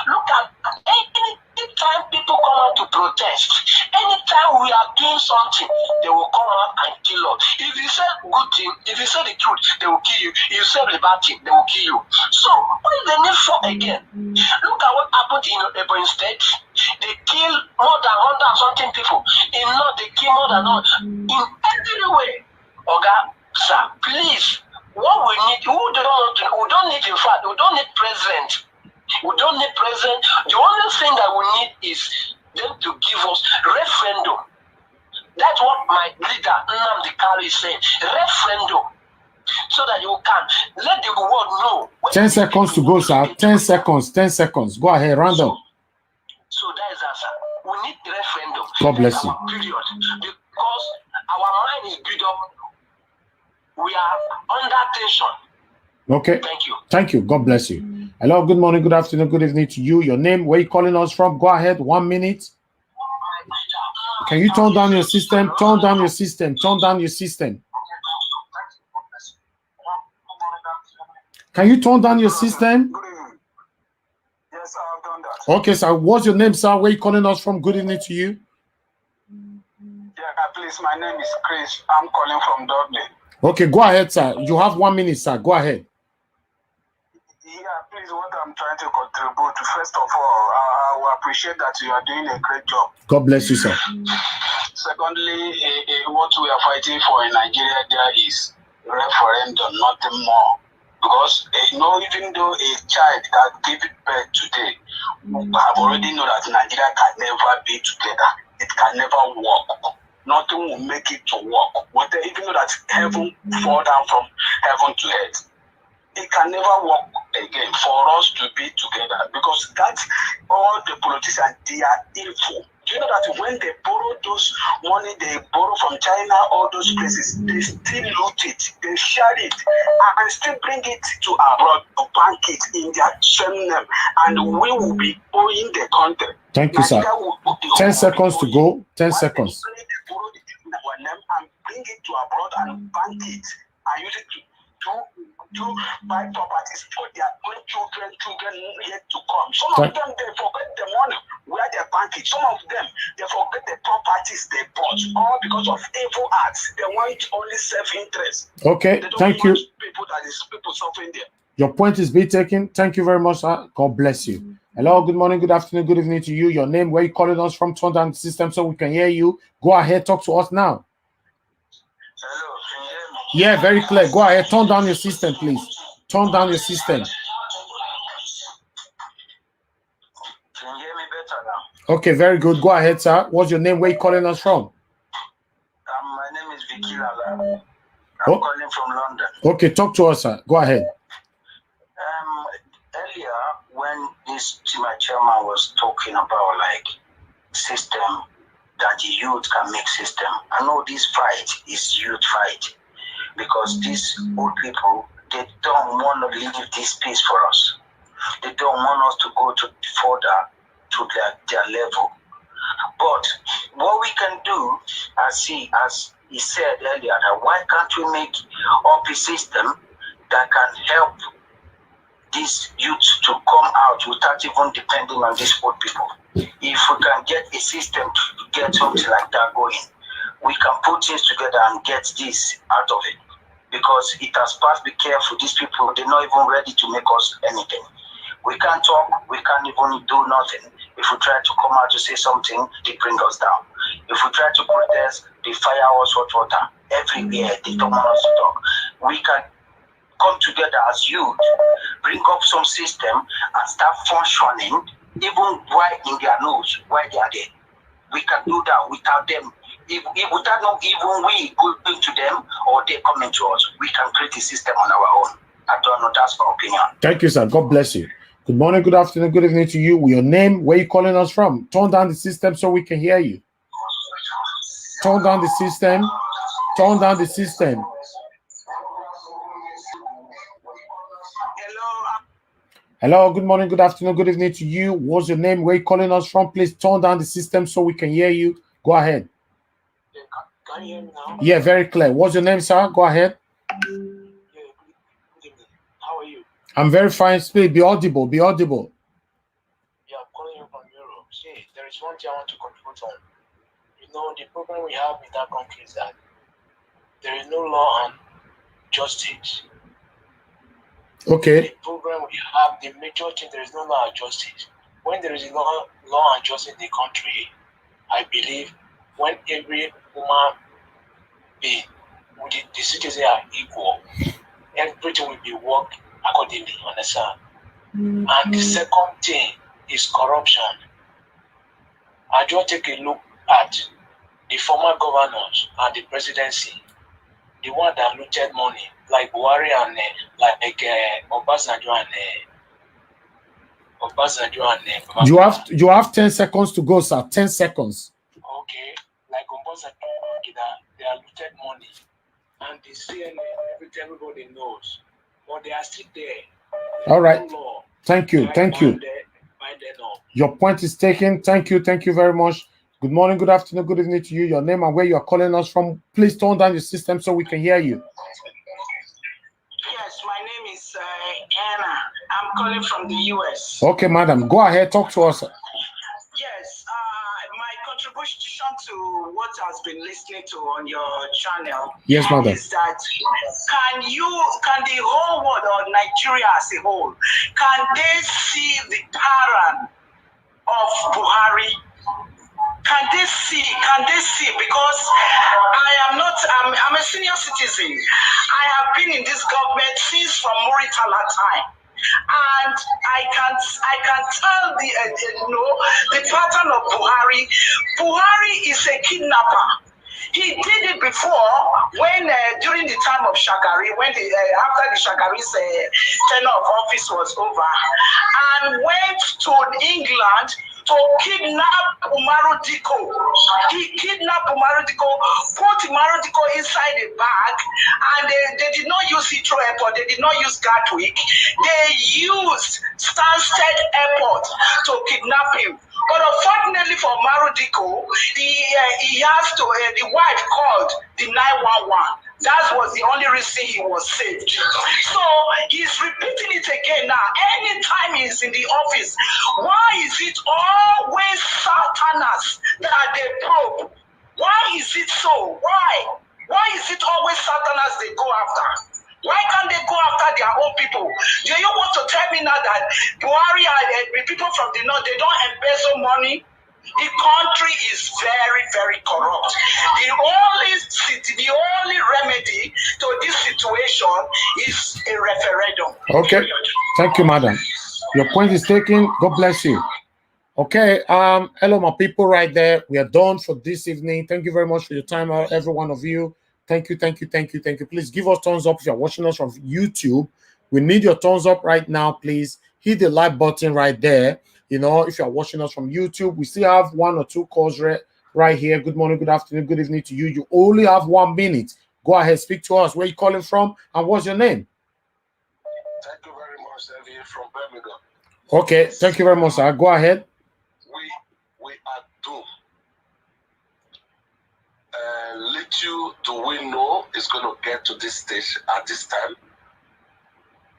Look at anytime people come out to protest, anytime we are doing something, they will come out and kill us. If you say good thing, if you say the truth, they will kill you. If you say the bad thing, they will kill you. So what is the need for again? Look at what happened in Ebonyi State. They kill more than 100 and something people. In north, they kill more than 100. In every way. Oga, sir, please. What we need, we don't need president. We don't need president. The only thing that we need is them to give us referendum. That's what my leader, Nnamdi Kanu, is saying. Referendum. So that you can let the world know. 10 seconds to go, sir. 10 seconds. 10 seconds. Go ahead, random. So that is answer. We need referendum. God bless you. Period. Because our mind is built up. We are under tension. Okay. Thank you. Thank you. God bless you. Hello, good morning, good afternoon, good evening to you. Your name, where are you calling us from? Go ahead. 1 minute. Can you turn down your system? Turn down your system. Turn down your system. Can you turn down your system? Yes, I've done that. Okay, sir. What's your name, sir? Where are you calling us from? Good evening to you. Yeah, please. My name is Chris. I'm calling from Dublin. Okay, go ahead, sir. You have 1 minute, sir. Go ahead. Yeah, please, what I'm trying to contribute, first of all, I will appreciate that you are doing a great job. God bless you, sir. Secondly, what we are fighting for in Nigeria there is referendum, nothing more. Because even though a child that gave birth today, I've already know that Nigeria can never be together. It can never work. Nothing will make it to work. Even though that heaven fall down from heaven to earth, it can never work again for us to be together, because that's all the politicians, they are evil. Do you know that when they borrow those money, they borrow from China, all those places, they still loot it, they share it, and still bring it to abroad to bank it in their same name, and we will be owing the country. Thank you, sir. 10 seconds to go. 10 seconds. They borrow it in our name and bring it to abroad and bank it and use it to buy properties for their own children yet to come. Some of them, they forget the money where they bank it. Some of them, they forget the properties they bought, all because of evil acts. They want only self-interest. Okay, thank you. People suffering there. Your point is being taken. Thank you very much, sir. God bless you. Hello, good morning, good afternoon, good evening to you. Your name, where you calling us from? Turn down the system so we can hear you. Go ahead, talk to us now. Hello, can you hear me? Yeah, very clear. Go ahead, turn down your system, please. Turn down your system. Can you hear me better now? Okay, very good. Go ahead, sir. What's your name? Where you calling us from? My name is Vicky Lala. I'm calling from London. Okay, talk to us, sir. Go ahead. Earlier, when this my chairman was talking about like system that the youth can make system, I know this fight is youth fight, because these old people, they don't want to leave this space for us. They don't want us to go to further to their level. But what we can do, as he said earlier, that why can't we make up a system that can help these youths to come out without even depending on these old people? If we can get a system to get something like that going, we can put things together and get this out of it. Because it has passed, be careful, these people, they're not even ready to make us anything. We can't talk, we can't even do nothing. If we try to come out to say something, they bring us down. If we try to protest, they fire us hot water. Everywhere, they don't want us to talk. We can come together as youth, bring up some system and start functioning, even right in their nose, while they are there. We can do that without them. Without not even we going to them or they coming to us, we can create a system on our own. I don't know, that's my opinion. Thank you, sir. God bless you. Good morning, good afternoon, good evening to you. Your name, where you calling us from? Turn down the system so we can hear you. Turn down the system. Turn down the system. Hello, good morning, good afternoon, good evening to you. What's your name? Where you calling us from? Please turn down the system so we can hear you. Go ahead. Can you hear me now? Yeah, very clear. What's your name, sir? Go ahead. Yeah, good evening. How are you? I'm very fine. Please be audible. Be audible. Yeah, I'm calling you from Europe. See, there is one thing I want to contribute on. You know, the problem we have in that country is that there is no law and justice. Okay. The problem we have, the major thing, there is no law and justice. When there is a law and justice in the country, I believe when every human being, with the citizens are equal, everything will be worked accordingly, understand? And the second thing is corruption. I just take a look at the former governors and the presidency, the one that looted money, like Buhari and Obasanjo and You have 10 seconds to go, sir. 10 seconds. Okay, like Obasanjo, they are looted money, and the CNN, everybody knows, but they are still there. All right. Thank you. Thank you. Your point is taken. Thank you. Thank you very much. Good morning, good afternoon, good evening to you. Your name and where you are calling us from. Please turn down your system so we can hear you. Yes, my name is Anna. I'm calling from the US. Okay, madam. Go ahead. Talk to us. Yes, my contribution to what has been listening to on your channel is that can the whole world or Nigeria as a whole, can they see the pattern of Buhari Can they see? Can they see? Because I'm a senior citizen. I have been in this government since from Muritala time. And I can tell the pattern of Buhari. Buhari is a kidnapper. He did it before when during the time of Shagari, when after the Shagari's tenure of office was over, and went to England to kidnap Umaru Diko. He kidnapped Umaru Diko, put Umaru Diko inside a bag, and they did not use Heathrow Airport, they did not use Gatwick, they used Stansted Airport to kidnap him. But unfortunately for Marudiko, he has to, the wife called the 911. That was the only reason he was saved. So he's repeating it again now. Anytime he's in the office, why is it always Satanas that they probe? Why is it so? Why? Why is it always Satanas they go after? Why can't they go after their own people? Do you want to tell me now that Buhari and people from the north, they don't embezzle money? The country is very, very corrupt. The only remedy to this situation is a referendum. Okay. Thank you, madam. Your point is taken. God bless you. Okay. Hello, my people right there. We are done for this evening. Thank you very much for your time, every one of you. Thank you, thank you, thank you, thank you. Please give us thumbs up if you're watching us from YouTube. We need your thumbs up right now, please. Hit the like button right there. You know, if you're watching us from YouTube, we still have 1 or 2 calls right here. Good morning, good afternoon, good evening to you. You only have 1 minute. Go ahead, speak to us. Where are you calling from and what's your name? Thank you very much, David, from Birmingham. Okay, thank you very much, sir. Go ahead. We are doomed. Little do we know is going to get to this stage at this time.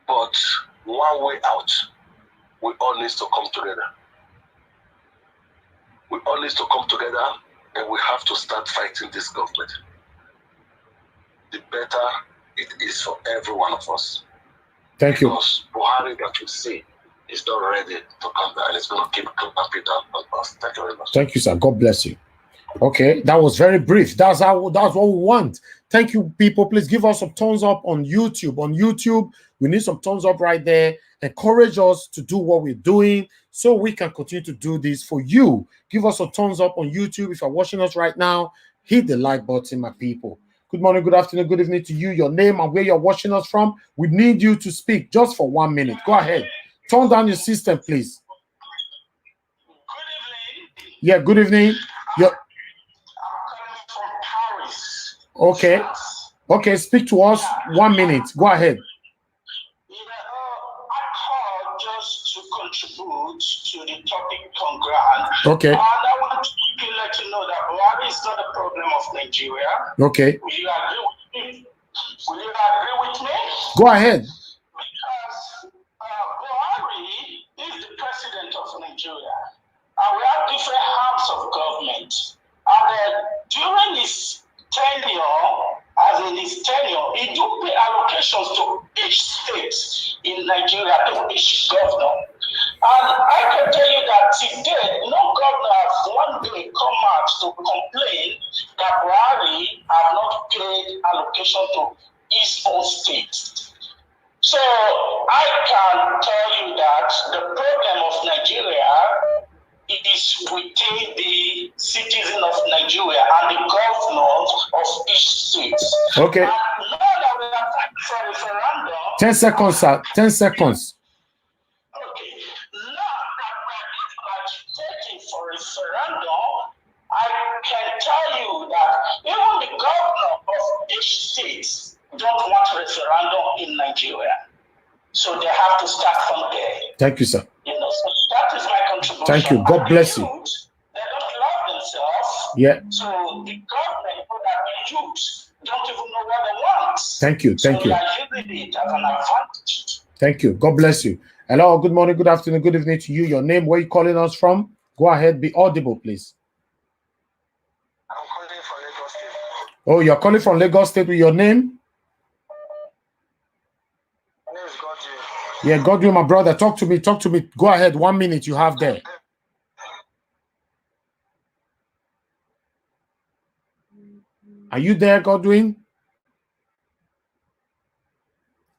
But one way out, we all need to come together. We all need to come together and we have to start fighting this government. The better it is for every one of us. Thank you. Because Buhari that we see is not ready to come down. It's going to keep clamping down on us. Thank you very much. Thank you, sir. God bless you. Okay, that was very brief. That's what we want. Thank you, people. Please give us some thumbs up on YouTube. On YouTube, we need some thumbs up right there. Encourage us to do what we're doing so we can continue to do this for you. Give us a thumbs up on YouTube. If you're watching us right now, hit the like button, my people. Good morning, good afternoon, good evening to you. Your name and where you're watching us from. We need you to speak just for 1 minute. Go ahead. Turn down your system, please. Good evening. Yeah, good evening. Okay. Okay, speak to us. 1 minute. Go ahead. I called just to contribute to the topic on ground. Okay. And I want to let you know that Buhari is not a problem of Nigeria. Okay. Will you agree with me? Will you agree with me? Go ahead. Because Buhari is the president of Nigeria. And we have different arms of government. And during his tenure, he do pay allocations to each state in Nigeria, to each governor. And I can tell you that today, no governor has one day come out to complain that Buhari have not paid allocation to his own state. So I can tell you that the problem of Nigeria, it is within the citizen of Nigeria and the governors of each state. Okay. And now that we are fighting for referendum. 10 seconds, sir. 10 seconds. Okay. Now that we are agitating for referendum, I can tell you that even the governor of each state don't want referendum in Nigeria. So they have to start from there. Thank you, sir. You know, so that is my contribution. Thank you. God bless you. They don't love themselves. Yeah. So the government, the youth, don't even know what they want. Thank you. Thank you. So they are using it as an advantage. Thank you. God bless you. Hello. Good morning. Good afternoon. Good evening to you. Your name, where you calling us from? Go ahead. Be audible, please. I'm calling from Lagos State. Oh, you're calling from Lagos State with your name? My name is Godwin. Yeah, Godwin, my brother. Talk to me. Talk to me. Go ahead. 1 minute you have there. Are you there, Godwin?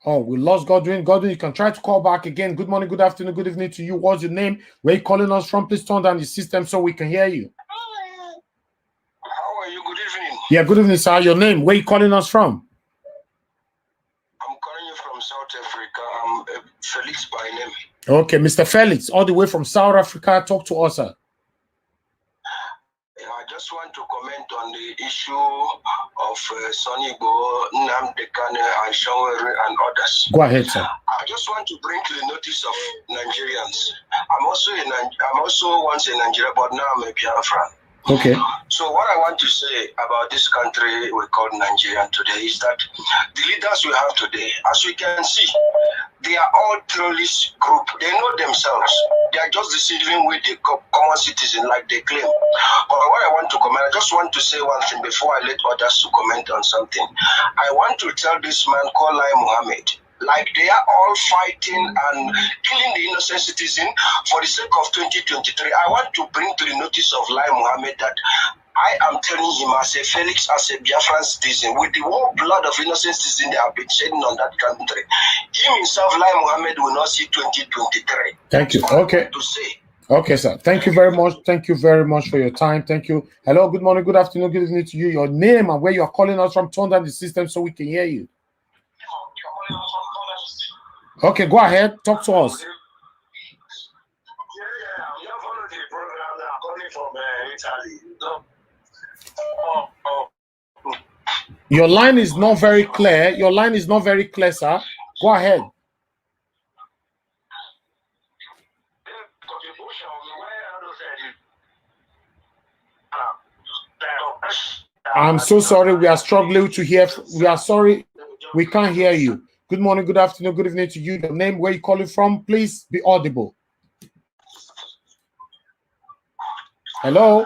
Oh, we lost Godwin. Godwin, you can try to call back again. Good morning, good afternoon, good evening to you. What's your name? Where are you calling us from? Please turn down the system so we can hear you. How are you? Good evening. Yeah, good evening, sir. Your name? Where are you calling us from? I'm calling you from South Africa. I'm Felix by name. Okay, Mr. Felix, all the way from South Africa. Talk to us, sir. I just want to comment on the issue of Sonny Igboho, Nnamdi Kanu, and Sowore and others. Go ahead, sir. I just want to bring to the notice of Nigerians. I'm also once in Nigeria, but now I'm a Biafran. Okay. So what I want to say about this country we call Nigeria today is that the leaders we have today, as we can see, they are all terrorist group. They know themselves. They are just deceiving with the common citizen like they claim. But what I want to comment, I just want to say one thing before I let others to comment on something. I want to tell this man called Lai Mohammed, like they are all fighting and killing the innocent citizen for the sake of 2023. I want to bring to the notice of Lai Mohammed that I am telling him as a Felix, as a Biafran citizen, with the whole blood of innocent citizens they have been shedding on that country, him himself, Lai Mohammed, will not see 2023. Thank you. That's all Okay. I want to say. Okay, sir. Thank you very much. Thank you very much for your time. Thank you. Hello, good morning, good afternoon, good evening to you. Your name and where you are calling us from. Turn down the system so we can hear you. Okay, go ahead. Talk to us. Your line is not very clear. Your line is not very clear, sir. Go ahead. I'm so sorry. We are struggling to hear. We are sorry. We can't hear you. Good morning, good afternoon, good evening to you. Your name, where you calling from? Please be audible. Hello?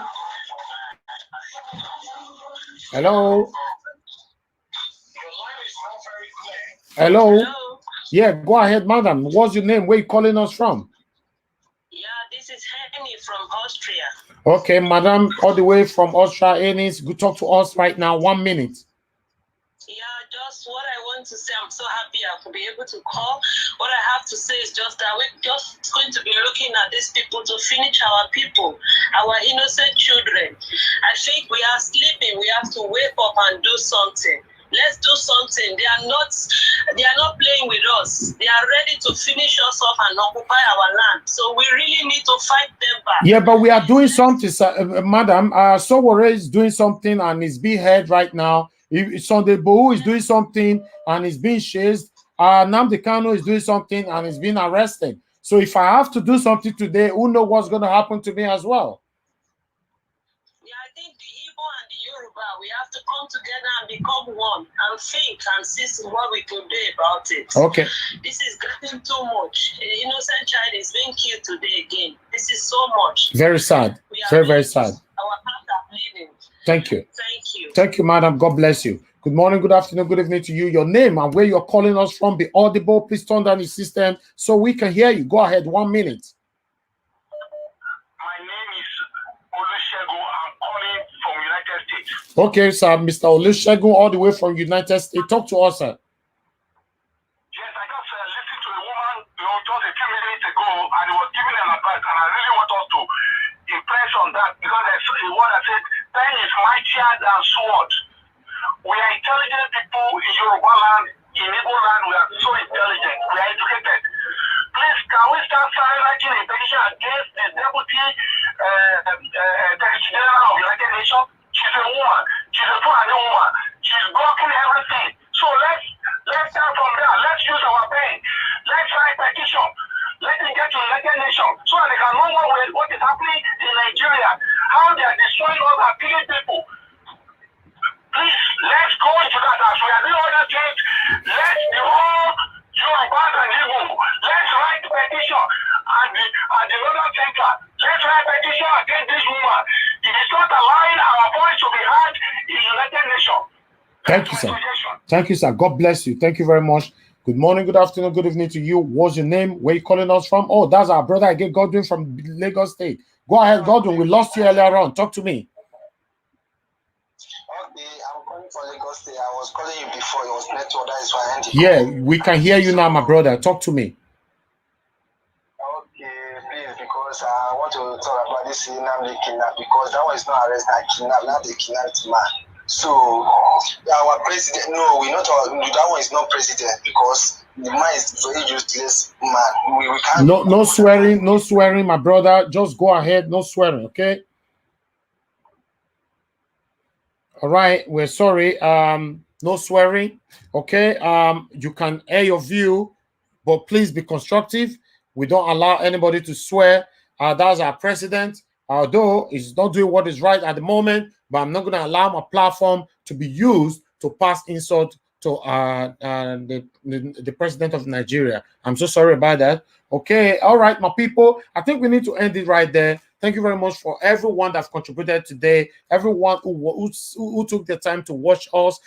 Hello? Hello? Yeah, go ahead, madam. What's your name? Where you calling us from? Yeah, this is Henny from Austria. Okay, madam, all the way from Austria. Enis, good talk to us right now. 1 minute. Yeah, just what I want to say. I'm so happy I could be able to call. What I have to say is just that we're just going to be looking at these people to finish our people, our innocent children. I think we are sleeping. We have to wake up and do something. Let's do something. They are not playing with us. They are ready to finish us off and occupy our land. So we really need to fight them back. Yeah, but we are doing something, madam. Sowore is doing something and is being held right now. Sunday Igboho is doing something and is being chased. Nnamdi Kanu is doing something and is being arrested. So if I have to do something today, who knows what's going to happen to me as well? Yeah, I think the Igbo and the Yoruba, we have to come together and become one and think and see what we can do about it. Okay. This is getting too much. An innocent child is being killed today again. This is so much. Very sad. Very, very sad. Our hearts are bleeding. Thank you. Thank you. Thank you, madam. God bless you. Good morning, good afternoon, good evening to you. Your name and where you're calling us from. Be audible. Please turn down the system so we can hear you. Go ahead. 1 minute. My name is Olusegun. I'm calling from United States. Okay, sir. Mr. Olusegun, all the way from United States. Talk to us, sir. Yes, I just listened to a woman, just a few minutes ago, and he was giving an advice, and I really want us to impress on that because there's a word that said, "Pen is mightier than sword." We are intelligent people in Yoruba land, in Igbo land. We are so intelligent. We are educated. Please, can we start writing a petition against the deputy Secretary General of United Nations? She's a woman. She's a Fulani woman. She's blocking everything. So let's start from there. Let's use our pen. Let's write petition. Let it get to the United Nations so that they can know what is happening in Nigeria, how they are destroying us and killing people. Please, let's go into that as we are doing other things. Let the whole Yoruba and Igbo, let's write petition at the Northern Center. Let's write petition against this woman. It is not allowing our voice to be heard in the United Nations. Thank you, sir. Thank you, sir. God bless you. Thank you very much. Good morning, good afternoon, good evening to you. What's your name? Where you calling us from? Oh, that's our brother again, Godwin from Lagos State. Go ahead, Godwin. We lost you earlier on. Talk to me. I'm calling from Lagos State. I was calling you before. It was network. That is why I ended. Yeah, we can hear you now, my brother. Talk to me. Okay, please, because I want to talk about this Nnamdi kidnap, because that one is not arrest and kidnap. Now they kidnapped man. So our president, no, we not. That one is not president, because the man is very useless man. We can't. No swearing, no swearing, my brother. Just go ahead, no swearing, okay? All right, we're sorry. No swearing, okay? You can air your view, but please be constructive. We don't allow anybody to swear. That's our president. Although he's not doing what is right at the moment, but I'm not going to allow my platform to be used to pass insult to the president of Nigeria. I'm so sorry about that. Okay, all right, my people. I think we need to end it right there. Thank you very much for everyone that's contributed today, everyone who took the time to watch us,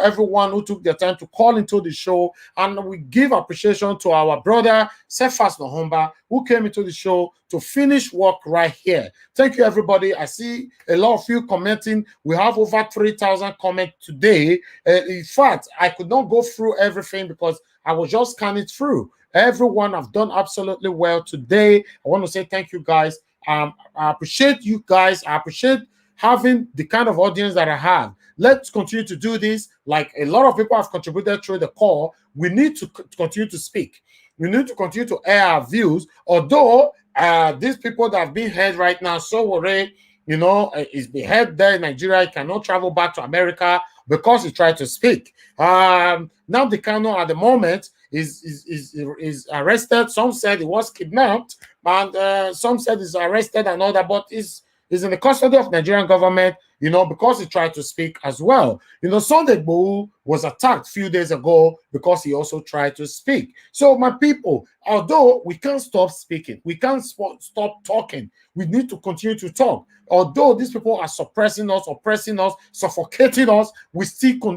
everyone who took the time to call into the show. And we give appreciation to our brother, Cephas Nohomba, who came into the show to finish work right here. Thank you, everybody. I see a lot of you commenting. We have over 3,000 comments today. In fact, I could not go through everything because I was just scanning through. Everyone have done absolutely well today. I want to say thank you, guys. I appreciate you guys. I appreciate having the kind of audience that I have. Let's continue to do this. Like a lot of people have contributed through the call. We need to continue to speak. We need to continue to air our views. Although these people that have been heard right now, Sowore, you know, is beheaded there in Nigeria. He cannot travel back to America because he tried to speak. Nnamdi Kanu at the moment is arrested. Some said he was kidnapped, and some said he's arrested and all that, but is in the custody of Nigerian government, you know, because he tried to speak as well. You know, Sunday Igboho was attacked a few days ago because he also tried to speak. So, my people, although we can't stop speaking, we can't stop talking, we need to continue to talk. Although these people are suppressing us, oppressing us, suffocating us, we still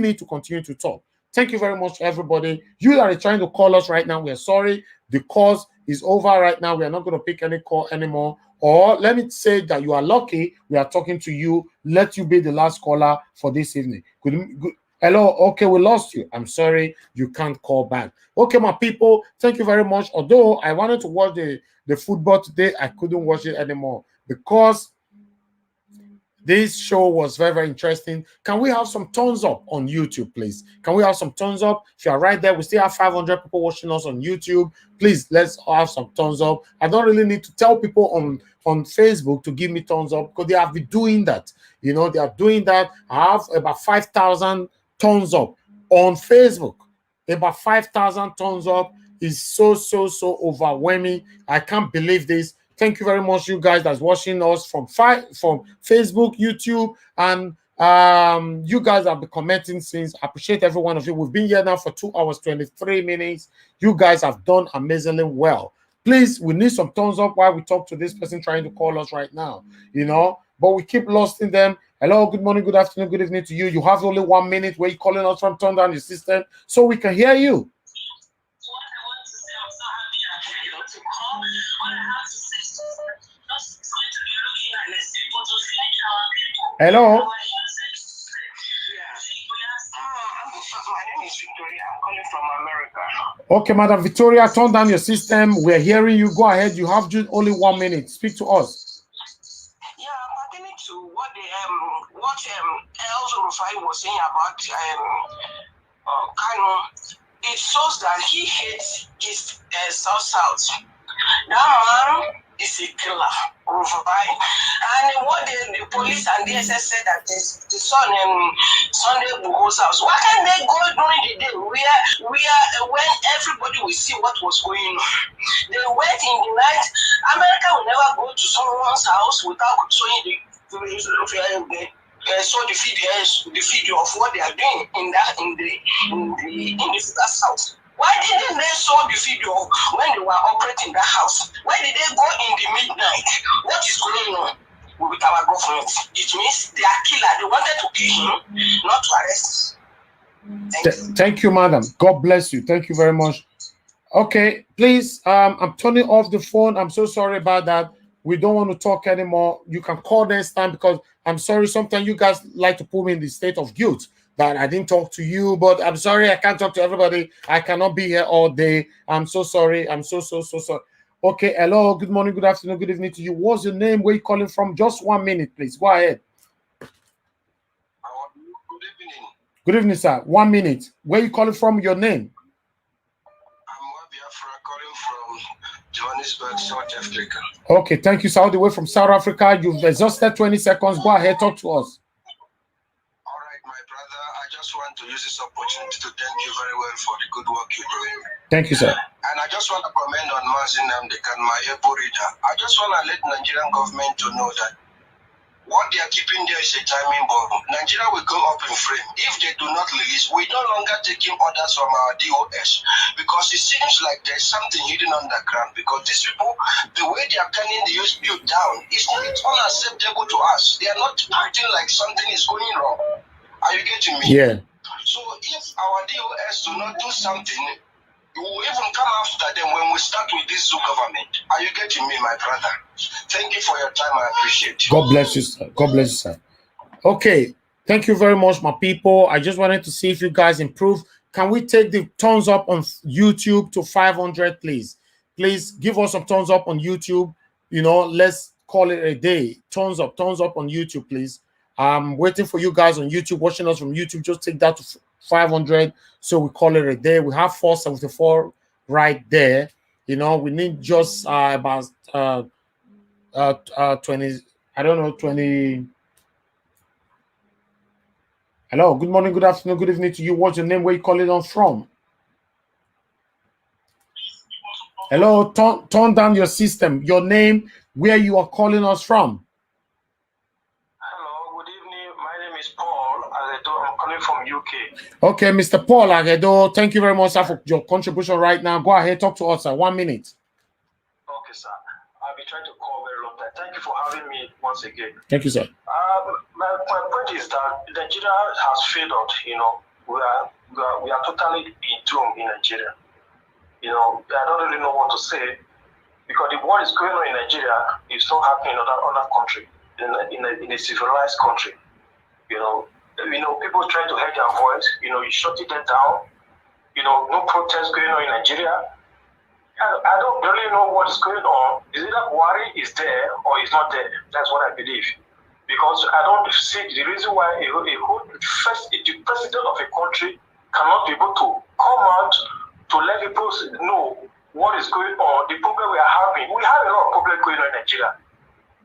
need to continue to talk. Thank you very much, everybody. You that are trying to call us right now, we are sorry. The call is over right now. We are not going to pick any call anymore. Or let me say that you are lucky. We are talking to you. Let you be the last caller for this evening. Good. Hello. Okay, we lost you. I'm sorry. You can't call back. Okay, my people. Thank you very much. Although I wanted to watch the football today, I couldn't watch it anymore because this show was very, very interesting. Can we have some thumbs up on YouTube, please? Can we have some thumbs up? If you are right there, we still have 500 people watching us on YouTube. Please, let's have some thumbs up. I don't really need to tell people on Facebook to give me thumbs up because they have been doing that. You know, they are doing that. I have about 5,000 thumbs up on Facebook. About 5,000 thumbs up is so overwhelming. I can't believe this. Thank you very much, you guys that's watching us from Facebook, YouTube, and you guys have been commenting since. I appreciate every one of you. We've been here now for 2 hours, 23 minutes. You guys have done amazingly well. Please, we need some thumbs up while we talk to this person trying to call us right now, you know, but we keep losing them. Hello, good morning, good afternoon, good evening to you. You have only 1 minute where you're calling us from. Turn down your system so we can hear you. Hello. My name is Victoria. I'm calling from America. Okay, Madam Victoria, turn down your system. We're hearing you. Go ahead. You have just only 1 minute. Speak to us. Yeah, pertaining to what El Rufai was saying about Kanu, it shows that he hates his South. That man is a killer, Rufai. And what the police and DSS said that the son Sunday Igboho's house. Why can't they go during the day when everybody will see what was going on? They wait in the night. America will never go to someone's house without showing the video of what they are doing in the house. Why didn't they show the video when they were operating that house? Why did they go in the midnight? What is going on with our government? It means they are killer. They wanted to kill him, not to arrest him. Thank you, madam. God bless you. Thank you very much. Okay, please, I'm turning off the phone. I'm so sorry about that. We don't want to talk anymore. You can call next time, because I'm sorry, sometimes you guys like to put me in the state of guilt that I didn't talk to you, but I'm sorry, I can't talk to everybody. I cannot be here all day. I'm so sorry. I'm so sorry. Okay, hello, good morning, good afternoon, good evening to you. What's your name? Where you calling from? Just 1 minute, please. Go ahead. Good evening. Good evening, sir. 1 minute. Where you calling from? Your name? I'm Biafra, calling from Johannesburg, South Africa. Okay, thank you, sir. All the way from South Africa. You've exhausted 20 seconds. Go ahead, talk to us. All right, my brother. I just want to use this opportunity to thank you very well for the good work you're doing. Thank you, sir. And I just want to comment on Nnamdi Kanu, my able reader. I just want to let Nigerian government to know that what they are keeping there is a timing bomb. Nigeria will go up in frame. If they do not release, we no longer taking orders from our DOS, because it seems like there's something hidden underground, because these people, the way they are turning the youth down, it's unacceptable to us. They are not acting like something is going wrong. Are you getting me? Yeah. So if our DOS do not do something, we will even come after them when we start with this zoo government. Are you getting me, my brother? Thank you for your time. I appreciate you. God bless you, sir. God bless you, sir. Okay. Thank you very much, my people. I just wanted to see if you guys improve. Can we take the thumbs up on YouTube to 500, please? Please give us some thumbs up on YouTube. You know, let's call it a day. Thumbs up on YouTube, please. I'm waiting for you guys on YouTube, watching us from YouTube. Just take that to 500, so we call it a day. We have 474 right there. You know, we need just about 20. I don't know, 20. Hello, good morning, good afternoon, good evening to you. What's your name? Where you calling on from? Hello, turn down your system. Your name, where you are calling us from. Hello, good evening. My name is Paul Agedo. I'm calling from UK. Okay, Mr. Paul Agedo, thank you very much, sir, for your contribution right now. Go ahead, talk to us, sir. 1 minute. Okay, sir. I'll be trying to call very long time. Thank you for having me once again. Thank you, sir. My point is that Nigeria has failed. You know, we are totally doomed in Nigeria. You know, I don't really know what to say, because what is going on in Nigeria is not happening in other country, in a civilized country. You know, people trying to hide their voice. You know, you shut it down. You know, no protest going on in Nigeria. I don't really know what is going on. Is it that Buhari is there or is not there? That's what I believe. Because I don't see the reason why the president of a country cannot be able to come out to let people know what is going on, the problem we are having. We have a lot of problems going on in Nigeria.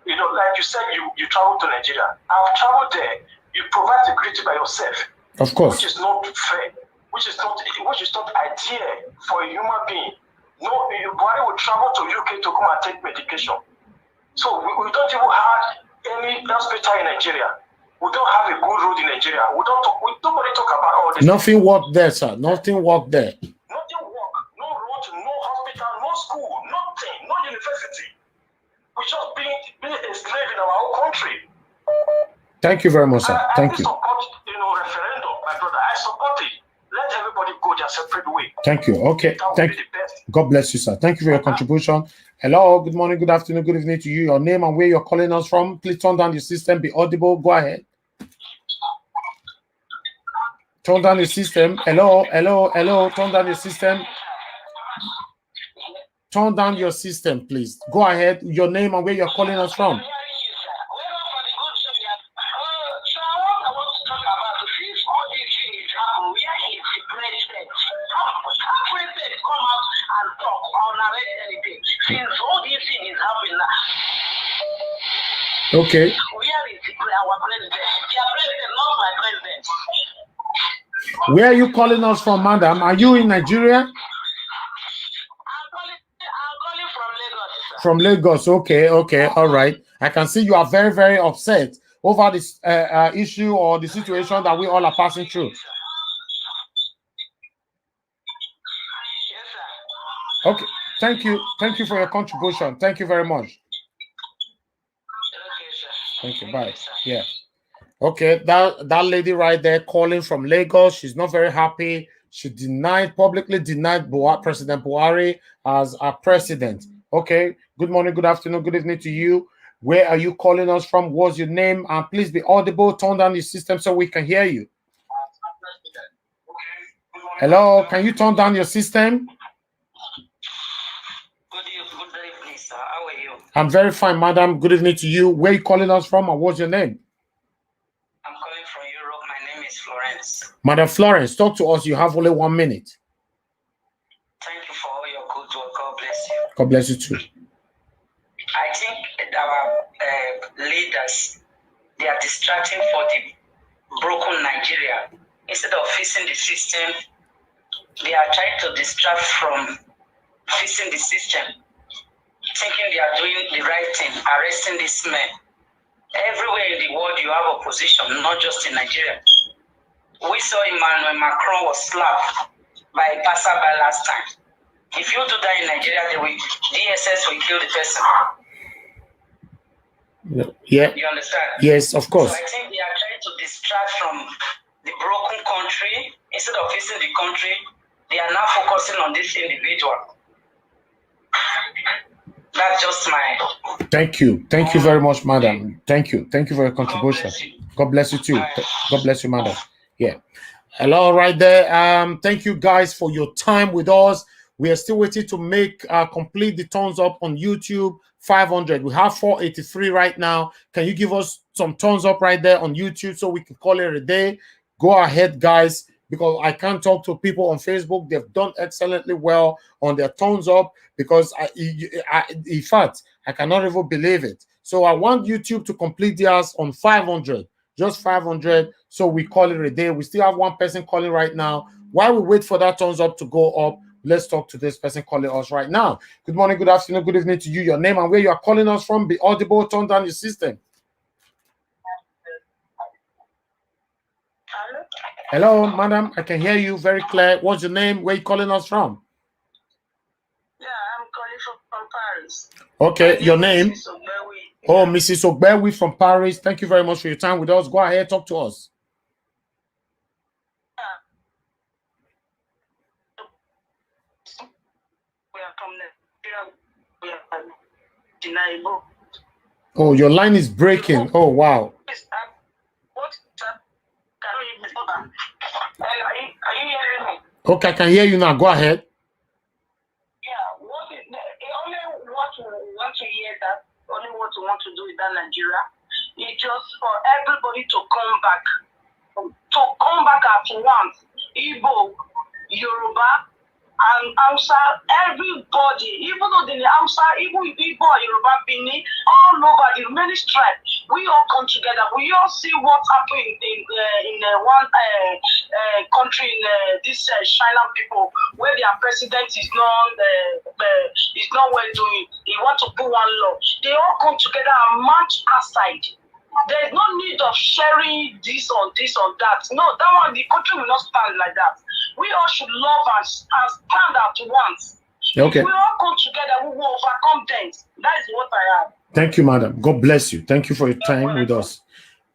You know, like you said, you traveled to Nigeria. I've traveled there. You provide security by yourself. Of course. Which is not fair. Which is not ideal for a human being. No, Buhari will travel to UK to come and take medication. So we don't even have any hospital in Nigeria. We don't have a good road in Nigeria. Nobody talk about all this. Nothing worked there, sir. Nothing worked there. Nothing work. No road, no hospital, no school, nothing, no university. We just being enslaved in our own country. Thank you very much, sir. Thank you. I support, referendum, my brother. I support it. Let everybody go their separate way. Thank you. Okay. Thank you. God bless you, sir. Thank you for your contribution. Hello, good morning, good afternoon, good evening to you. Your name and where you're calling us from. Please turn down your system. Be audible. Go ahead. Turn down your system. Hello. Turn down your system. Turn down your system, please. Go ahead. Your name and where you're calling us from. Okay. Where is our president? Their president, not my president. Where are you calling us from, madam? Are you in Nigeria? I'm calling from Lagos, sir. From Lagos. Okay. All right. I can see you are very, very upset over this issue or the situation that we all are passing through. Yes, sir. Okay. Thank you. Thank you for your contribution. Thank you very much. Thank you. Bye. Yeah. Okay. That lady right there calling from Lagos. She's not very happy. She publicly denied President Buhari as a president. Okay. Good morning, good afternoon, good evening to you. Where are you calling us from? What's your name? And please be audible. Turn down your system so we can hear you. Hello, can you turn down your system? Good day, please, sir. How are you? I'm very fine, madam. Good evening to you. Where are you calling us from and what's your name? I'm calling from Europe. My name is Florence. Madam Florence, talk to us. You have only 1 minute. Thank you for all your good work. God bless you. God bless you too. I think our leaders, they are distracting for the broken Nigeria. Instead of fixing the system, they are trying to distract from fixing the system, thinking they are doing the right thing, arresting these men. Everywhere in the world, you have opposition, not just in Nigeria. We saw Emmanuel Macron was slapped by a passerby last time. If you do that in Nigeria, DSS will kill the person. Yeah. You understand? Yes, of course. So I think they are trying to distract from the broken country. Instead of fixing the country, they are now focusing on this individual. That's just my... Thank you. Thank you very much, madam. Thank you. Thank you for your contribution. God bless you too. God bless you, madam. Yeah. Hello, right there. Thank you guys for your time with us. We are still waiting to make complete the thumbs up on YouTube. 500. We have 483 right now. Can you give us some thumbs up right there on YouTube so we can call it a day? Go ahead, guys, because I can't talk to people on Facebook. They've done excellently well on their thumbs up because in fact, I cannot even believe it. So I want YouTube to complete theirs on 500. Just 500, so we call it a day. We still have one person calling right now. While we wait for that thumbs up to go up, let's talk to this person calling us right now. Good morning, good afternoon, good evening to you. Your name and where you are calling us from. Be audible, turn down your system. Hello, madam. I can hear you very clear. What's your name? Where are you calling us from? Yeah, I'm calling from Paris. Okay, your name? Oh, Mrs. Ogbewi from Paris. Thank you very much for your time with us. Go ahead, talk to us. We are from Nigeria. Oh, your line is breaking. Oh, wow. Are you hearing me? Okay, I can hear you now. Go ahead. Yeah, only what we want to hear that, only what we want to do with that Nigeria is just for everybody to come back at once. Igbo, Yoruba, and Hausa, everybody, even though the Hausa, even Igbo, Yoruba, Bini, all over the many stripes, we all come together. We all see what's happening in one country, in this China people, where their president is not well doing. He wants to put one law. They all come together and march aside. There is no need of sharing this or that. No, that one, the country will not stand like that. We all should love and stand at once. Okay. If we all come together, we will overcome things. That is what I have. Thank you, madam. God bless you. Thank you for your time with us.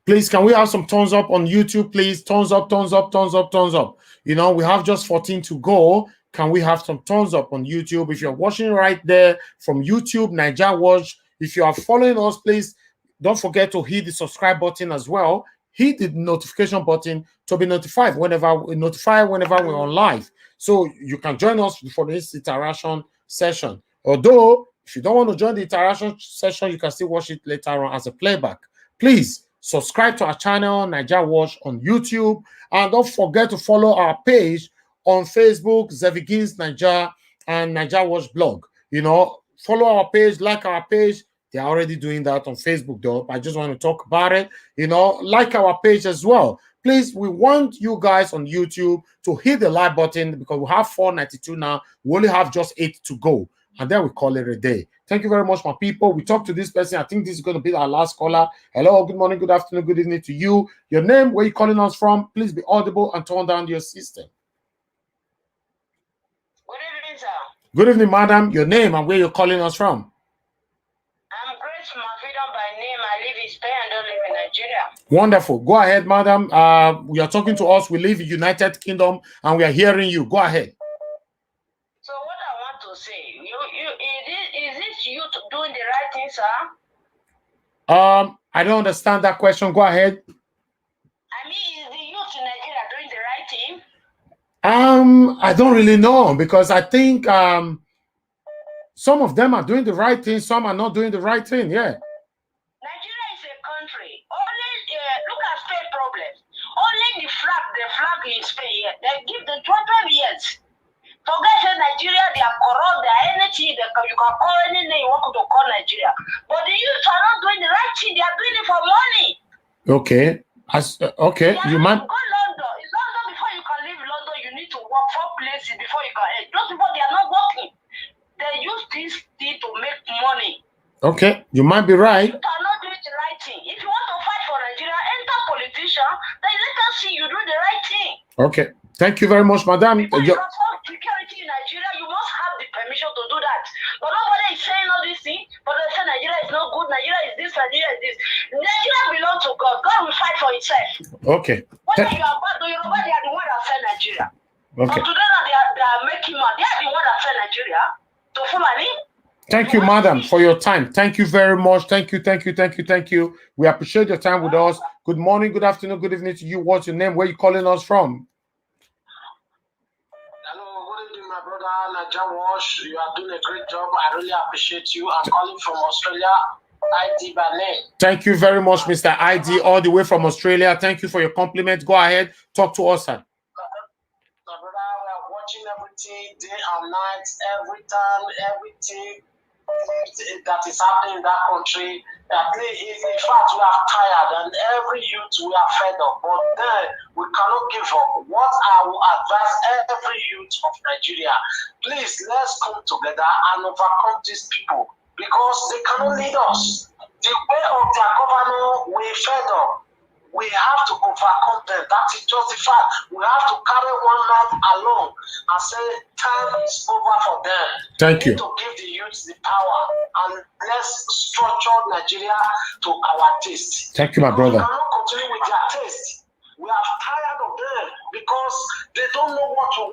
Please, can we have some thumbs up on YouTube, please? Thumbs up, thumbs up, thumbs up, thumbs up. You know, we have just 14 to go. Can we have some thumbs up on YouTube? If you're watching right there from YouTube, Naija Watch, if you are following us, please don't forget to hit the subscribe button as well. Hit the notification button to be notified whenever we're on live. So you can join us for this interaction session. Although, if you don't want to join the interaction session, you can still watch it later on as a playback. Please subscribe to our channel, Naija Watch, on YouTube. And don't forget to follow our page on Facebook, Zevigins Naija and Naija Watch blog. You know, follow our page, like our page. They're already doing that on Facebook, though. I just want to talk about it. You know, like our page as well. Please, we want you guys on YouTube to hit the like button because we have 492 now. We only have just 8 to go. And then we call it a day. Thank you very much, my people. We talked to this person. I think this is going to be our last caller. Hello, good morning, good afternoon, good evening to you. Your name, where you calling us from? Please be audible and turn down your system. Good evening, sir. Good evening, madam. Your name and where you're calling us from? I'm Grace Mafidon by name. I live in Spain and don't live in Nigeria. Wonderful. Go ahead, madam. You are talking to us. We live in United Kingdom and we are hearing you. Go ahead. So what I want to say, is it I don't understand that question. Go ahead. I mean, is the youth in Nigeria doing the right thing? I don't really know, because I think some of them are doing the right thing, some are not doing the right thing. Yeah. Nigeria is a country. Only look at Spain problem. Only the flag in Spain. They give the 12 years. Forget say Nigeria, they are corrupt, they are anything, you can call any name you want to call Nigeria. But the youth are not doing the right thing, they are doing it for money. Okay. Okay. You might go London. In London, before you can live in London, you need to work 4 places before you can earn. Those people, they are not working. They use this thing to make money. Okay, you might be right. You are not doing the right thing. If you want to fight for Nigeria, enter politician, then let us see you do the right thing. Okay. Thank you very much, madam. Because security in Nigeria, you must have the permission to do that. But nobody is saying all these things. But they say Nigeria is not good, Nigeria is this, Nigeria is this. Nigeria belongs to God. God will fight for itself. Okay. Whether you are bad or you're bad, they are the one that sell Nigeria. Okay. But today they are making money. They are the one that sell Nigeria to Fulani. Thank you, madam, for your time. Thank you very much. Thank you. We appreciate your time with us. Good morning, good afternoon, good evening to you. What's your name? Where are you calling us from? Hello, good evening, my brother Naja Wash. You are doing a great job. I really appreciate you. I'm calling from Australia. ID by name. Thank you very much, Mr. ID, all the way from Australia. Thank you for your compliment. Go ahead, talk to us, sir. My brother, we are watching everything day and night, every time, everything that is happening in that country. In fact, we are tired, and every youth we are fed up. But then we cannot give up. What I will advise every youth of Nigeria: please, let's come together and overcome these people, because they cannot lead us. The way of their governor, we fed up. We have to overcome them. That is just the fact. We have to carry one man alone and say time is over for them. Thank you. We need to give the youth the power, and let's structure Nigeria to our taste. Thank you, my brother. We cannot continue with their taste. We are tired of them because they don't know what to.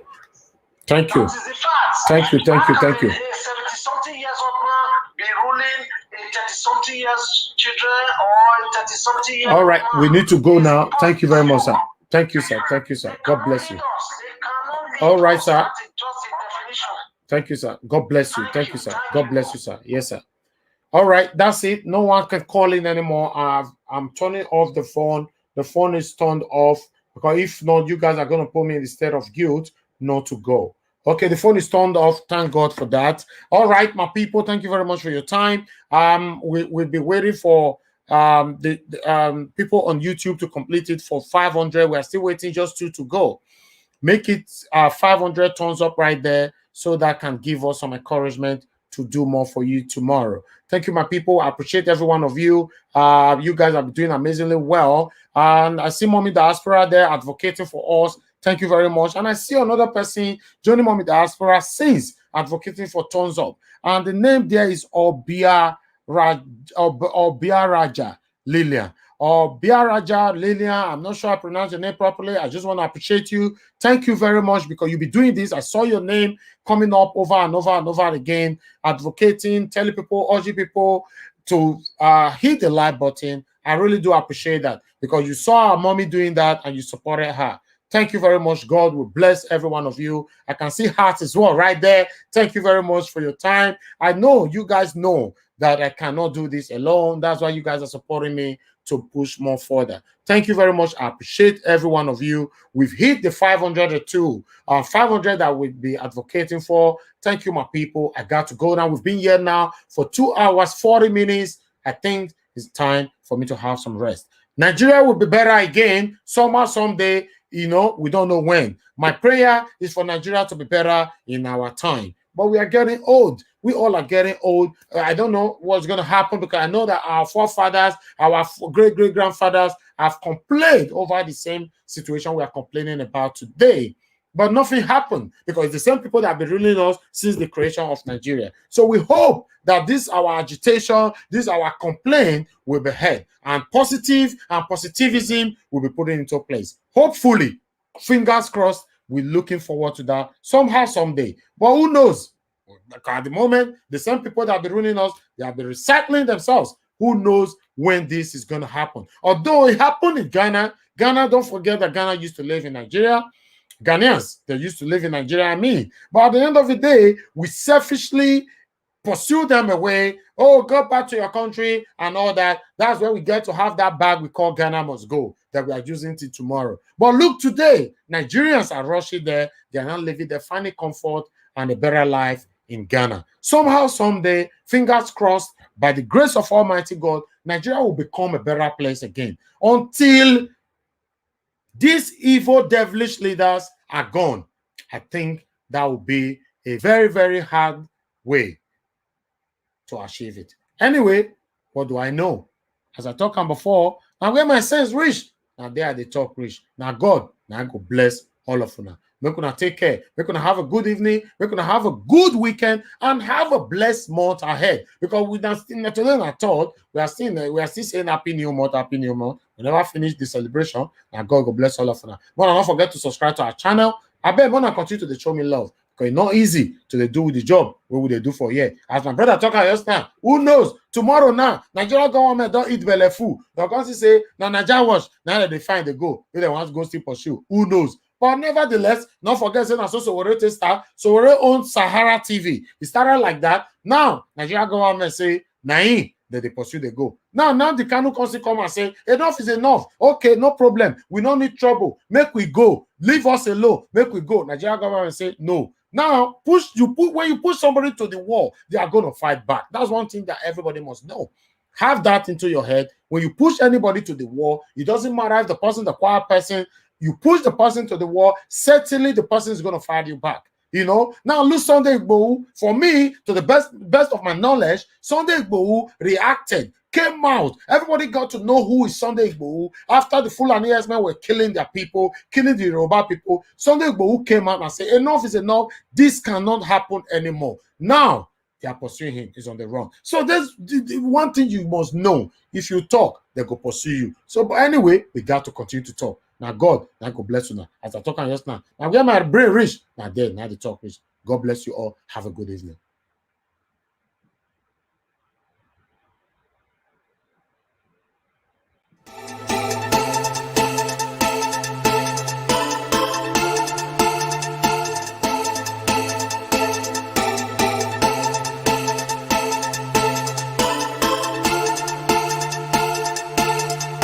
Thank you. That is the fact. Thank you. A 70-something years old man be ruling a 30-something years children, or a 30-something years. All right, we need to go now. Thank you very much, sir. Thank you, sir. Thank you, sir. God bless you. All right, sir. Thank you, sir. God bless you. Thank you, sir. God bless you, sir. Yes, sir. All right, that's it. No one can call in anymore. I'm turning off the phone. The phone is turned off, because if not, you guys are going to put me in the state of guilt not to go. Okay, the phone is turned off. Thank God for that. All right, my people, thank you very much for your time. We'll be waiting for the people on YouTube to complete it for 500. We're still waiting, just 2 to go. Make it 500 thumbs up right there, so that can give us some encouragement to do more for you tomorrow. Thank you, my people. I appreciate every one of you. You guys are doing amazingly well. And I see Mommy Diaspora there advocating for us. Thank you very much. And I see another person joining Mommy Diaspora since advocating for thumbs up. And the name there is Obia Raja Lillian. Raja Lillian. I'm not sure I pronounced your name properly. I just want to appreciate you. Thank you very much, because you'll be doing this. I saw your name coming up over and over and over again, advocating, telling people, urging people to hit the like button. I really do appreciate that, because you saw our mommy doing that and you supported her. Thank you very much. God will bless every one of you. I can see hearts as well right there. Thank you very much for your time. I know you guys know that I cannot do this alone. That's why you guys are supporting me to push more further. Thank you very much. I appreciate every one of you. We've hit the 500 or 2, 500 that we'll be advocating for. Thank you, my people. I got to go now. We've been here now for 2 hours, 40 minutes. I think it's time for me to have some rest. Nigeria will be better again, someday. You know, we don't know when. My prayer is for Nigeria to be better in our time. But we are getting old. We all are getting old. I don't know what's going to happen, because I know that our forefathers, our great-great-grandfathers have complained over the same situation we are complaining about today. But nothing happened, because it's the same people that have been ruling us since the creation of Nigeria. So we hope that this our agitation, this our complaint will be heard, and positive and positivism will be put into place. Hopefully, fingers crossed, we're looking forward to that somehow, someday. But who knows? At the moment, the same people that have been ruling us, they have been recycling themselves. Who knows when this is going to happen. Although it happened in Ghana, don't forget that Ghana used to live in Nigeria. Ghanaians, they used to live in Nigeria, but at the end of the day, we selfishly pursue them away. Oh, go back to your country and all that. That's where we get to have that bag we call Ghana must go that we are using till tomorrow. But look, today, Nigerians are rushing there. They are not living there, finding comfort and a better life in Ghana. Somehow, someday, fingers crossed, by the grace of Almighty God, Nigeria will become a better place again. Until these evil, devilish leaders are gone, I think that will be a very, very hard way to achieve it. Anyway, what do I know? As I talked before, now where my sense reach, now there they talk reach. Now God, now go bless all of you. We're gonna take care. We're gonna have a good evening. We're gonna have a good weekend and have a blessed month ahead. Because we don't still today I thought we are still saying happy new month, happy new month. We never finish the celebration. And God will bless all of you. But don't forget to subscribe to our channel. I bet wanna continue to show me love. Because it's not easy to do the job. What would they do for here? As my brother talk just now, who knows? Tomorrow now, Nigeria government don't eat belly full. They're going to say, now Nigeria watch, now that they find the go. If they want to go still pursue, who knows? But nevertheless, don't forget saying so Sowore start. Sowore owns Sahara TV. It started like that. Now, Nigeria government say, that they pursue the go. Now the Kanu council come and say, enough is enough. Okay, no problem. We don't need trouble. Make we go. Leave us alone. Make we go. Nigeria government say, no. Now, when you push somebody to the wall, they are going to fight back. That's one thing that everybody must know. Have that into your head. When you push anybody to the wall, it doesn't matter if the person, the quiet person, you push the person to the wall, certainly the person is going to fight you back. You know, now look, Sunday Igboho, for me, to the best of my knowledge, Sunday Igboho reacted, came out. Everybody got to know who is Sunday Igboho. After the Fulani men were killing their people, killing the Yoruba people, Sunday Igboho came out and said, enough is enough. This cannot happen anymore. Now, they are pursuing him. He's on the run. So there's one thing you must know. If you talk, they go pursue you. So, but anyway, we got to continue to talk. Now God, now God bless you now. As I talk just now. Now where my brain reach, now there, now the talk reach. God bless you all. Have a good evening.